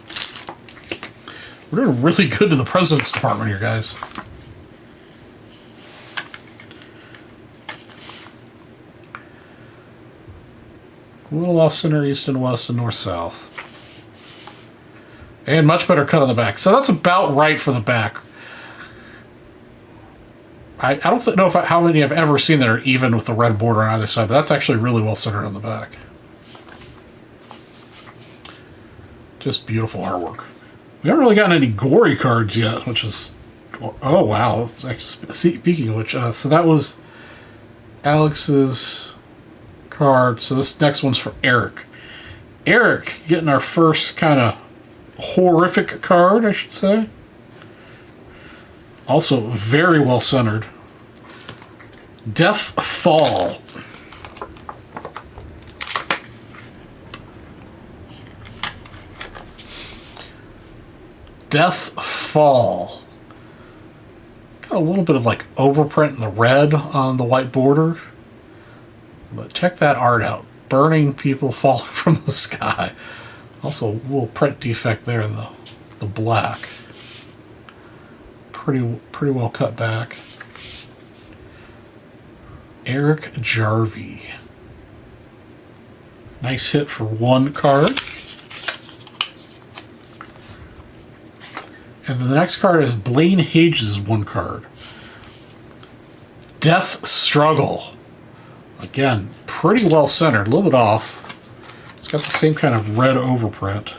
We're doing really good to the President's Department here, guys. A little off center, east and west, and north south. And much better cut on the back. So that's about right for the back. I don't know how many I've ever seen that are even with the red border on either side, but that's actually really well centered on the back. Just beautiful artwork. We haven't really gotten any gory cards yet, which is... Oh, wow. Speaking of which, so that was Alex's card. So this next one's for Eric. Eric getting our first kind of horrific card, I should say. Also very well centered. Death Fall. Death Fall. Got a little bit of like overprint in the red on the white border. But check that art out. Burning people falling from the sky. Also a little print defect there in the black. Pretty well cut back. Eric Jarvie. Nice hit for one card. And then the next card is Blaine Hages' one card. Death Struggle. Again, pretty well centered, a little bit off. It's got the same kind of red overprint.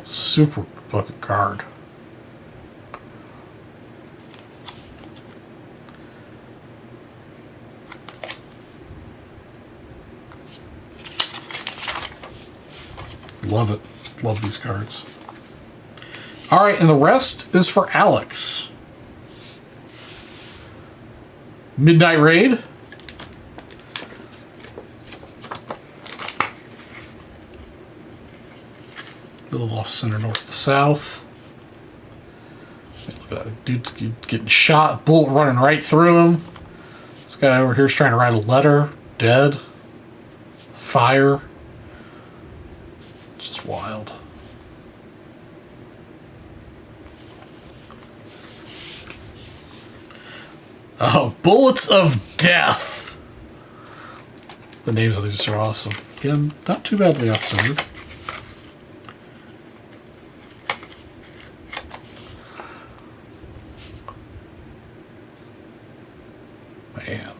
Super looking card. Love it. Love these cards. All right, and the rest is for Alex. Midnight Raid. A little off center, north to south. Look at that. Dude's getting shot. Bullet running right through him. This guy over here is trying to write a letter. Dead. Fire. It's just wild. Oh, Bullets of Death. The names of these are awesome. Again, not too badly off-centered. Man.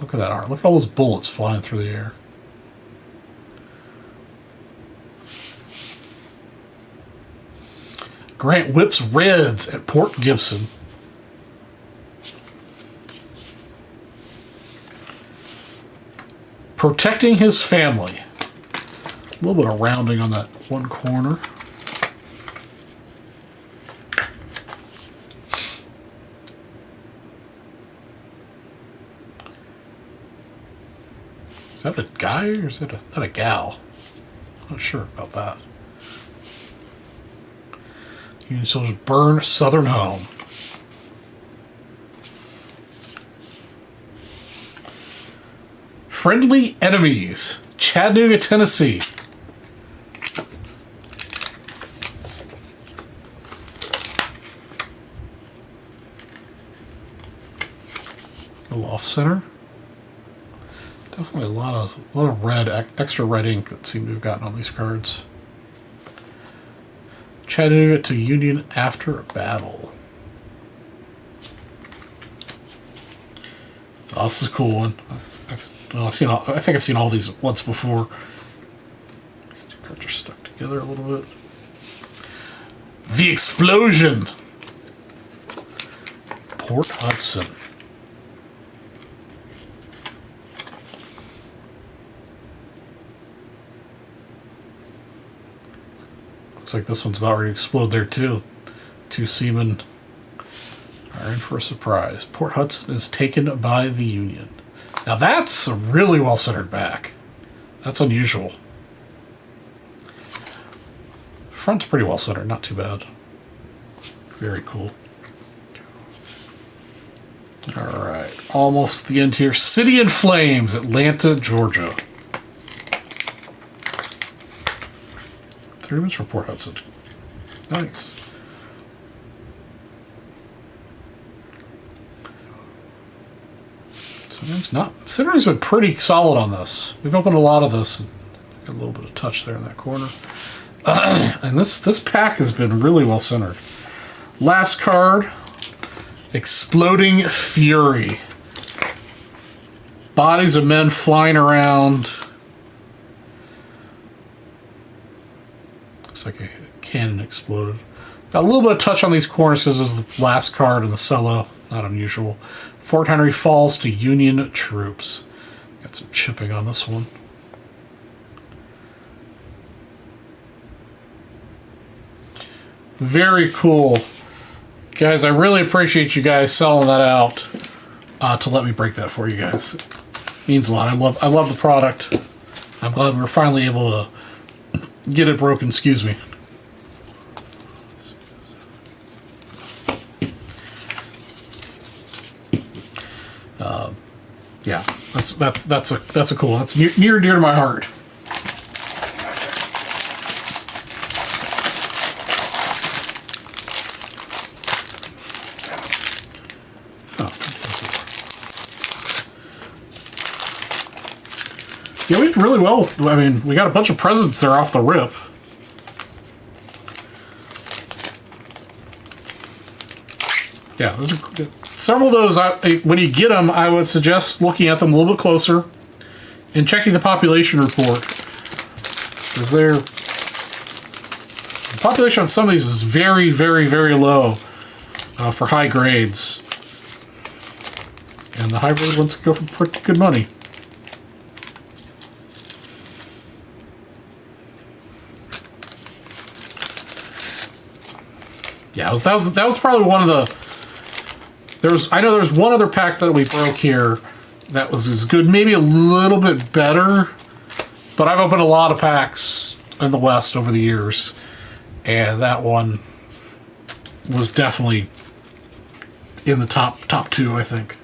Look at that art. Look at all those bullets flying through the air. Grant whips Reds at Port Gibson. Protecting his family. A little bit of rounding on that one corner. Is that a guy or is that a gal? I'm not sure about that. Union soldiers burn Southern home. Friendly enemies. Chattanooga, Tennessee. A little off center. Definitely a lot of red, extra red ink that seemed to have gotten on these cards. Chattanooga to Union after a battle. Oh, this is a cool one. I think I've seen all these once before. These two cards are stuck together a little bit. The Explosion. Port Hudson. Looks like this one's about ready to explode there too. Two seamen are in for a surprise. Port Hudson is taken by the Union. Now that's a really well centered back. That's unusual. Front's pretty well centered, not too bad. Very cool. Alright, almost the end here. City in Flames, Atlanta, Georgia. 30 minutes for Port Hudson. Nice. Centering's been pretty solid on this. We've opened a lot of this. Got a little bit of touch there in that corner. And this pack has been really well centered. Last card, Exploding Fury. Bodies of men flying around. Looks like a cannon exploded. Got a little bit of touch on these corners because this is the last card in the cello. Not unusual. Fort Henry falls to Union troops. Got some chipping on this one. Very cool. Guys, I really appreciate you guys selling that out to let me break that for you guys. It means a lot. I love the product. I'm glad we were finally able to get it broken. Excuse me. Yeah, that's a cool. That's near and dear to my heart. Yeah, we did really well. I mean, we got a bunch of presents there off the rip. Yeah, those are good. Several of those, when you get them, I would suggest looking at them a little bit closer and checking the population report. Because the population on some of these is very, very, very low for high grades. And the high grade ones go for pretty good money. Yeah, that was probably one of the... I know there was one other pack that we broke here that was as good, maybe a little bit better, but I've opened a lot of packs in the West over the years, and that one was definitely in the top two, I think.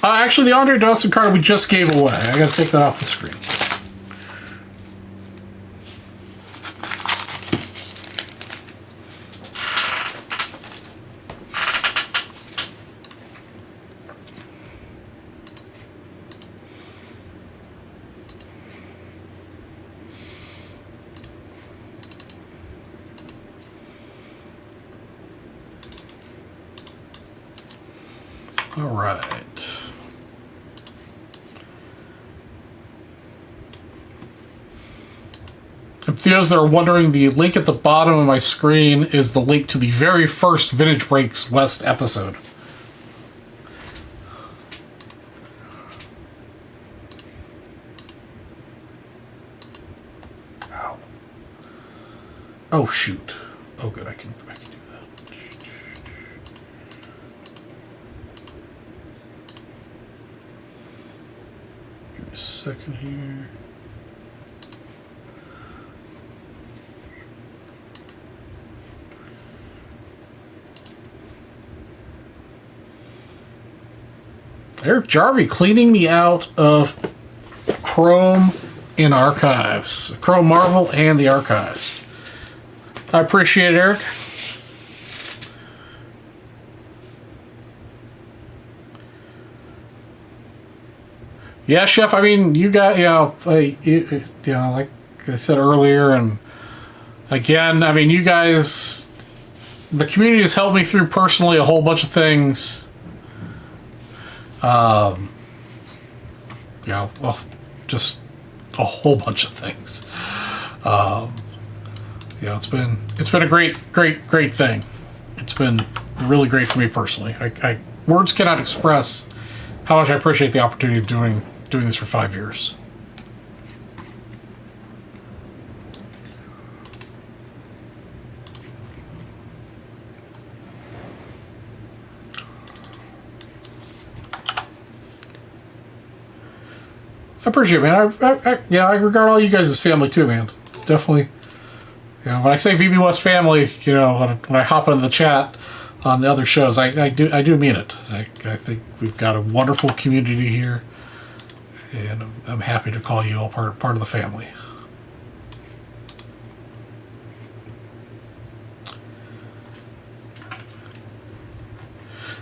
Actually, the Andre Dawson card we just gave away. I gotta take that off the screen. All right. And for those that are wondering, the link at the bottom of my screen is the link to the very first Vintage Breaks West episode. Ow. Oh shoot. Oh good, I can do that. Give me a second here. Eric Jarvie cleaning me out of Chrome and Archives. Chrome Marvel and the Archives. I appreciate it, Eric. Yeah, Chef, I mean, you got, like I said earlier, and again, I mean, you guys, the community has helped me through personally a whole bunch of things. Well, just a whole bunch of things. It's been a great thing. It's been really great for me personally. I words cannot express how much I appreciate the opportunity of doing this for 5 years. I appreciate it, man. I regard all you guys as family too, man. It's definitely, when I say VB West family, when I hop into the chat on the other shows, I do mean it. I think we've got a wonderful community here, and I'm happy to call you all part of the family.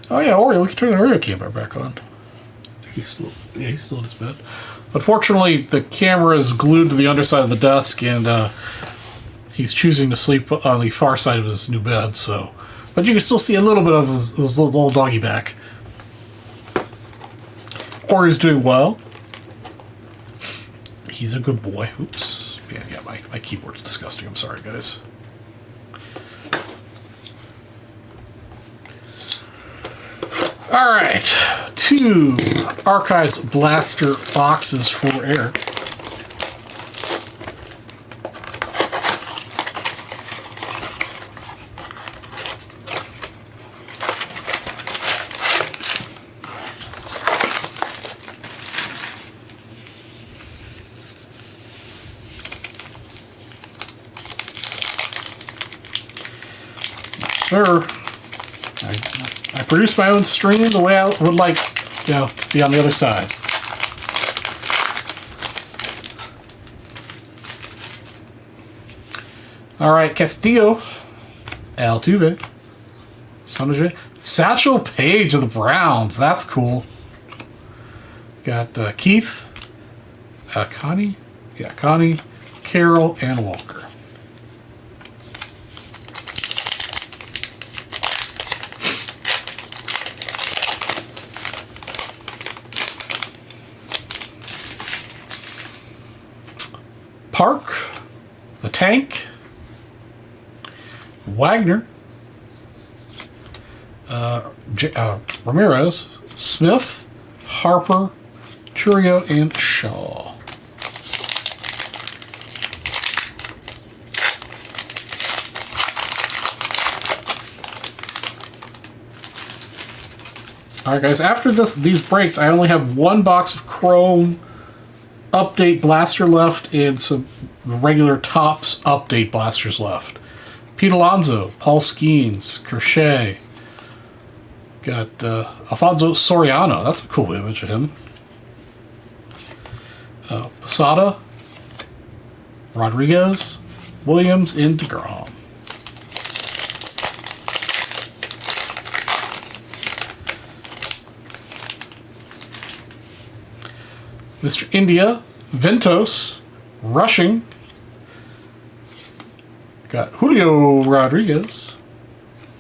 Oh yeah, Oreo, we can turn the Oreo camera back on. I think he's still in his bed. Unfortunately, the camera is glued to the underside of the desk, and he's choosing to sleep on the far side of his new bed. But you can still see a little bit of his little doggy back. Orio's doing well. He's a good boy. Oops. Yeah, my keyboard's disgusting. I'm sorry, guys. All right, 2 Archives blaster boxes for Eric. sir. I produce my own stream the way I would like, to be on the other side. All right, Castillo, Altuve, Sanjay, Satchel Paige of the Browns. That's cool. Got Keith, Connie, Carroll, and Walker. Park, the Tank, Wagner, Ramirez, Smith, Harper, Churio, and Shaw. All right, guys. After these breaks, I only have one box of Chrome Update Blaster left and some regular Topps Update Blasters left. Pete Alonso, Paul Skeens, Crochet. Got Alfonso Soriano. That's a cool image of him. Posada, Rodriguez, Williams, and DeGrom. Mr. India, Ventos, Rushing. Got Julio Rodriguez,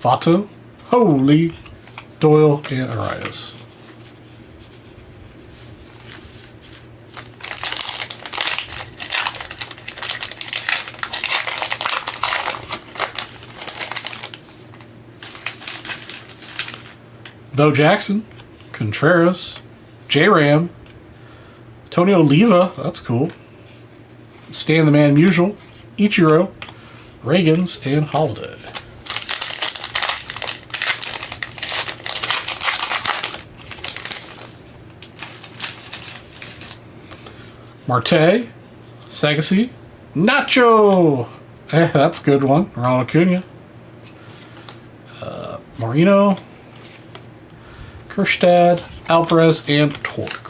Vato, Holy, Doyle, and Arias. Bo Jackson, Contreras, J-Ram, Tony Oliva, that's cool. Stan the Man Musial, Ichiro, Reagans, and Holiday. Marte, Sagassi, Nacho, that's a good one. Ronald Acuna, Marino, Kerstad, Alvarez, and Torque.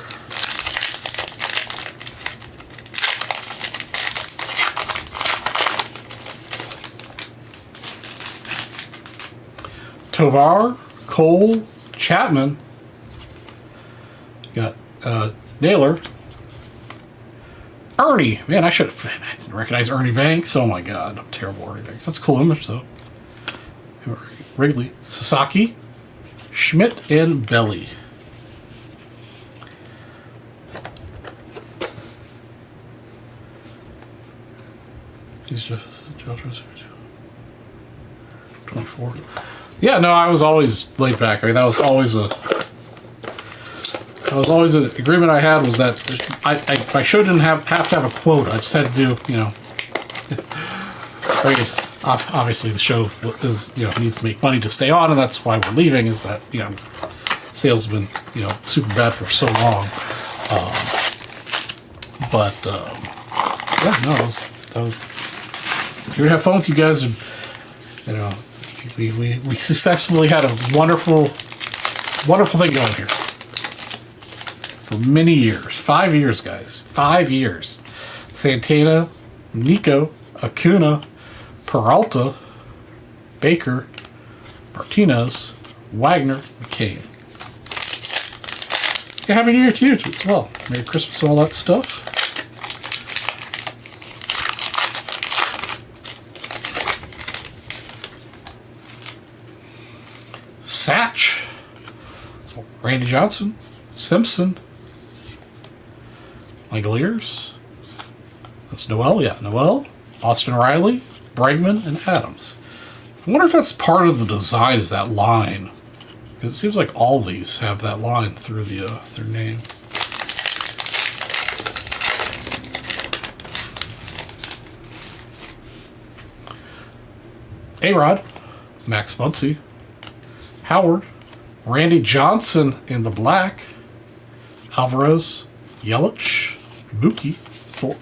Tovar, Cole, Chapman. Got Naylor. Ernie. Man, I didn't recognize Ernie Banks. Oh my god, I'm terrible at Ernie Banks. That's a cool image though. Wrigley, Sasaki, Schmidt, and Belly. He's just 24. Yeah, no, I was always laid back. I mean, that was always an agreement I had, was that my show didn't have to have a quote. I just had to do, I mean, obviously the show is, needs to make money to stay on, and that's why we're leaving, is that, sales have been, super bad for so long. Yeah, no, that was here to have fun with you guys. We successfully had a wonderful thing going here for many years. 5 years, guys. 5 years. Santana, Nico, Acuna, Peralta, Baker, Martinez, Wagner, McCain. Yeah, happy New Year to you as well. Merry Christmas and all that stuff. Satch, Randy Johnson, Simpson, Langoliers. That's Noel, yeah, Noel, Austin Riley, Bregman, and Adams. I wonder if that's part of the design, is that line. Because it seems like all these have that line through their name. A-Rod, Max Muncy, Howard, Randy Johnson in the black, Alvarez, Yelich, Mookie, Thorpe.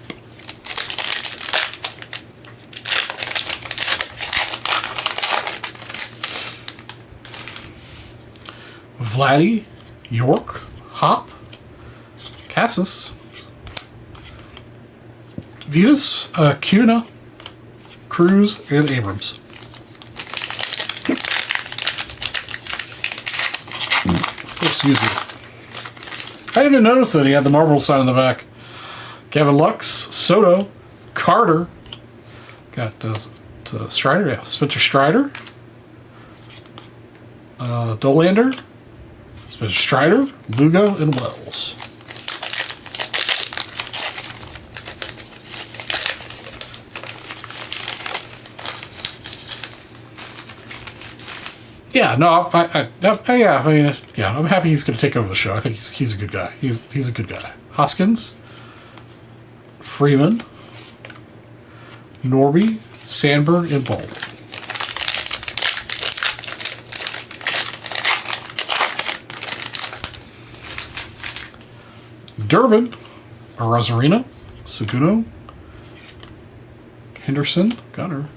Vladdy, York, Hop, Cassis, Vetus, Cuna, Cruz, and Abrams. Excuse me. I didn't even notice that he had the Marvel sign on the back. Kevin Lux, Soto, Carter, got Strider, yeah, Spencer Strider, Dolander, Spencer Strider, Lugo, and Wells. Yeah, no, I'm happy he's going to take over the show. I think he's a good guy. He's a good guy. Hoskins, Freeman, Norby, Sandberg, and Bold. Durbin, Arozarena, Seguno, Henderson, Gunner,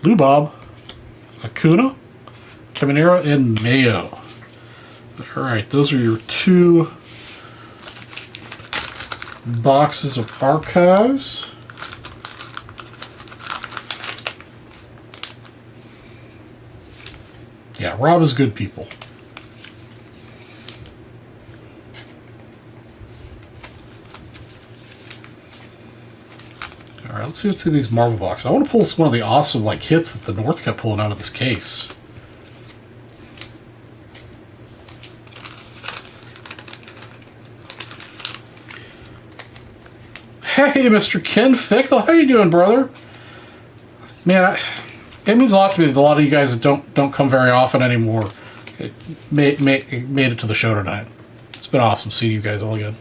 Lubob, Acuna, Caminero, and Mayo. Alright, those are your 2 boxes of archives. Yeah, Rob is good people. Alright, let's see what's in these Marvel boxes. I want to pull one of the awesome hits that the North kept pulling out of this case. Hey, Mr. Ken Fickle, how you doing, brother? Man, it means a lot to me that a lot of you guys that don't come very often anymore made it to the show tonight. It's been awesome seeing you guys all again.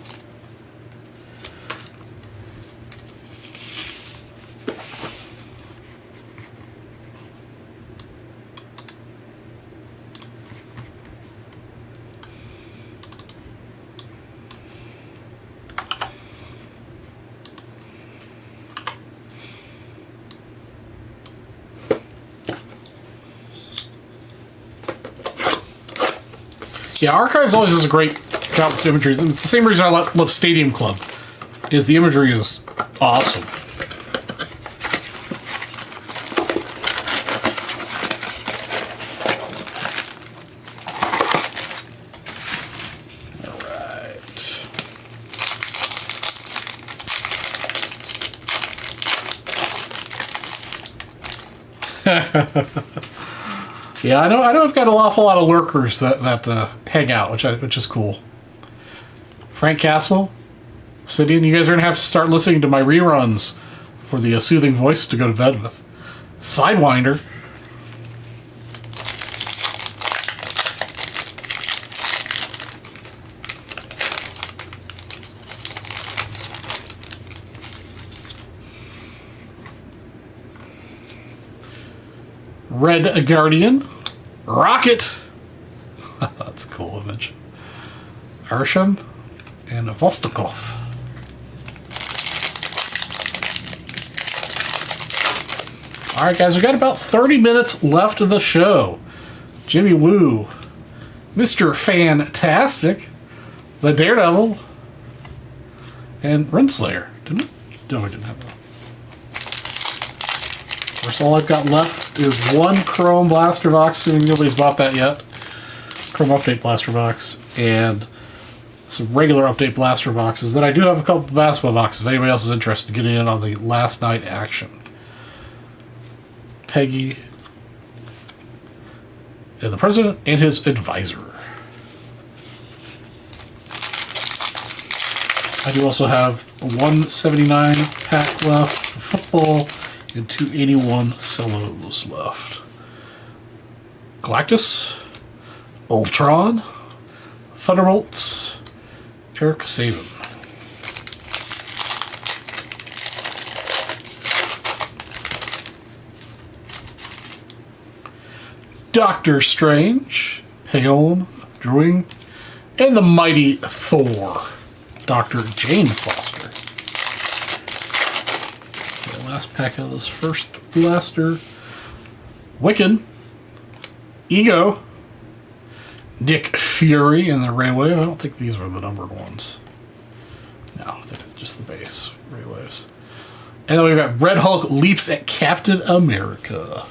Yeah, Archives always does a great job with imagery. It's the same reason I love Stadium Club, is the imagery is awesome. Alright. Yeah, I know. I've got an awful lot of lurkers that hang out, which is cool. Frank Castle, Obsidian, you guys are gonna have to start listening to my reruns for the soothing voice to go to bed with. Sidewinder. Red Guardian, Rocket, that's a cool image, Arsham, and Vostokov. Alright guys, we got about 30 minutes left of the show. Jimmy Woo, Mr. Fantastic, the Daredevil, and Renslayer. Didn't we? No, we didn't have that. First, all I've got left is one Chrome Blaster Box, assuming nobody's bought that yet. Chrome Update Blaster Box, and some regular Update Blaster Boxes. Then I do have a couple of basketball boxes if anybody else is interested in getting in on the last night action. Peggy, and the President and his advisor. I do also have a 179 pack left for football and 281 cellos left. Galactus, Ultron, Thunderbolts, Eric Saban. Doctor Strange, Payon, Druing, and the Mighty Thor, Dr. Jane Foster. The last pack of this first blaster. Wiccan, Ego, Nick Fury and the Ray Wave. I don't think these were the numbered ones. No, I think it's just the base Ray Waves. And then we've got Red Hulk leaps at Captain America.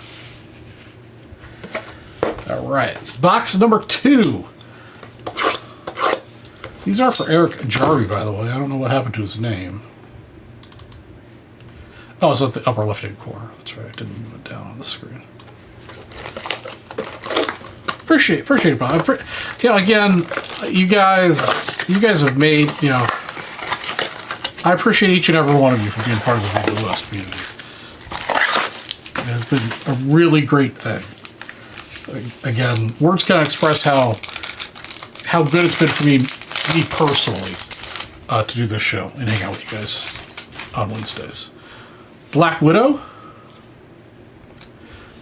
All right, box number 2. These are for Eric Jarvie, by the way. I don't know what happened to his name. Oh, it's at the upper left-hand corner. That's right. I didn't move it down on the screen. Appreciate it, Bob. Again, you guys have made, I appreciate each and every one of you for being part of the Video West community. It has been a really great thing. Again, words can't express how good it's been for me personally, to do this show and hang out with you guys on Wednesdays. Black Widow,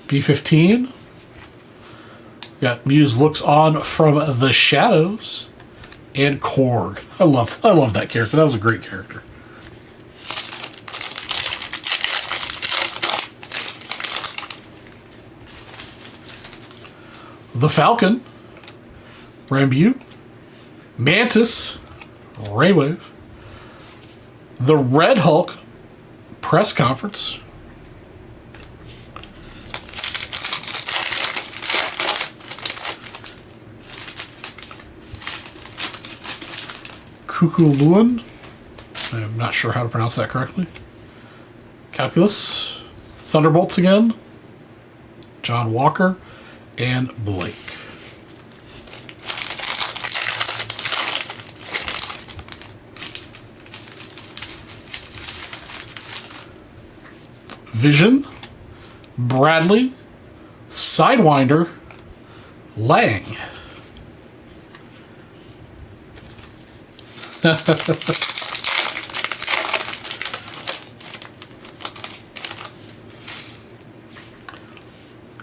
B-15. Got Muse looks on from the shadows, and Korg. I love that character. That was a great character. The Falcon, Rambeau, Mantis, Raywave, the Red Hulk press conference, Cuckoo Lewin, I'm not sure how to pronounce that correctly, Calculus, Thunderbolts again, John Walker, and Blake. Vision, Bradley, Sidewinder, Lang.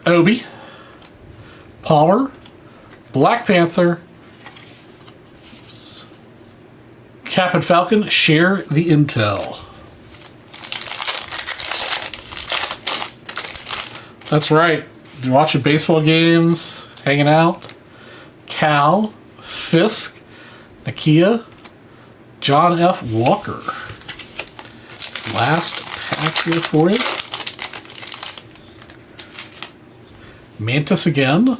Obi, Palmer, Black Panther, Cap and Falcon share the intel. That's right. You're watching baseball games, hanging out. Cal, Fisk, Nakia, John F. Walker. Last pack here for you. Mantis again.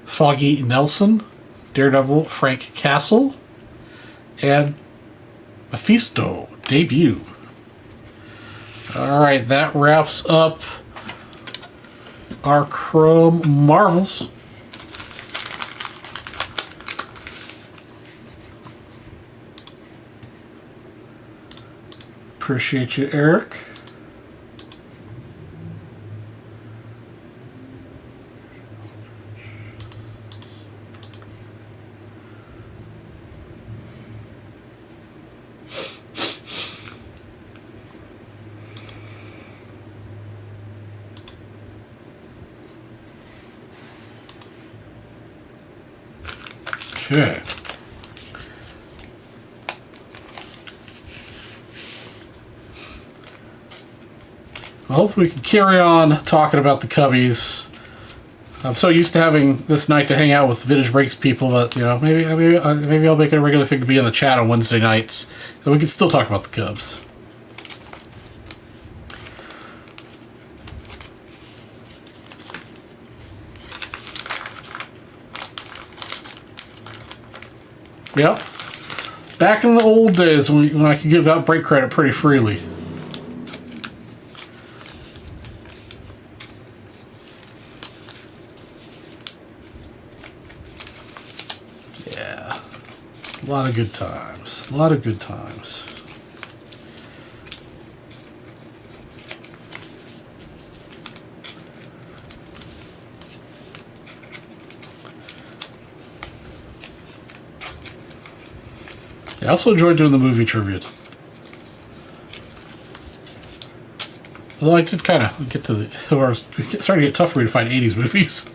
Foggy Nelson, Daredevil Frank Castle, and Mephisto debut. All right, that wraps up our Chrome Marvels. Appreciate you, Eric. Okay. Well, hopefully we can carry on talking about the Cubbies. I'm so used to having this night to hang out with Vintage Breaks people that, maybe I'll make it a regular thing to be in the chat on Wednesday nights, and we can still talk about the Cubs. Yep. Back in the old days when I could give out break credit pretty freely. Yeah. A lot of good times. A lot of good times. I also enjoyed doing the movie trivia. Although I did kind of get to it's starting to get tough for me to find 80s movies.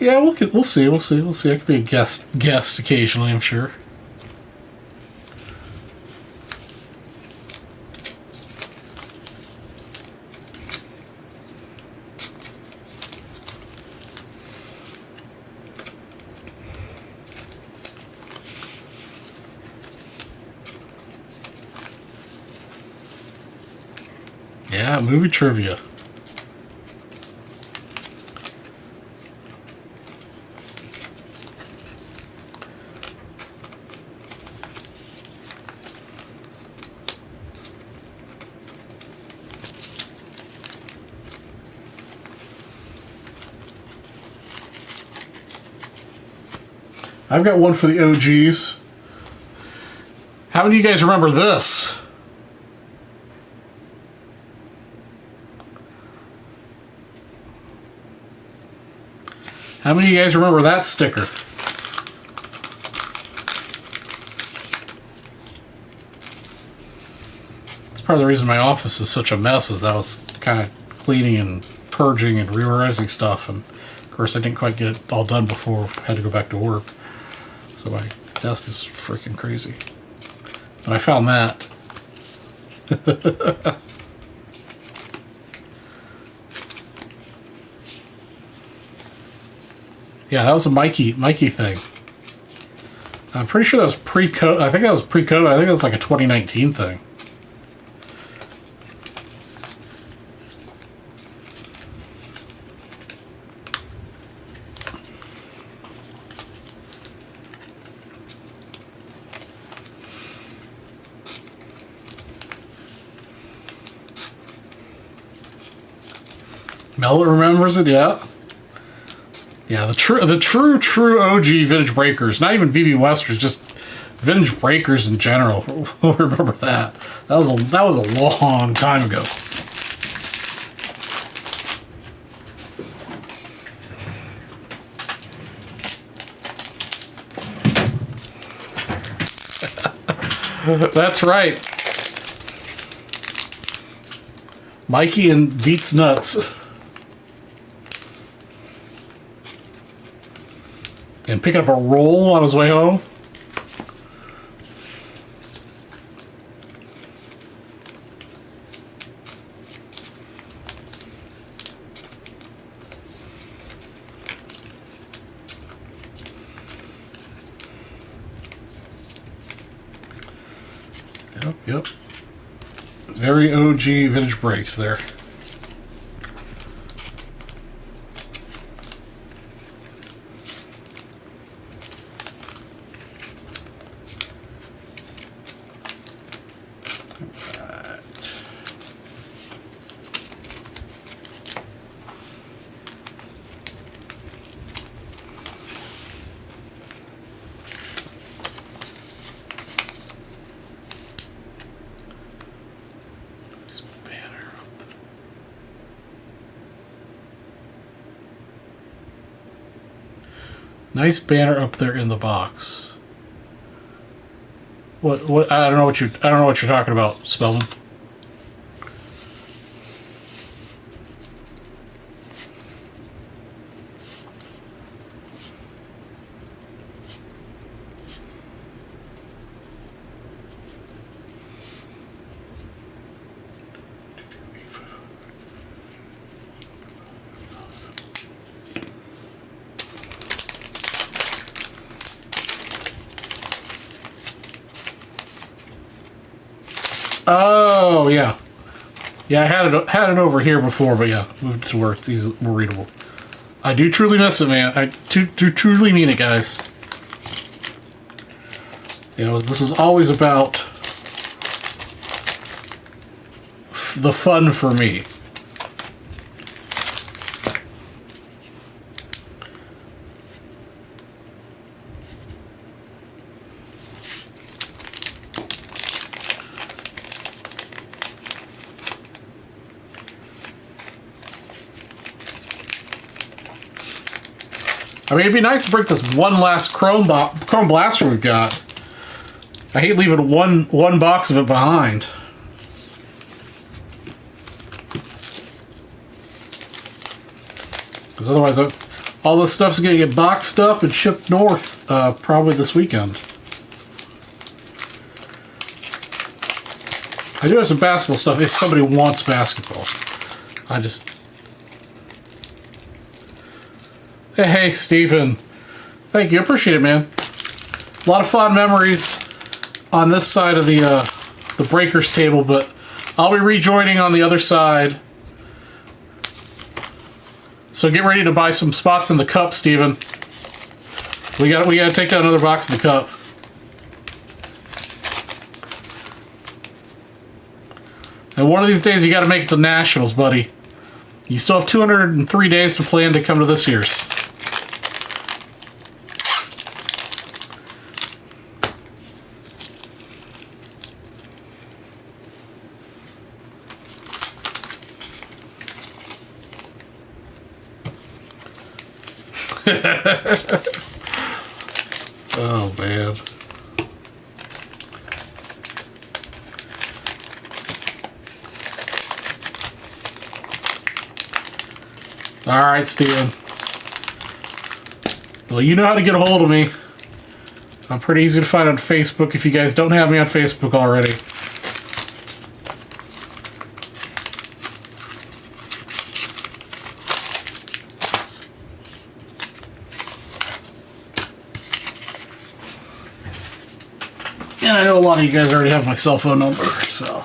Yeah, we'll see. I could be a guest occasionally, I'm sure. Yeah, movie trivia. I've got one for the OGs. How many of you guys remember this? How many of you guys remember that sticker? That's part of the reason my office is such a mess, is that I was kind of cleaning and purging and reorganizing stuff, and of course I didn't quite get it all done before I had to go back to work. So my desk is freaking crazy. But I found that. Yeah, that was a Mikey thing. I'm pretty sure that was pre-COVID. I think that was pre-COVID. I think that was like a 2019 thing. Mel remembers it, yeah. Yeah, the true OG vintage breakers, not even VB Westers, just vintage breakers in general. We'll remember that. That was a long time ago. That's right. Mikey and Beats Nuts. And picking up a roll on his way home. Yep. Very OG vintage brakes there. Nice banner up there in the box. What I don't know what you're talking about, Spellman. Oh yeah, yeah. I had it over here before, but yeah, moved to where it's more readable. I do truly miss it, man. I do truly mean it, guys. You know, this is always about the fun for me. I mean, it'd be nice to break this one last Chrome Blaster we've got. I hate leaving one box of it behind. Because otherwise, all this stuff's going to get boxed up and shipped north probably this weekend. I do have some basketball stuff if somebody wants basketball. I just... Hey, Stephen. Thank you. I appreciate it, man. A lot of fond memories on this side of the breakers table, but I'll be rejoining on the other side. So get ready to buy some spots in the cup, Steven. We gotta take out another box in the cup. And one of these days you gotta make it to Nationals, buddy. You still have 203 days to plan to come to this year's. Oh, man. All right, Steven. Well, you know how to get a hold of me. I'm pretty easy to find on Facebook if you guys don't have me on Facebook already. And I know a lot of you guys already have my cell phone number, so.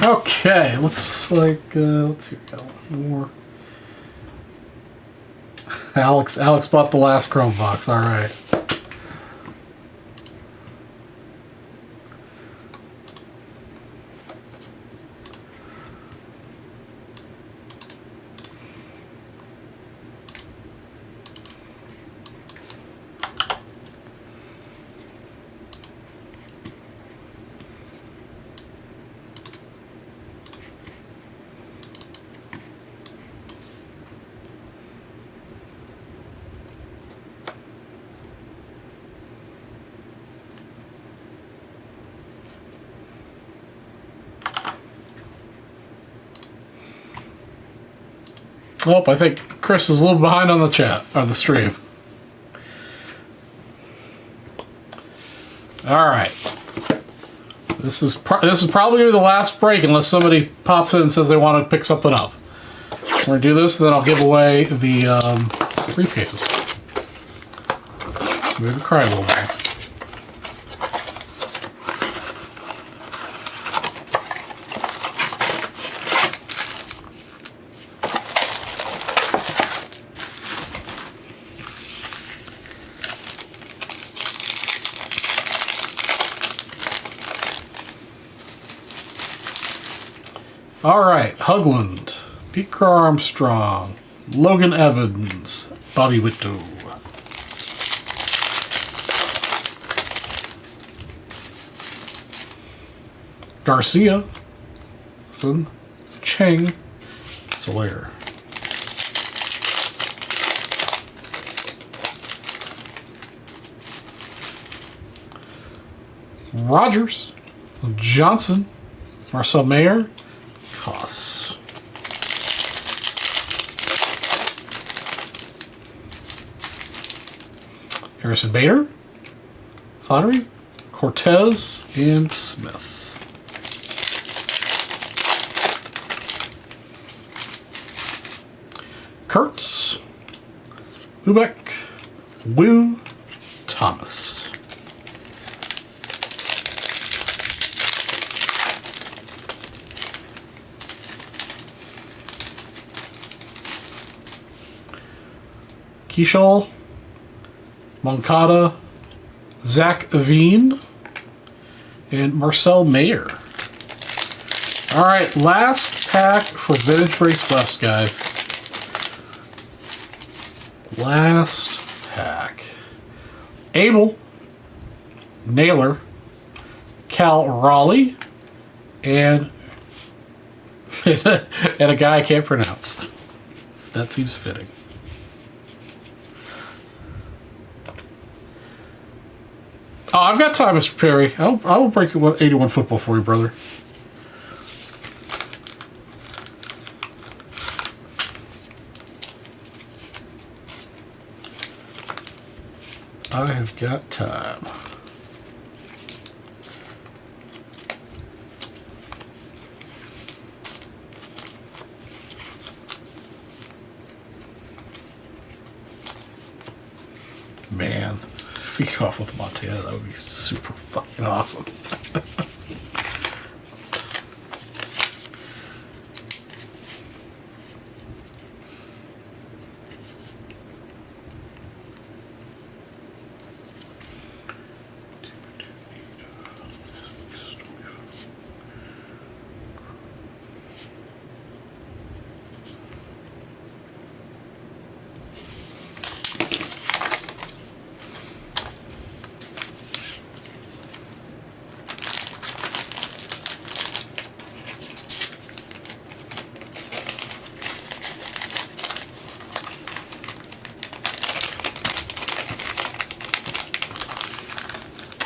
Okay, looks like, let's see, got one more. Alex bought the last Chrome box, alright. Oh, I think Chris is a little behind on the chat, or the stream. Alright. This is probably going to be the last break unless somebody pops in and says they want to pick something up. We're going to do this, and then I'll give away the briefcases. Maybe cry a little bit. All right, Hugland, Pete Crow Armstrong, Logan Evans, Bobby Whitto. Garcia, Sun, Cheng, Sawyer. Rogers, Johnson, Marcel Mayer, Koss. Harrison Bader, Flattery, Cortez, and Smith. Kurtz, Ubek, Wu, Thomas. Keishal, Moncada, Zach Aveen, and Marcel Mayer. All right, last pack for Vintage Breaks West, guys. Last pack. Abel, Naylor, Cal Raleigh, and and a guy I can't pronounce. That seems fitting. Oh, I've got time, Mr. Perry. I will break 81 football for you, brother. I have got time. Man, if we go off with Montana, that would be super fucking awesome.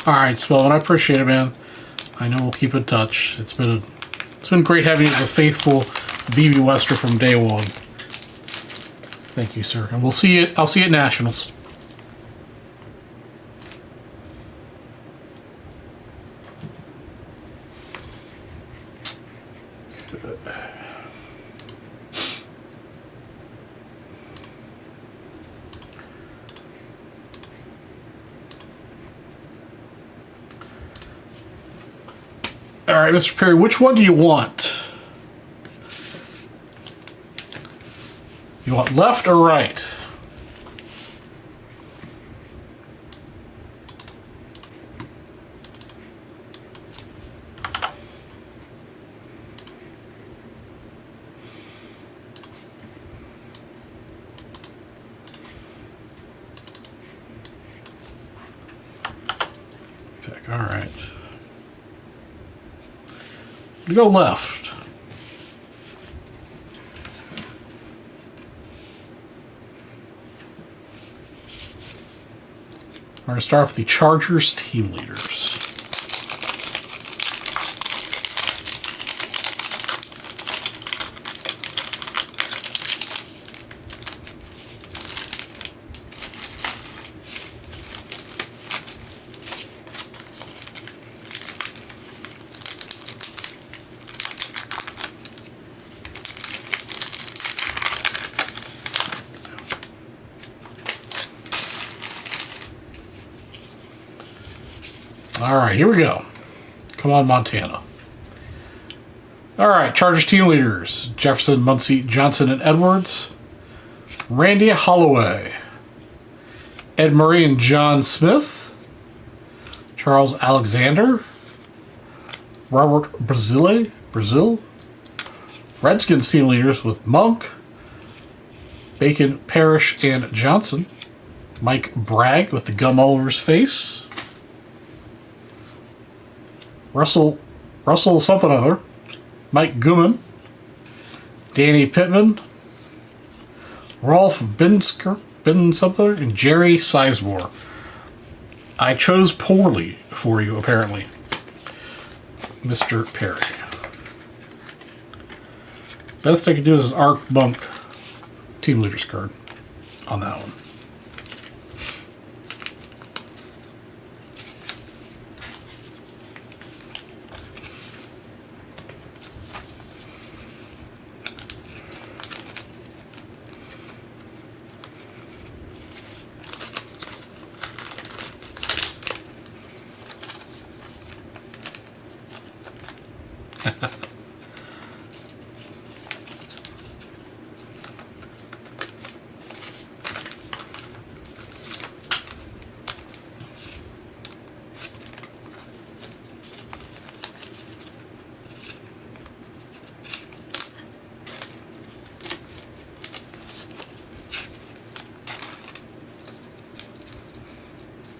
All right, Spellman, I appreciate it, man. I know we'll keep in touch. It's been great having you as a faithful BB Wester from day one. Thank you, sir. And we'll see you. I'll see you at Nationals. All right, Mr. Perry, which one do you want? You want left or right? Pick, all right. Go left. We're going to start with the Chargers team leaders. All right, here we go. Come on, Montana. All right, Chargers team leaders. Jefferson, Muncie, Johnson, and Edwards. Randy Holloway. Ed Murray and John Smith. Charles Alexander. Robert Brazil. Redskins team leaders with Monk. Bacon, Parrish, and Johnson. Mike Bragg with the gum all over his face. Russell something other, Mike Gooman, Danny Pittman, Rolf Ben something, and Jerry Sizemore. I chose poorly for you, apparently, Mr. Perry. Best I could do is Arc Bunk team leaders card on that one.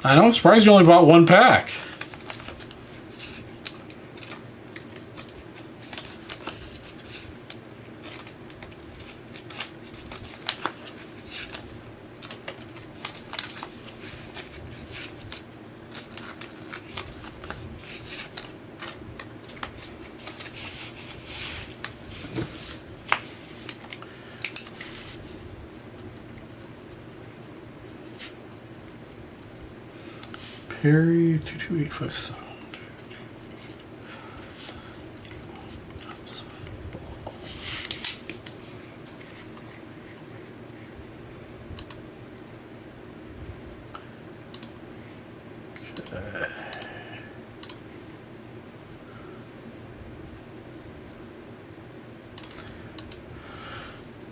I know, I'm surprised you only bought one pack. Harry 22857.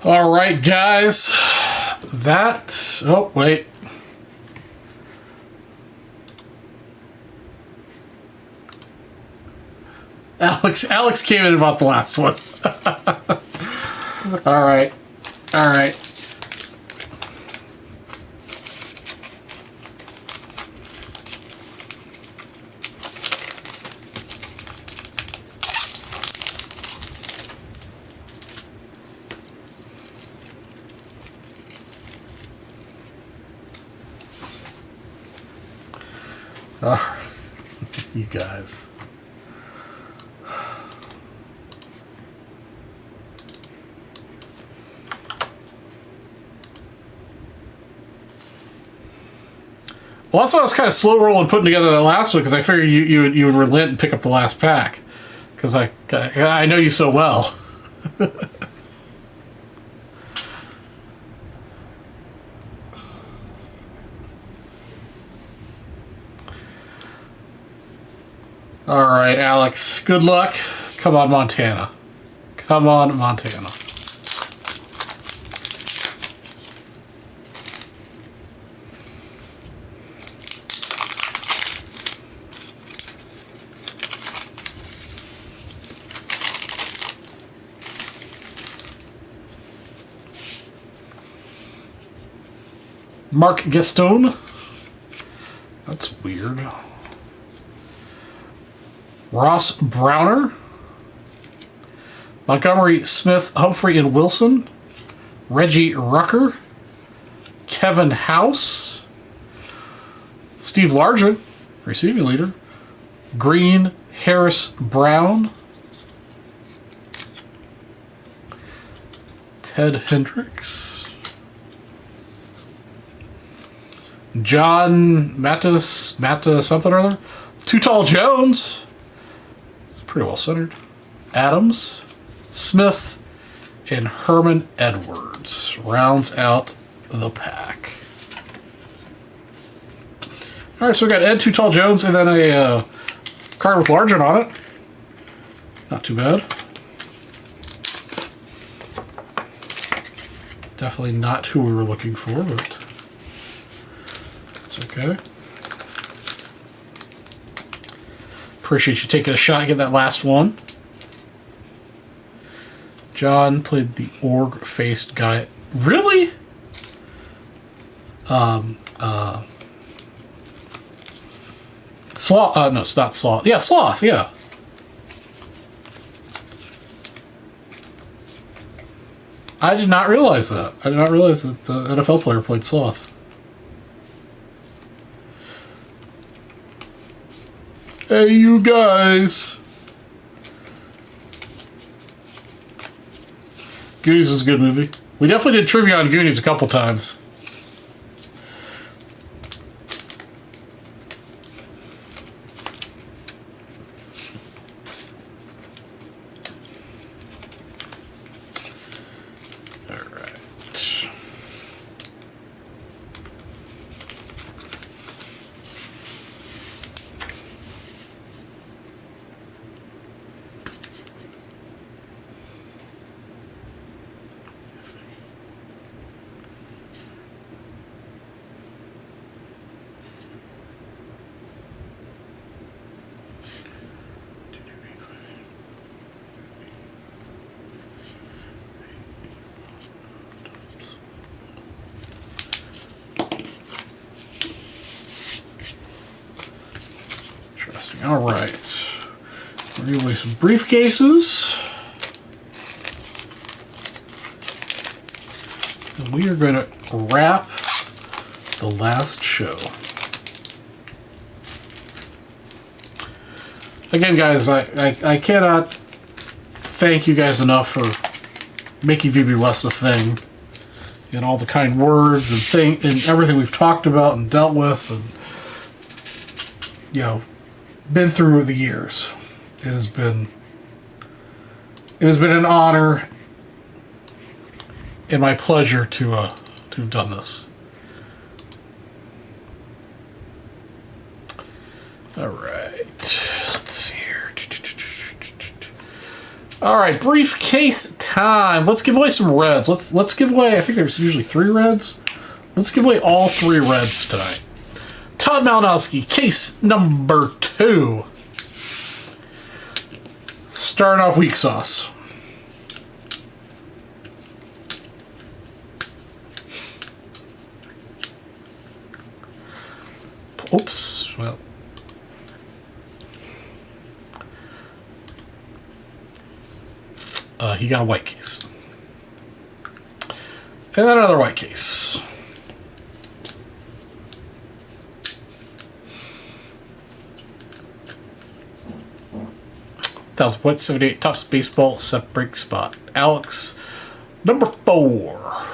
All right, guys. That. Oh, wait. Alex came in about the last one. All right. All right. You guys. Well, also I was kind of slow rolling putting together that last one because I figured you would relent and pick up the last pack because I know you so well. All right, Alex. Good luck. Come on, Montana. Come on, Montana. Mark Gaston. That's weird. Ross Browner. Montgomery Smith, Humphrey and Wilson. Reggie Rucker. Kevin House. Steve Largent, receiving leader. Green Harris Brown. Ted Hendricks. John Mattis something or other. Too Tall Jones. It's pretty well centered. Adams, Smith, and Herman Edwards rounds out the pack. All right, so we got Ed Too Tall Jones and then a card with Largent on it. Not too bad. Definitely not who we were looking for, but it's okay. Appreciate you taking a shot at getting that last one. John played the org-faced guy. Really? Sloth. No, it's not Sloth. Yeah, Sloth, yeah. I did not realize that. I did not realize that the NFL player played Sloth. Hey, you guys. Goonies is a good movie. We definitely did trivia on Goonies a couple times. All right, we're going to away some briefcases. And we are going to wrap the last show. Again, guys, I cannot thank you guys enough for making VB West a thing. And all the kind words and everything we've talked about and dealt with. And you know, been through the years. It has been an honor and my pleasure to have done this. All right, let's see here. All right, briefcase time. Let's give away some reds. Let's give away. I think there's usually 3 reds. Let's give away all 3 reds tonight. Todd Malinowski, case number 2. Starting off weak sauce. Oops. Well. He got a white case. And then another white case. .78 Topps Baseball set break spot. Alex, number 4.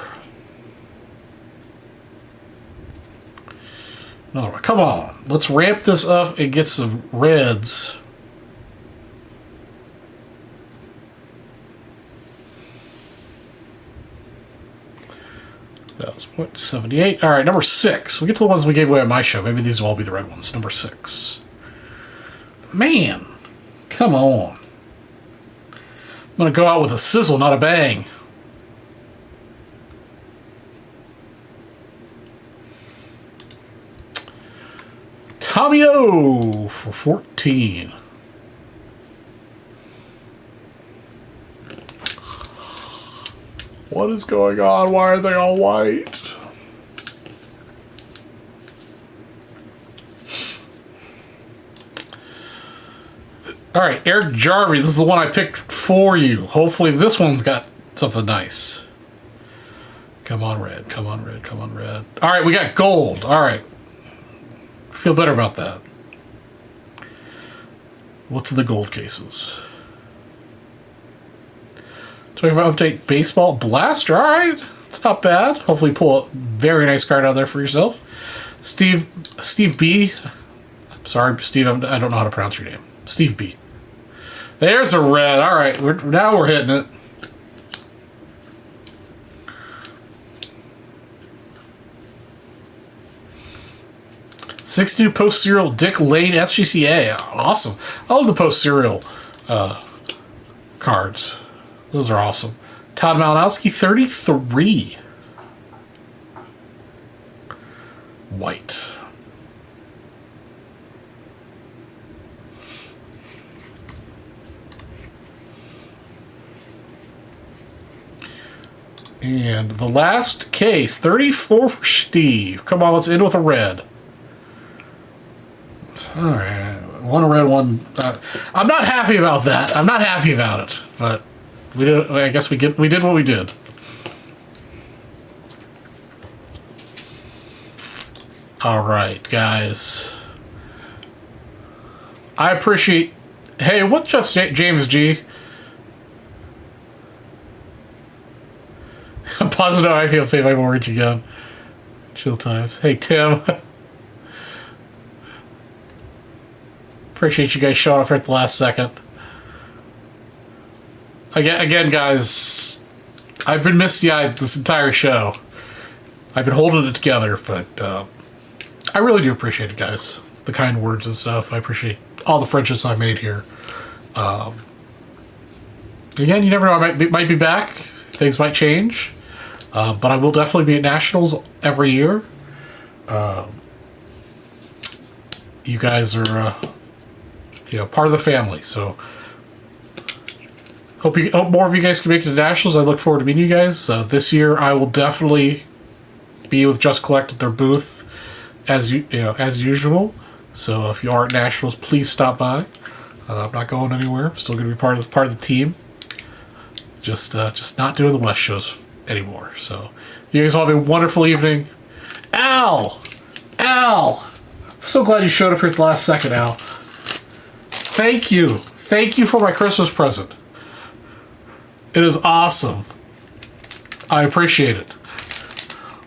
No, come on. Let's ramp this up and get some reds. That was .78. All right, number 6. We'll get to the ones we gave away on my show. Maybe these will all be the red ones. Number 6. Man, come on. I'm going to go out with a sizzle, not a bang. Tommy O for 14. What is going on? Why are they all white? All right, Eric Jarvie. This is the one I picked for you. Hopefully this one's got something nice. Come on, red. Come on, red. Come on, red. All right, we got gold. All right. I feel better about that. What's in the gold cases? 25 update baseball blaster. All right, it's not bad. Hopefully, pull a very nice card out there for yourself. Steve B. Sorry, Steve. I don't know how to pronounce your name. Steve B. There's a red. All right, now we're hitting it. '62 post serial Dick Lane SGCA. Awesome. I love the post serial cards. Those are awesome. Todd Malinowski, 33. White. And the last case, 34 for Steve. Come on, let's end with a red. All right. One red, one... I'm not happy about that. I'm not happy about it. But we did. I guess we did what we did. All right, guys. I appreciate... Hey, what's up, James G? I'm positive I feel paid my mortgage again. Chill times. Hey, Tim. Appreciate you guys showing up here at the last second. Again, guys, I've been misty-eyed this entire show. I've been holding it together, but I really do appreciate it, guys. The kind words and stuff. I appreciate all the friendships I've made here. Again, you never know. I might be back. Things might change. But I will definitely be at Nationals every year. You guys are... part of the family. So hope more of you guys can make it to Nationals. I look forward to meeting you guys. This year, I will definitely be with Just Collect at their booth as usual. So if you are at Nationals, please stop by. I'm not going anywhere. I'm still going to be part of the team. Just not doing the West shows anymore. So you guys all have a wonderful evening. Al, I'm so glad you showed up here at the last second, Al. Thank you for my Christmas present. It is awesome. I appreciate it.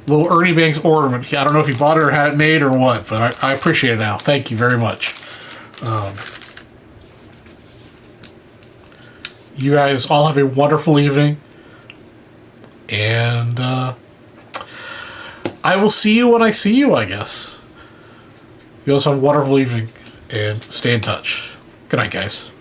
little Ernie Banks ornament. I don't know if he bought it or had it made or what, but I appreciate it now. Thank you very much. You guys all have a wonderful evening. And I will see you when I see you, I guess. You guys have a wonderful evening. And stay in touch. Good night, guys.